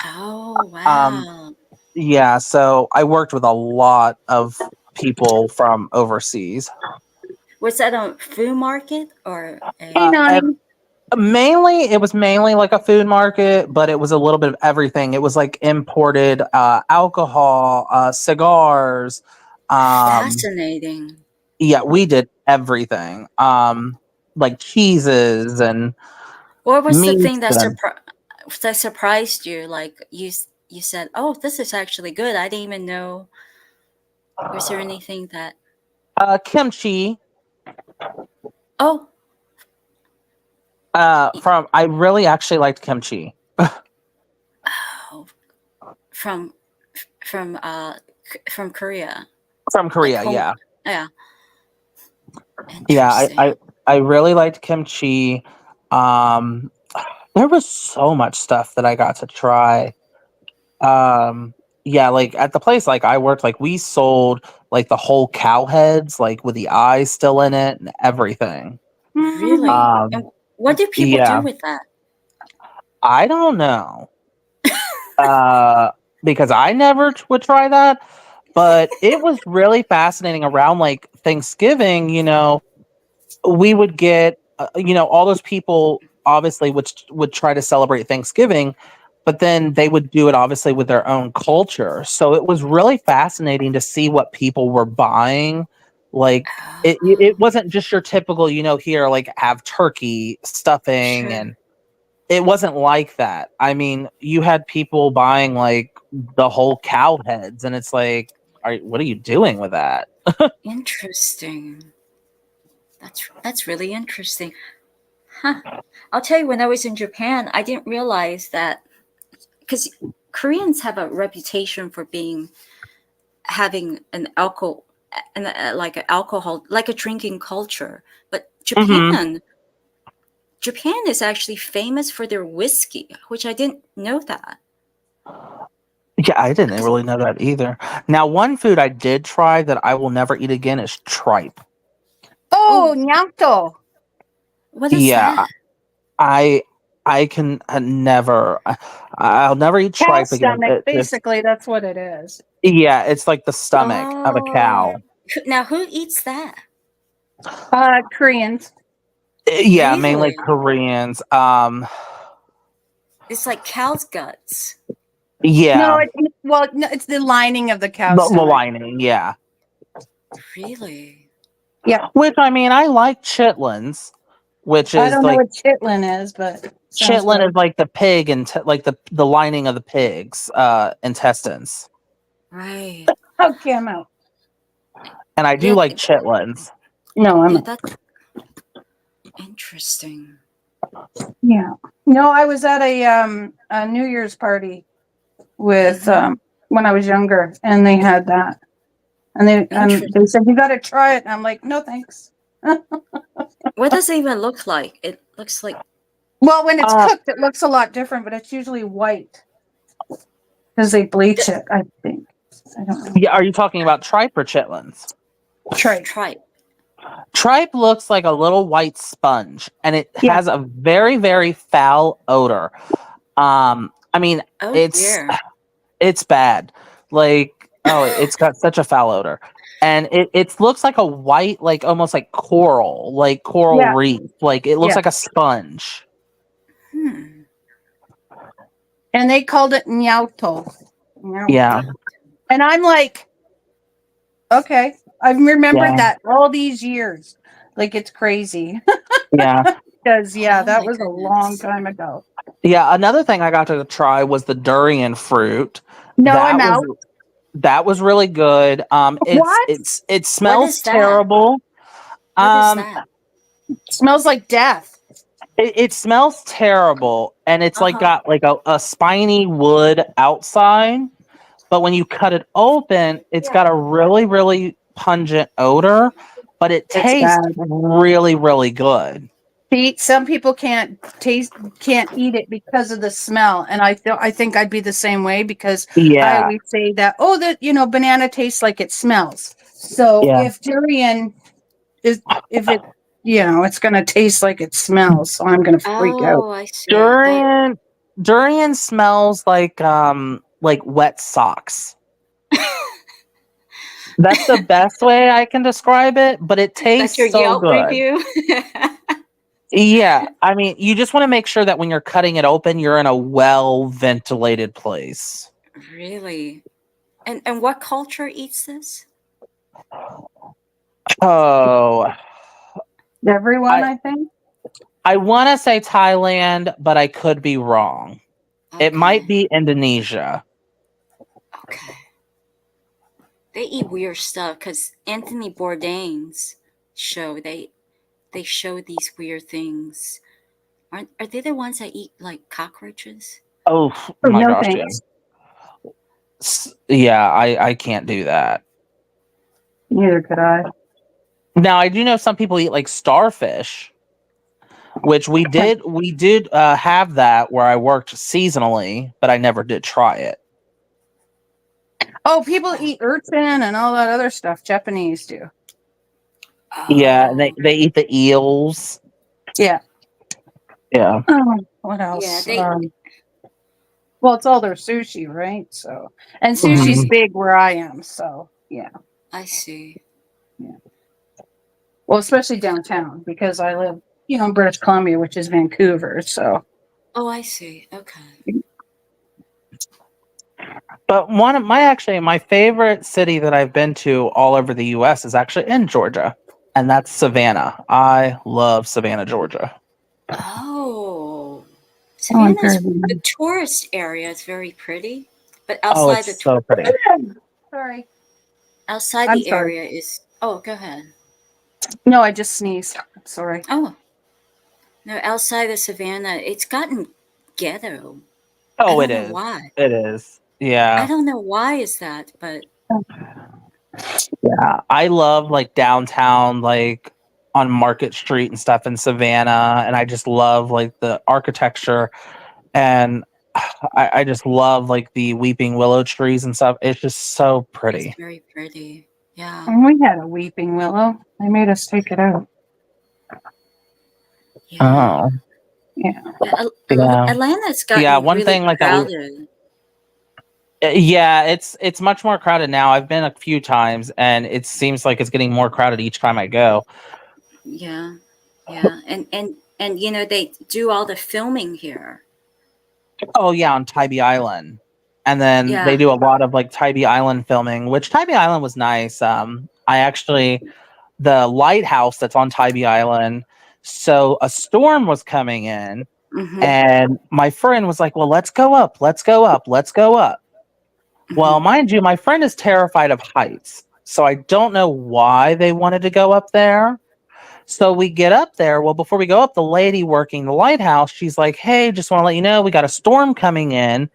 oh Um, wow. yeah, so I worked with a lot of people from overseas. Was that a food market or hey Uh, a ev- Nani. Mainly, it was mainly like a food market, but it was a little bit of everything. It was like imported alcohol, cigars. Um, Fascinating. yeah, we did everything. Like cheeses and What was the thing meats that and that surprised you? Like you said, "Oh, this is actually good. I didn't even know." Was there anything that? kimchi. Oh, From I really actually liked kimchi oh, from from uh from Korea, from like Korea. home. Yeah, Yeah, yeah. interesting. I really liked kimchi. Um, there was so much stuff that I got to try. Um, yeah, like at the place like I worked, like we sold like the whole cow heads, like with the eyes still in it and everything. Really? And what do people do Yeah, with that? I don't know. Uh, because I never would try that, but it was really fascinating around like Thanksgiving, we would get all those people obviously would try to celebrate Thanksgiving, but then they would do it obviously with their own culture. So it was really fascinating to see what people were buying. Like it Oh, wasn't just your typical, here like have turkey stuffing, sure. and it wasn't like that. I mean, you had people buying like the whole cow heads, and it's like, what are you doing with that? Interesting. That's really interesting. Huh. I'll tell you, when I was in Japan, I didn't realize that because Koreans have a reputation for being having an alcohol and like an alcohol like a drinking culture, but Hmm. Japan is actually famous for their whiskey, which I didn't know that. Yeah, I didn't 'Cause- really know that either. Now, one food I did try that I will never eat again is tripe. Oh, oh, Nyanto. what is Yeah, that? I I can never. I'll never eat Cow tripe again. stomach. Basically, that's what it is. Yeah, it's like the stomach of a Oh, cow. now who eats that? Koreans. Yeah, mainly Really? Koreans. It's like cow's guts. No, Yeah, well, no, it's the lining of the cow the stomach. lining. Yeah, Really? Yeah, which I mean, I like chitlins, which I is don't know like what chitlin is, but sounds chitlin good. is like the pig and like the lining of the pig's intestines, Right. Okay, I'm out. and I do Yeah, like chitlins. No, I'm yeah, out. that's interesting. Yeah. No, I was at a New Year's party with Mm-hmm. when I was younger, and they had that, and they Interesting. said you got to try it. And I'm like, no, thanks. What does it even look like? It looks like Well, when it's Uh, cooked, it looks a lot different, but it's usually white because they bleach d- it. I think. I don't know. yeah, are you talking about tripe or chitlins? Try. tripe. Tripe looks like a little white sponge, and it Yeah. has a very, very foul odor. I mean, Oh it's dear. it's bad. Like, oh, it's got such a foul odor, and it looks like a white, like almost like coral Yeah. reef. Like it looks Yeah. like a sponge. Hmm. And they called it nyauto. Yeah, Yeah. And I'm like, okay, I've remembered yeah, that all these years. Like it's crazy. yeah, Because yeah, Oh that my was a long goodness. time ago. yeah. Another thing I got to try was the durian fruit. No, I'm That was out. that was really good. What? It What smells is that? terrible. What is Um, that? Smells like death. it smells terrible, and it's like Uh-huh. got like a spiny wood outside. But when you cut it open, it's got a really, really pungent odor, but it It's tastes bad. really, really good. See, some people can't eat it because of the smell, and I think I'd be the same way because I Yeah, always say that banana tastes like it smells. So yeah. if durian is if it it's gonna taste like it smells, so I'm gonna freak out. Oh, I see. Well, Durian smells like wet socks. That's the best way I can describe it, but it that's your tastes so Yelp good. review. Yeah, I mean, you just want to make sure that when you're cutting it open, you're in a well ventilated place. Really? And what culture eats this? Oh, Everyone, I I think. I want to say Thailand, but I could be wrong. It might Okay. be Indonesia. Okay. They eat weird stuff because Anthony Bourdain's show they show these weird things. Are they the ones that eat like cockroaches? Oh Oh, my no gosh, yeah. thanks. Yeah, I can't do that. Neither could I. Now I do know some people eat like starfish, which we did have that where I worked seasonally, but I never did try it. Oh, people eat urchin and all that other stuff. Japanese do. Yeah, and Oh, they eat the eels. Yeah. Yeah. What yeah. else? They. Well, it's all their sushi, right? So, and sushi's Mhm. Right. big where I am. So, yeah. I see. Yeah. Well, especially downtown because I live, in British Columbia, which is Vancouver. So, Oh, I see. Okay. But one of my favorite city that I've been to all over the US is actually in Georgia, and that's Savannah. I love Savannah, Georgia. Oh, oh, I'm very. Savannah's the tourist area is very pretty, but Oh, it's so pretty. Sorry. outside I'm the sorry. area is. Oh, go ahead. No, I just sneezed. Sorry. Oh, no, outside of Savannah, it's gotten ghetto. I Oh, it don't know is. why. It is. I Yeah. don't know why is that, but Yeah. I love like downtown, like on Market Street and stuff in Savannah. And I just love like the architecture and I just love like the weeping willow trees and stuff. It's just so it's pretty. very pretty. Yeah, And we had a weeping willow. They made us take it out. yeah. Oh. Yeah. Yeah, Yeah. Atlanta's Yeah. gotten One really thing like that we crowded. yeah, it's much more crowded now. I've been a few times and it seems like it's getting more crowded each time I go. Yeah, yeah, and they do all the filming here. Oh yeah, on Tybee Island. And then they Yeah. do a lot of like Tybee Island filming, which Tybee Island was nice. I actually the lighthouse that's on Tybee Island. So a storm was coming in Mm-hmm. and my friend was like, "Well, let's go up. Let's go up. Let's go up." Well, Mm-hmm. mind you, my friend is terrified of heights. So I don't know why they wanted to go up there. So we get up there. Well, before we go up, the lady working the lighthouse, she's like, "Hey, just want to let you know we got a storm coming in."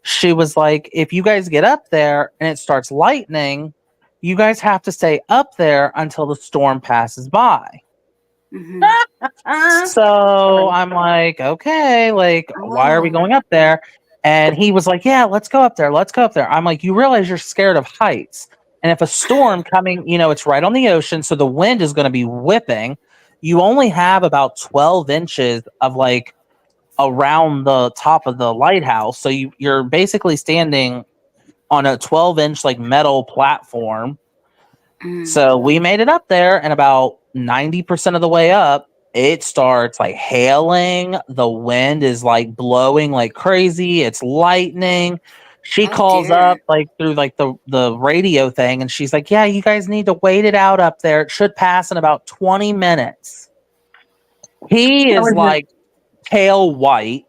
She was like, "If you guys get up there and it starts lightning, you guys have to stay up there until the storm passes by." Mm-hmm. So Sorry. I'm like, "Okay, like, why are we Oh. going up there?" And he was like, "Yeah, let's go up there. Let's go up there." I'm like, "You realize you're scared of heights. And if a storm coming, it's right on the ocean, so the wind is going to be whipping. You only have about 12 inches of like around the top of the lighthouse. So you're basically standing on a 12-inch like metal platform." Mm. So we made it up there, and about 90% of the way up, it starts like hailing. The wind is like blowing like crazy. It's lightning. She Oh calls up dear. like through like the radio thing, and she's like, "Yeah, you guys need to wait it out up there. It should pass in about 20 minutes." He That is was like pale white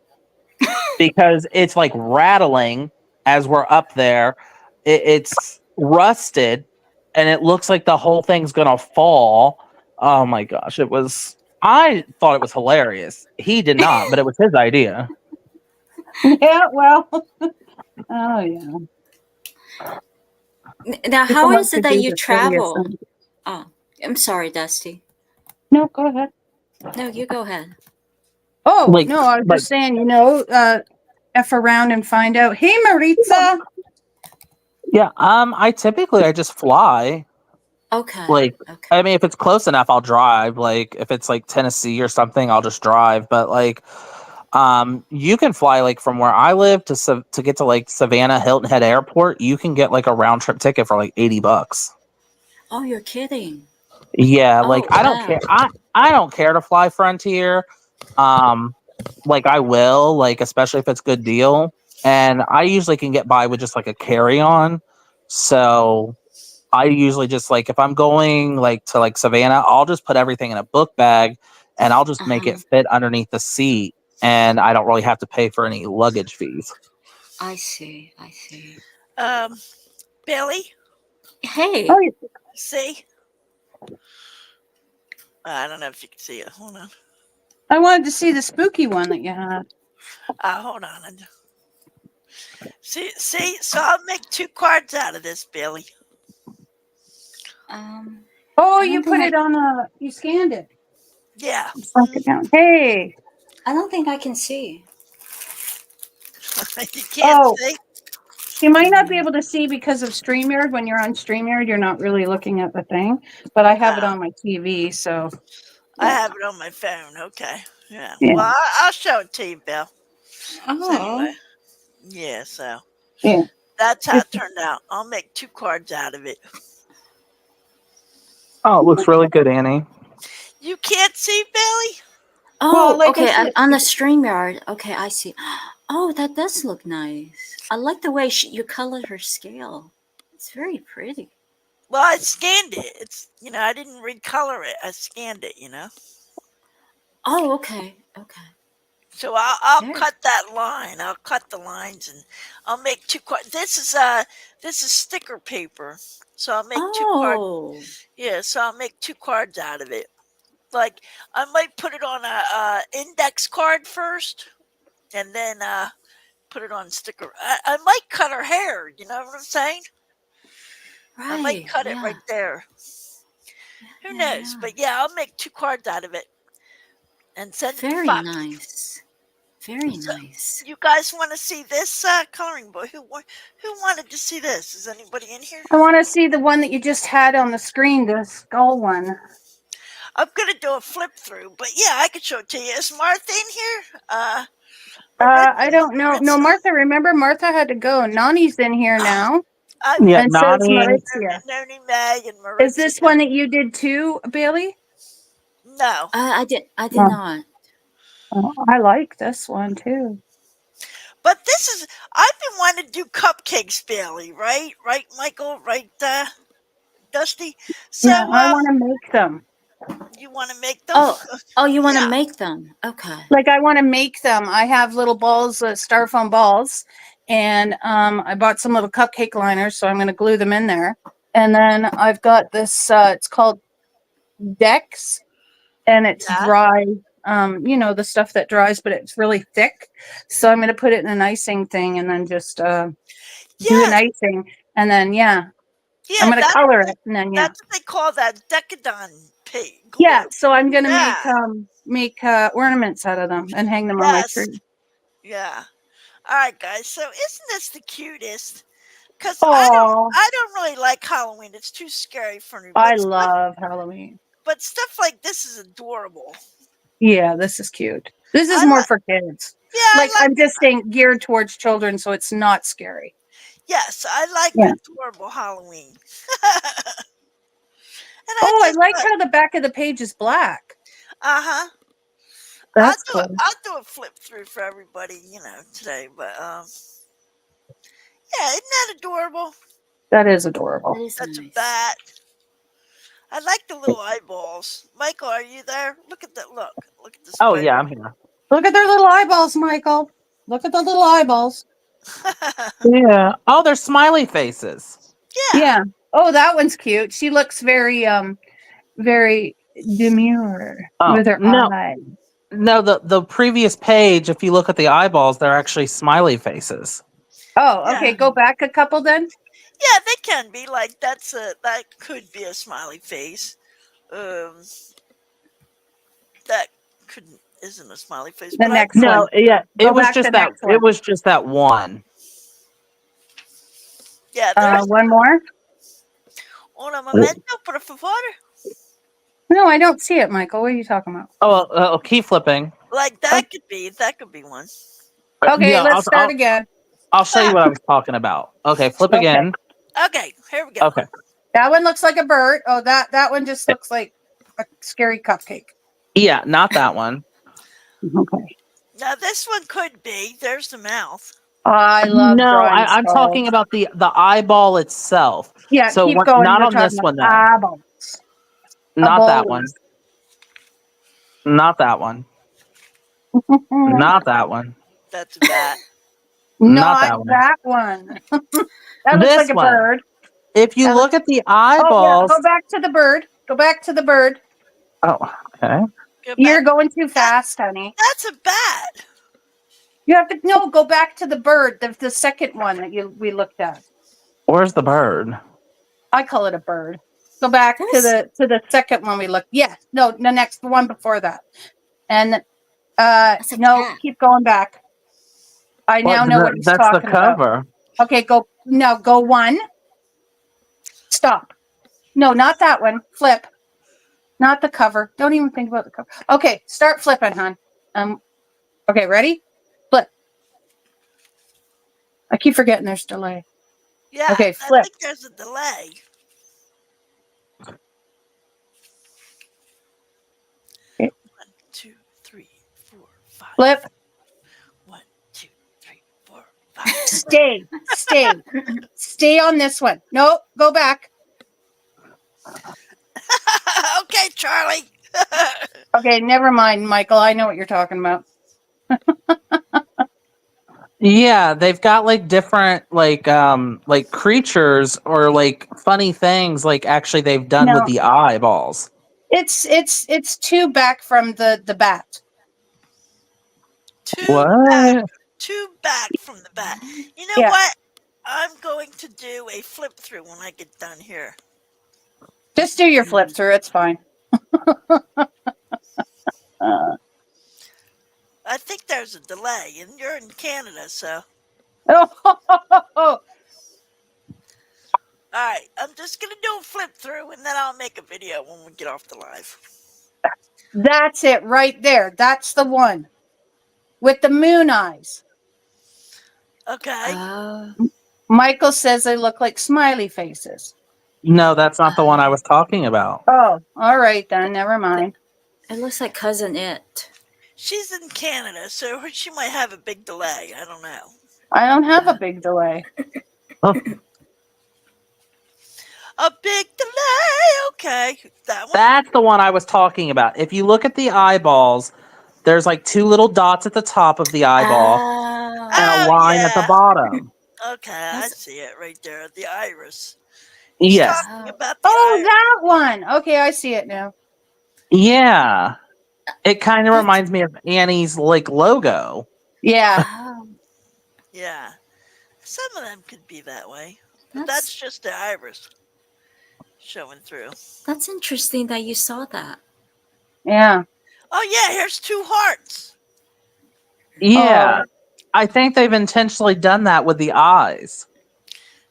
because it's like rattling as we're up there. It's rusted and it looks like the whole thing's gonna fall. Oh my gosh, I thought it was hilarious. He did not, but it was his idea. yeah. Well. Oh yeah. Now, People how like is it to that do you the silliest travel? things. Oh, I'm sorry, Dusty. No, go ahead. No, you go ahead. Oh Like no, I was like just saying. F around and find out. Hey, Maritza. yeah, I just fly. Okay. Like Okay. I mean if it's close enough I'll drive. Like if it's like Tennessee or something, I'll just drive. But like you can fly like from where I live to get to like Savannah Hilton Head Airport. You can get like a round trip ticket for like $80. Oh, you're kidding. Yeah, like Oh I don't care. wow. I don't care to fly Frontier. Um, like I will, like especially if it's good deal. And I usually can get by with just like a carry on. So I usually just like if I'm going like to like Savannah, I'll just put everything in a book bag and I'll just make Uh-huh. it fit underneath the seat, and I don't really have to pay for any luggage fees. I see. I see. Um, Billy, Oh, Hey. see? I don't know if you can see it. Hold on. I wanted to see the spooky one that you had. Hold on. See. So I'll make 2 cards out of this, Billy. Um. Oh, I you don't think put I. it on a, you scanned it. Yeah. Sunk it down. Hey. I don't think I can see. You can't Oh, see? you might not be Mm, able to see because of StreamYard. When you're on StreamYard, you're not really looking at the thing. But I have it Oh, on my TV, so I yeah. have it on my phone. Okay. Yeah. Yeah. Well, I'll show it to you, Bill. So anyway, oh. yeah. So Yeah. that's how Just, it turned out. I'll make 2 cards out of it. Oh, it looks really good, Annie. You can't see, Billy? well, Oh. like I Okay. said, On the StreamYard. Okay. I see. Oh, that does look nice. I like the way you colored her scale. It's very pretty. Well, I scanned it. I didn't recolor it. I scanned it. Oh. Okay. Okay. So I'll Very. cut that line. I'll cut the lines and I'll make 2 cards. This is sticker paper. So I'll make 2 cards. Oh. Yeah, so I'll make 2 cards out of it. Like I might put it on a index card first, and then put it on sticker. I might cut her hair. You know what I'm saying? I might Right. cut it Yeah. right there. Yeah. Who Yeah. knows? Yeah. But yeah, I'll make 2 cards out of it and send it to Very Foxy. nice. Very So nice. you guys want to see this coloring book? Who wanted to see this? Is anybody in here? I want to see the one that you just had on the screen, the skull one. I'm gonna do a flip through, but yeah, I could show it to you. Is Martha in here? I Maritza, don't know. No, Maritza. Martha. Remember, Martha had to go. Nani's in here now, I'm Yeah, and so is Nani. Maurizia. Noni Meg and Is Maritza. this one that you did too, Bailey? No, I did. I did No. not. Oh, I like this one too. but this is. I've been wanting to do cupcakes, Bailey. Right, right, Michael. Right, Dusty. So, Yeah, I want to make them. you want to make them? Oh. Oh, you want to Yeah. make them? Okay. Like I want to make them. I have little balls, styrofoam balls, and I bought some little cupcake liners, so I'm going to glue them in there. And then I've got this. It's called Dex, and it's Yeah. dry. The stuff that dries, but it's really thick. So I'm going to put it in an icing thing, and then just do an Yes. icing, and then I'm Yeah. going to color it, and then That's what they call that Decadon yeah. glue. So I'm going to Yeah. make ornaments out of them and hang them on my Yes. tree. Yeah. All right, guys. So isn't this the cutest? Because Oh, I don't really like Halloween. It's too scary for me. I love Halloween. But stuff like this is adorable. Yeah, this is cute. This is I more like. for kids. Yeah, I Like like. I'm just saying geared towards children, so it's not scary. Yes, I like Yeah. adorable Halloween. And I Oh, I just like like. how the back of the page is black. Uh-huh. That's cool. I'll do a flip through for everybody, today. But yeah, isn't that adorable? That is That adorable. is That's a nice. bat. I like the little eyeballs. Michael, are you there? Look at that. Look at the Oh spider. yeah, I'm here. Look at their little eyeballs, Michael. Look at the little eyeballs. Yeah. Oh, they're smiley faces. Yeah. Yeah. Oh, that one's cute. She looks very demure Oh with her no, eye. no. The previous page, if you look at the eyeballs, they're actually smiley faces. Oh, okay. Yeah. Go back a couple then. Yeah, they can be like that could be a smiley face. Um that couldn't isn't a smiley face, The but I next No, one. yeah, Go back to the next one. It was just that one. yeah, there's One more. una momento, por favor. No, I don't see it, Michael. What are you talking about? Oh, keep flipping. Like Oh, that could be one. okay, Yeah, let's start again. I'll show you what I was talking about. Okay, flip Okay. again. Okay, here we go. Okay. That one looks like a bird. Oh, that one just looks like a scary cupcake. Yeah, not that one. Okay. Now this one could be. There's the mouth. I love No, drawing I'm skulls. talking about the eyeball itself. Yeah, So keep going. not We're on this talking about one though. eyeballs. Not that one. Eyeballs. Not that one. Not that one. That's a bat. Not Not that one. that one. That looks like This a one. bird. If you That look looks, at the oh yeah, eyeballs. go back to the bird. Go back to the bird. Oh, okay. Go You're back. going too fast, honey. That's a bat. You have to no go back to the bird, the second one that we looked at. Where's the bird? I call it a bird. Go back to the second one we looked. Yeah, no, the next one before that. And That's a no, cat. keep going back. I now know what he's That's the talking about. cover. Okay, go one. Stop. No, not that one. Flip. Not the cover. Don't even think about the cover. Okay, start flipping, hon. Okay, ready? Flip. I keep forgetting there's delay. Yeah. Okay, I flip. think there's a delay. Okay. 1, 2, 3, 4, 5. Flip. 1, 2, 3, 4, 5. Stay on this one. No, go back. Okay, Charlie. Okay, never mind, Michael. I know what you're talking about. Yeah, they've got like different like creatures or like funny things like actually they've done with No, the eyeballs. it's two back from the bat. Two back. What? 2 back from the bat. You know Yeah. what? I'm going to do a flip through when I get done here. Just do your flip through. It's fine. I think there's a delay, and you're in Canada, so. Oh, Alright, I'm just gonna do a flip through, and then I'll make a video when we get off the live. that's it right there. That's the one with the moon eyes. Okay? Michael says they look like smiley faces. No, that's not the one I was talking about. Oh, all right then. Never mind. It looks like Cousin It. She's in Canada, so she might have a big delay. I don't know. I don't have a big delay. Oh, A big delay! Okay. That one? that's the one I was talking about. If you look at the eyeballs, there's like 2 little dots at the top of the eyeball Oh. and a Oh, line at the yeah. bottom. Okay, I see it right there. The iris. Yes. Talking about the Oh, iris. that one. Okay, I see it now. Yeah. It kind of reminds me of Annie's like logo. Yeah. Oh, Yeah. Some of them could be that way. But that's just the iris showing through. that's interesting that you saw that. Yeah. Oh, yeah, here's 2 hearts. Yeah. I think they've intentionally done that with the eyes.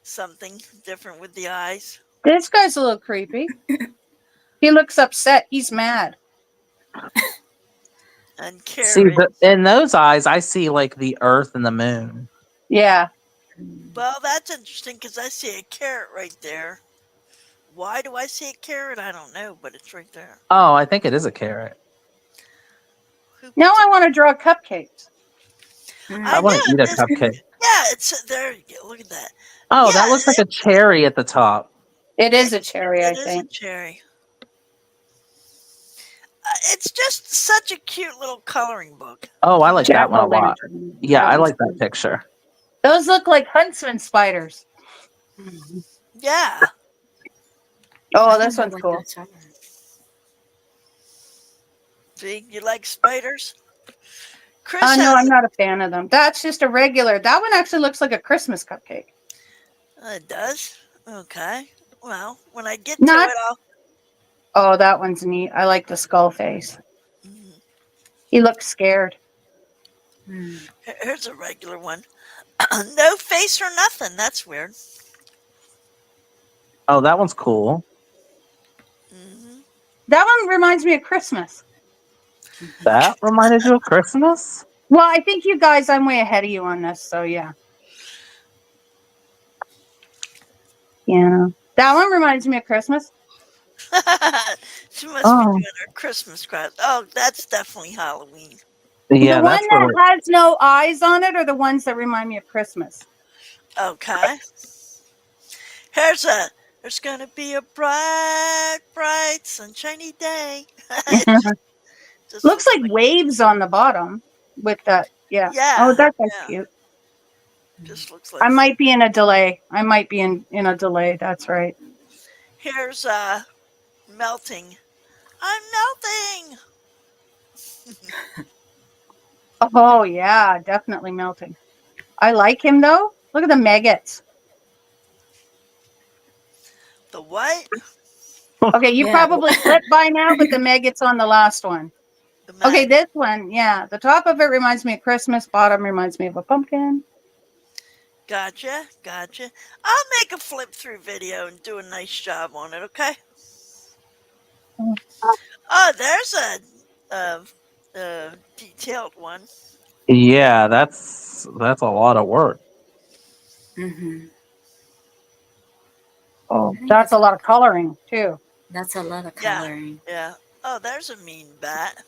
Something different with the eyes. This guy's a little creepy. He looks upset. He's mad. And See, carrots. in those eyes, I see like the earth and the moon. Yeah. Well, that's interesting because I see a carrot right there. Why do I see a carrot? I don't know, but it's right there. Oh, I think it is a carrot. Now I want to draw cupcakes. I want to eat a this- cupcake. Yeah, it's there. You go. Look at that. Oh, Yeah, that looks like a cherry at the top. It is a cherry, I It is a think. cherry. It's just such a cute little coloring book. Oh, I like that one a lot. Jack-o'-lantern. Yeah, I That like one's that good. picture. Those look like huntsman spiders. Yeah. Oh, this one's cool. See, you like spiders? Chris Oh, no, has I'm not a fan of them. That's just a regular. That one actually looks like a Christmas cupcake. It does. Okay. Well, when I get Not- to it, I'll. Oh, that one's neat. I like the skull face. Mhm. He looks scared. Here's a regular one. No face or nothing. That's weird. Oh, that one's cool. Hmm. That one reminds me of Christmas. That reminded you of Christmas? Well, I think you guys, I'm way ahead of you on this, so yeah. Yeah. That one reminds me of Christmas. She must be Oh, doing her Christmas crafts. Oh, that's definitely Halloween. The yeah, one that's that really. has no eyes on it are the ones that remind me of Christmas. Okay. Here's a. There's gonna be a bright, bright, sunshiny day. It just Looks looks like like. waves on the bottom with that. Yeah. Oh, Yeah, that's yeah. cute. Just looks I like. might be in a delay. I might be in a delay. That's right. Here's melting. I'm melting. Oh yeah, definitely melting. I like him though. Look at the maggots. The what? Okay, you Yeah. probably clipped by now, but the maggots on the last one. The Okay, mag. this one, yeah. The top of it reminds me of Christmas. Bottom reminds me of a pumpkin. Gotcha, gotcha. I'll make a flip through video and do a nice job on it. Okay. Oh, there's a detailed one. Yeah, that's a lot of work. Mm-hmm. Oh, I think that's a lot of coloring too. that's a lot of Yeah, coloring. yeah. Oh, there's a mean bat.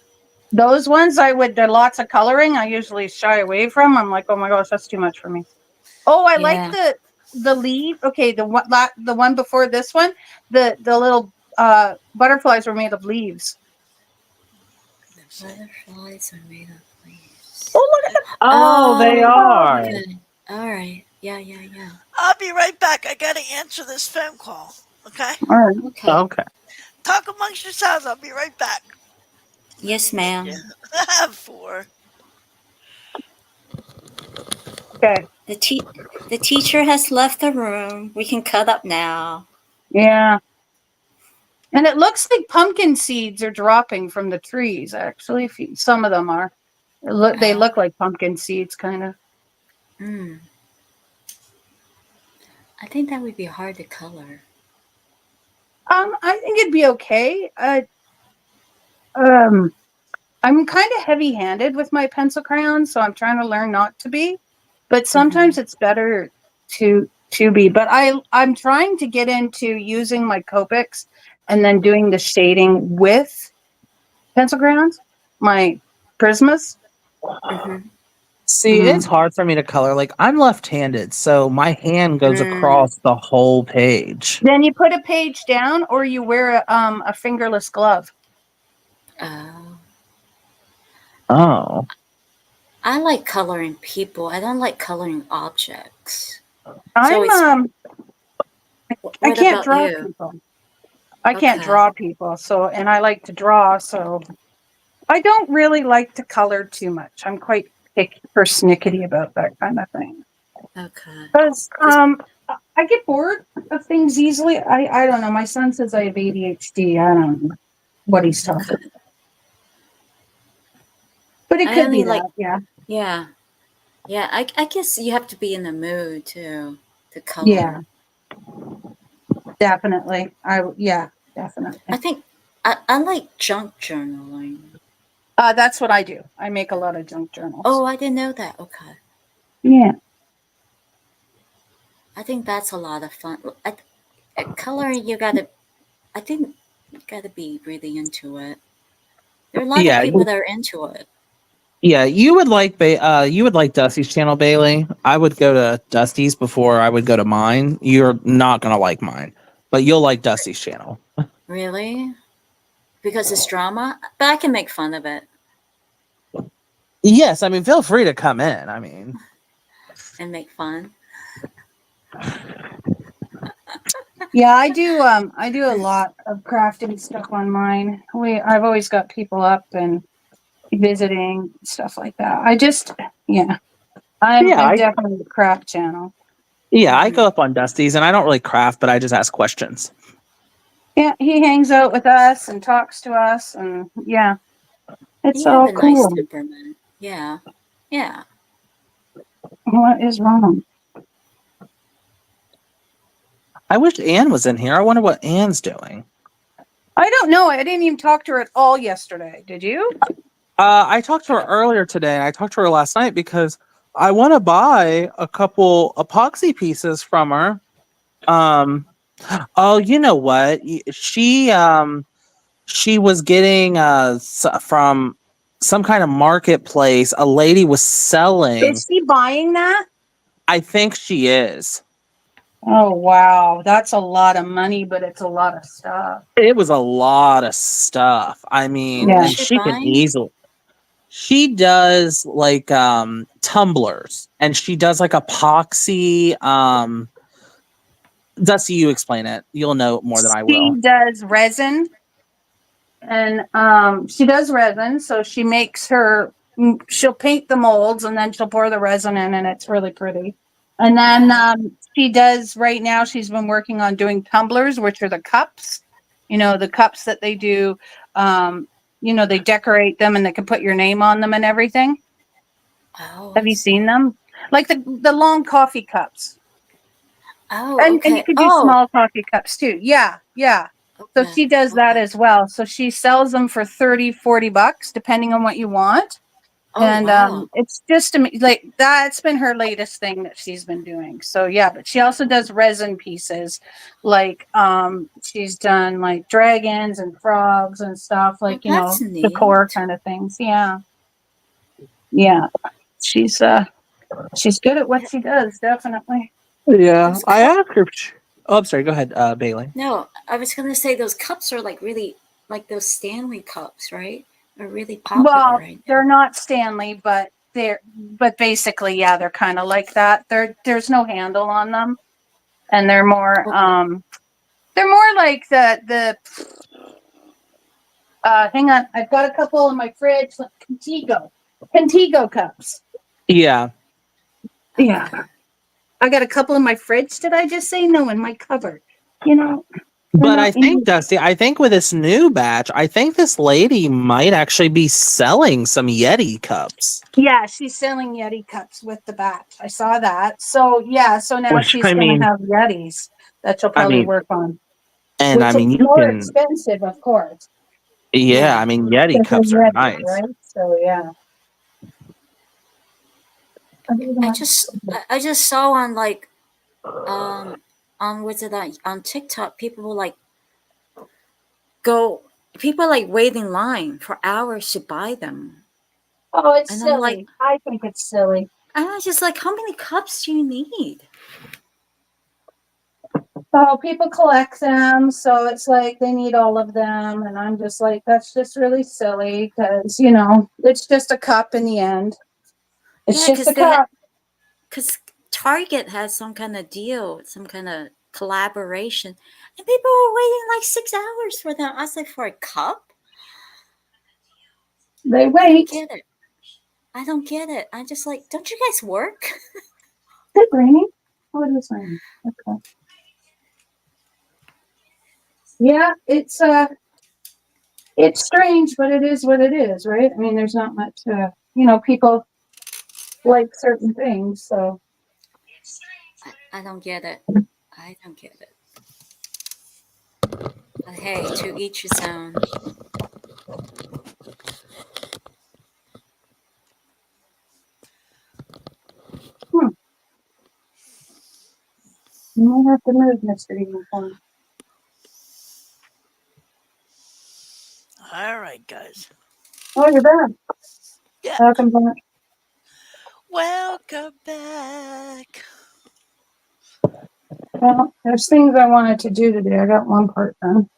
Those ones I would, they're lots of coloring. I usually shy away from. I'm like, oh my gosh, that's too much for me. Oh, I like Yeah. the leaf. Okay, the one before this one, the little butterflies were made of leaves. Let's see. Butterflies are made of leaves. Oh, look at the Oh, they Oh, are. okay. All right. Yeah, yeah, yeah. I'll be right back. I gotta answer this phone call. Okay. all right. Okay. Okay. Talk amongst yourselves. I'll be right back. Yes, Thank you. ma'am. Four. Okay. The teacher has left the room. We can cut up now. Yeah. And it looks like pumpkin seeds are dropping from the trees. Actually, some of them are. They Oh. look like pumpkin seeds, kind of. Hmm. I think that would be hard to color. I think it'd be okay. Um, I'm kind of heavy-handed with my pencil crayons, so I'm trying to learn not to be. But sometimes Mm-hmm. it's better to be. But I'm trying to get into using my Copics and then doing the shading with pencil crayons, my Prismas. Mm-hmm. See, it's Mhm. hard for me to color. Like I'm left-handed, so my hand goes Mm. across the whole page. Then you put a page down, or you wear a fingerless glove. Oh. Oh. I like coloring people. I don't like coloring objects. So I'm it's I what can't about draw you? people. I can't Okay. draw people, so and I like to draw, so I don't really like to color too much. I'm quite picky, persnickety about that kind of thing. Okay. Because 'Cause- I get bored of things easily. I don't know. My son says I have ADHD. I don't know what he's talking about. But it I could be only like that, yeah. yeah. Yeah, I guess you have to be in the mood to Yeah, color. definitely. Yeah, definitely. I think I like junk journaling. That's what I do. I make a lot of junk journals. Oh, I didn't know that. Okay. Yeah. I think that's a lot of fun. Coloring, you gotta, I think you gotta be really into it. There are a lot of Yeah, people that are into it. yeah. You would like Dusty's channel, Bailey. I would go to Dusty's before I would go to mine. You're not gonna like mine, but you'll like Dusty's channel. Really? Because it's drama? But I can make fun of it Yes, I mean, feel free to come in. I mean, and make fun. Yeah, I do a lot of crafting stuff on mine. I've always got people up and visiting, stuff like that. Yeah. yeah, I'm definitely the craft channel. I Hmm. go up on Dusty's and I don't really craft, but I just ask questions. Yeah, he hangs out with us and talks to us, and yeah, it's You have all a nice cool. temperament. Yeah. Yeah. What is wrong? I wish Anne was in here. I wonder what Anne's doing. I don't know. I didn't even talk to her at all yesterday. Did you? I talked to her earlier today, and I talked to her last night because I want to buy a couple epoxy pieces from her. Oh, you know what? She was getting from some kind of marketplace. A lady was selling. Is she buying that? I think she is. Oh wow, that's a lot of money, but it's a lot of stuff. It was a lot of stuff. I mean, What was Yeah. and she she can buying? easily. She does like tumblers, and she does like epoxy. Dusty, you explain it. You'll know more than I She will. does resin, and she does resin, so she makes her. She'll paint the molds, and then she'll pour the resin in, and it's really pretty. And then she does right now. She's been working on doing tumblers, which are the cups. You know, the cups that they do. Um, you know, they decorate them, and they can put your name on them and everything. Oh, Have I you seen see. them? Like the long coffee cups. Oh, And you okay. could do Oh, small coffee cups too. Yeah, yeah. So okay. she does that Okay. as well. So she sells them for 30-40 bucks depending on what you want. Oh, And wow. it's just like that's been her latest thing that she's been doing. So yeah, but she also does resin pieces. Like she's done like dragons and frogs and stuff, Well, like, that's decor neat. kind of things. Yeah. Yeah. She's she's good at what she does, definitely. Yeah, Those I cup. asked her. Oh, I'm sorry. Go ahead, Bailey. No, I was gonna say those cups are like really like those Stanley cups, right? Are really popular Well, right now. they're not Stanley, but basically, yeah, they're kind of like that. There's no handle on them, and Okay. they're more like the hang on, I've got a couple in my fridge. Contigo cups. Yeah, Yeah, Okay. I got a couple in my fridge. Did I just say no in my cupboard? They're but not I think Dusty. I think with this new batch, I think this lady might actually be selling some Yeti cups. Yeah, she's selling Yeti cups with the batch. I saw that. So yeah, so now Which she's gonna have Yetis that she'll I probably mean, work on, and I which is mean, you more can. expensive, of course, Yeah, I Yeah. mean, Yeti because they're cups are Yetis, nice. right? So yeah. I just saw on like um on what's it on TikTok people will like go people like wait in line for hours to buy them. Oh, it's And I'm like silly. I think it's silly. I was just like, how many cups do you need? Oh, people collect them, so it's like they need all of them, and I'm just like, that's just really silly because it's just a cup in the end. It's Yeah, just a because cup. because Target has some kind of deal, some kind of collaboration, and people were waiting like 6 hours for them. I was like, for a cup? They I don't wait. get it. I don't get it. I'm just like, don't you guys work? Is it raining? Oh, it is raining. Okay. Yeah, it's strange, but it is what it is, right? I mean, there's not much. People like certain things, so. I don't get it. I don't get it. But hey, to each his own. Hmm. You might have to move, Mr. Unicorn. All right, guys. Oh, you're back. Yeah. Welcome back. Welcome back. Well, there's things I wanted to do today. I got one part done.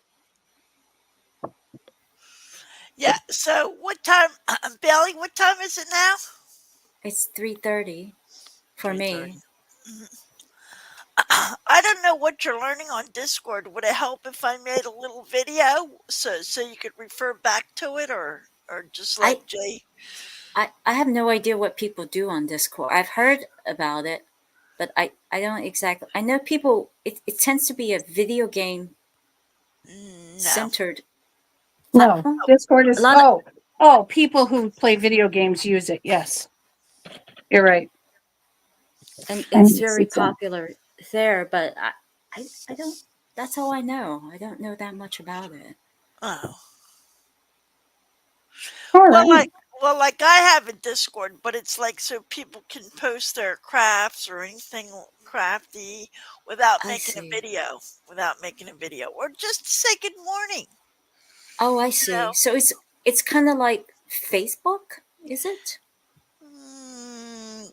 Yeah. So, what time, Bailey? What time is it now? It's 3:30 for me. 3:30. I don't know what you're learning on Discord. Would it help if I made a little video so you could refer back to it, or just I let Jay? I have no idea what people do on Discord. I've heard about it, but I don't exactly. I know people. It tends to be a video game No. centered No, platform. Discord A is, lot of oh, people who play video games use it. Yes, you're right. and I it's need to very sit down. popular there, but I don't. That's all I know. I don't know that much about it. Oh. All Well, right. Well, like I have a Discord, but it's like so people can post their crafts or anything crafty without I making a see. video, or just say good morning. Oh, I You know, see. So it's kind of like Facebook, is it?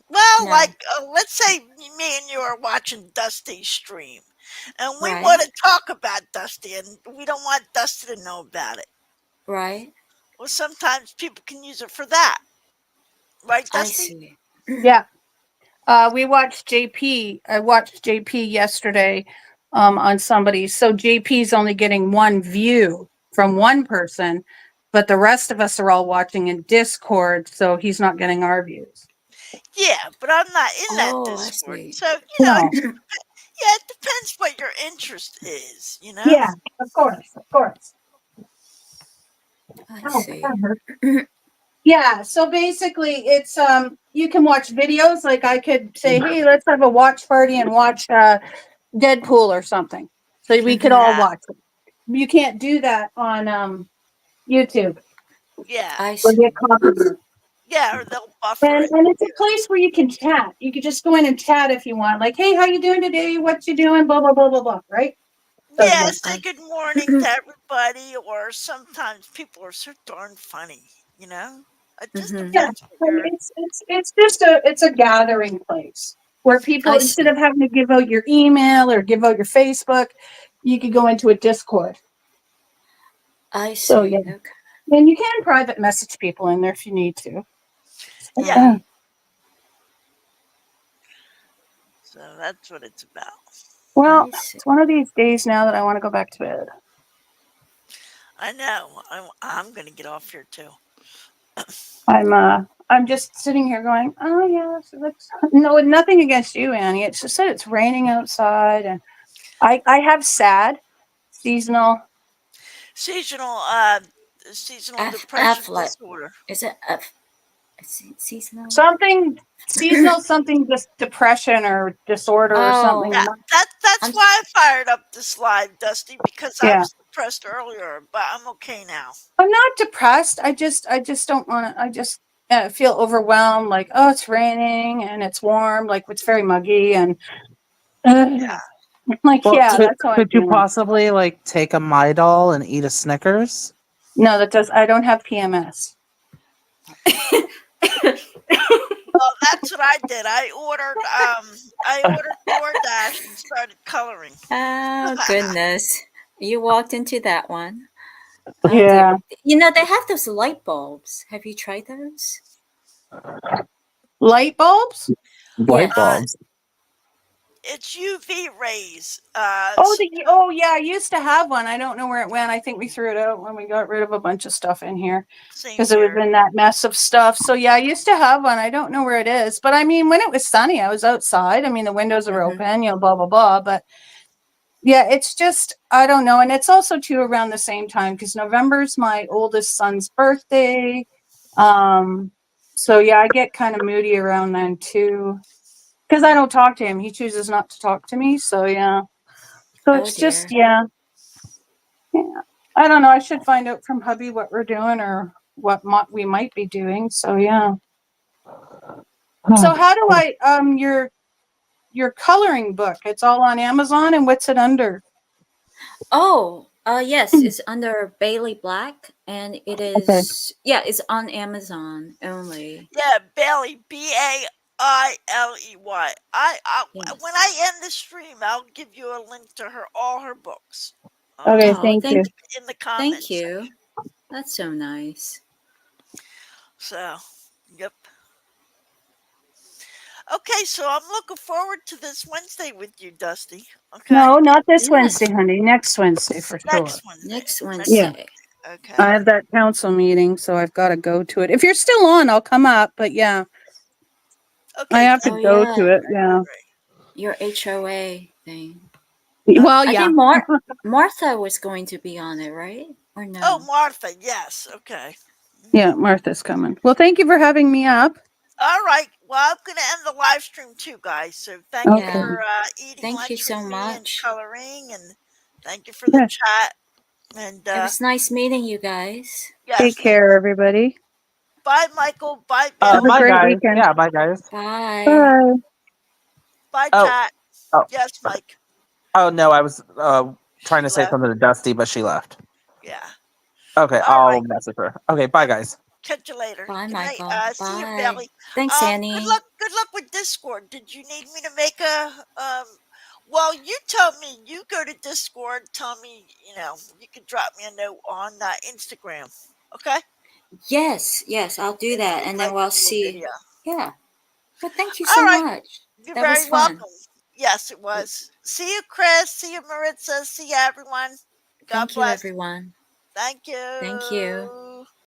well, No, like let's say me and you are watching Dusty's stream, and we right, want to talk about Dusty, and we don't want Dusty to know about it. right. Well, sometimes people can use it for that, right, I Dusty? see. Yeah. We watched JP. I watched JP yesterday on somebody. So JP's only getting one view from one person, but the rest of us are all watching in Discord, so he's not getting our views. Yeah, but I'm not in that Oh, I Discord, see. so it No. just yeah, it depends what your interest is, Yeah, of course, of course. I Oh, see. that hurt. Yeah, so basically it's you can watch videos, like I could say, "Hey, let's have a watch party and watch Deadpool or something." So we could Mm-hmm. all Yeah, watch it. You can't do that on YouTube. yeah, I Or get see. copyrighted. yeah, or they'll buffer it. And it's a place where you can chat. You could just go in and chat if you want. Like, "Hey, how you doing today? What you doing?" Blah blah blah blah blah. Right? So Yeah, yeah. say good morning to everybody, or sometimes people are so darn funny, you know? It just Mm-hmm. Yeah, depends what so you're. it's just a gathering place where people, I instead see. of having to give out your email or give out your Facebook, you could go into a Discord. I So yeah, see. Okay. and you can private message people in there if you need to. Yeah, Uh, Right. so that's what it's about. well, I see. it's one of these days now that I want to go back to bed. I know. I'm going to get off here too. I'm just sitting here going, oh yeah, so that's no, nothing against you, Annie. It's just that it's raining outside, and I have SAD, seasonal. Seasonal, seasonal depression Affleck. disorder. Is it seasonal? Something seasonal, something just depression or disorder or something. Yeah, Oh, that's I'm. why I fired up this live, Dusty, because I Yeah. was depressed earlier, but I'm okay now. I'm not depressed. I just don't want to, I just feel overwhelmed. Like, oh, it's raining and it's warm. Like it's very muggy and Yeah. like, Well, yeah, Do, that's how I'm could you feeling. possibly like take a Midol and eat a Snickers? No, I don't have PMS. Well, that's what I did. I ordered DoorDash and started coloring. oh goodness, you walked into that one. Oh dear. Yeah. You know they have those light bulbs. Have you tried those? Light bulbs? Light Uh, Yes. bulbs. it's UV rays. Oh yeah, I used to have one. I don't know where it went. I think we threw it out when we got rid of a bunch of stuff in here Same because it was here. in that mess of stuff. So yeah, I used to have one. I don't know where it is. But I mean, when it was sunny, I was outside. I mean, the windows were Mm-hmm. open, blah blah blah. But yeah, it's just I don't know. And it's also too around the same time because November's my oldest son's birthday. Um, so yeah, I get kind of moody around then too. Because I don't talk to him. He chooses not to talk to me. So yeah. So Oh it's just, dear. yeah. Yeah. I don't know. I should find out from hubby what we're doing or what we might be doing. So yeah. So how do I your coloring book? It's all on Amazon, and what's it under? Oh, yes, it's under Bailey Black, and it Okay. is yeah, it's on Amazon only. Yeah, Bailey, Bailey. When Yes. I end the stream, I'll give you a link to all her books. Okay, Oh, thank you. In the thank comments you. section. That's so nice. So, yep. Okay, so I'm looking forward to this Wednesday with you, Dusty. Okay, No, not this Yes, Wednesday, honey. Next Wednesday for sure. next Wednesday. next Next Yeah. Wednesday. Wednesday. I Okay. have that council meeting, so I've got to go to it. If you're still on, I'll come up, but yeah, I Okay. have to Oh go to yeah, it. Yeah. your HOA thing. Well, I yeah. think Martha was going to be on it, right? Or Oh, no? Martha. Yes. Okay. Yeah, Martha's coming. Well, thank you for having me up. All right. Well, I'm going to end the live stream too, guys. So thank you Okay. Yeah. for eating Thank you lunch so with me and much. coloring, and thank you for the Yeah. chat. And It was nice meeting you guys. Take yes, thank care, everybody. Bye, Michael. Bye, Have Bill. a Bye, great guys. weekend. Yeah, bye, guys. Bye. Bye. Bye, Oh, chat. oh, Yes, Mike. oh no, I was She trying to say left. something to Dusty, but she left. Yeah. Okay, All I'll right. message her. Okay, bye, guys. Catch you later. Bye, Good night. Michael. See you, Bye. Belly. Thanks, Good Annie. luck. Good luck with Discord. Did you need me to make a Well, you tell me. You go to Discord. Tell me. You can drop me a note on Instagram. Okay. Yes, I'll do And that. we And then might we'll do a see. video. Yeah. But thank you All so right. much. You're That very was fun. welcome. Yes, it was. See you, Chris. See you, Maritza. See you, everyone. God Thank you, bless. everyone. Thank Thank you. you.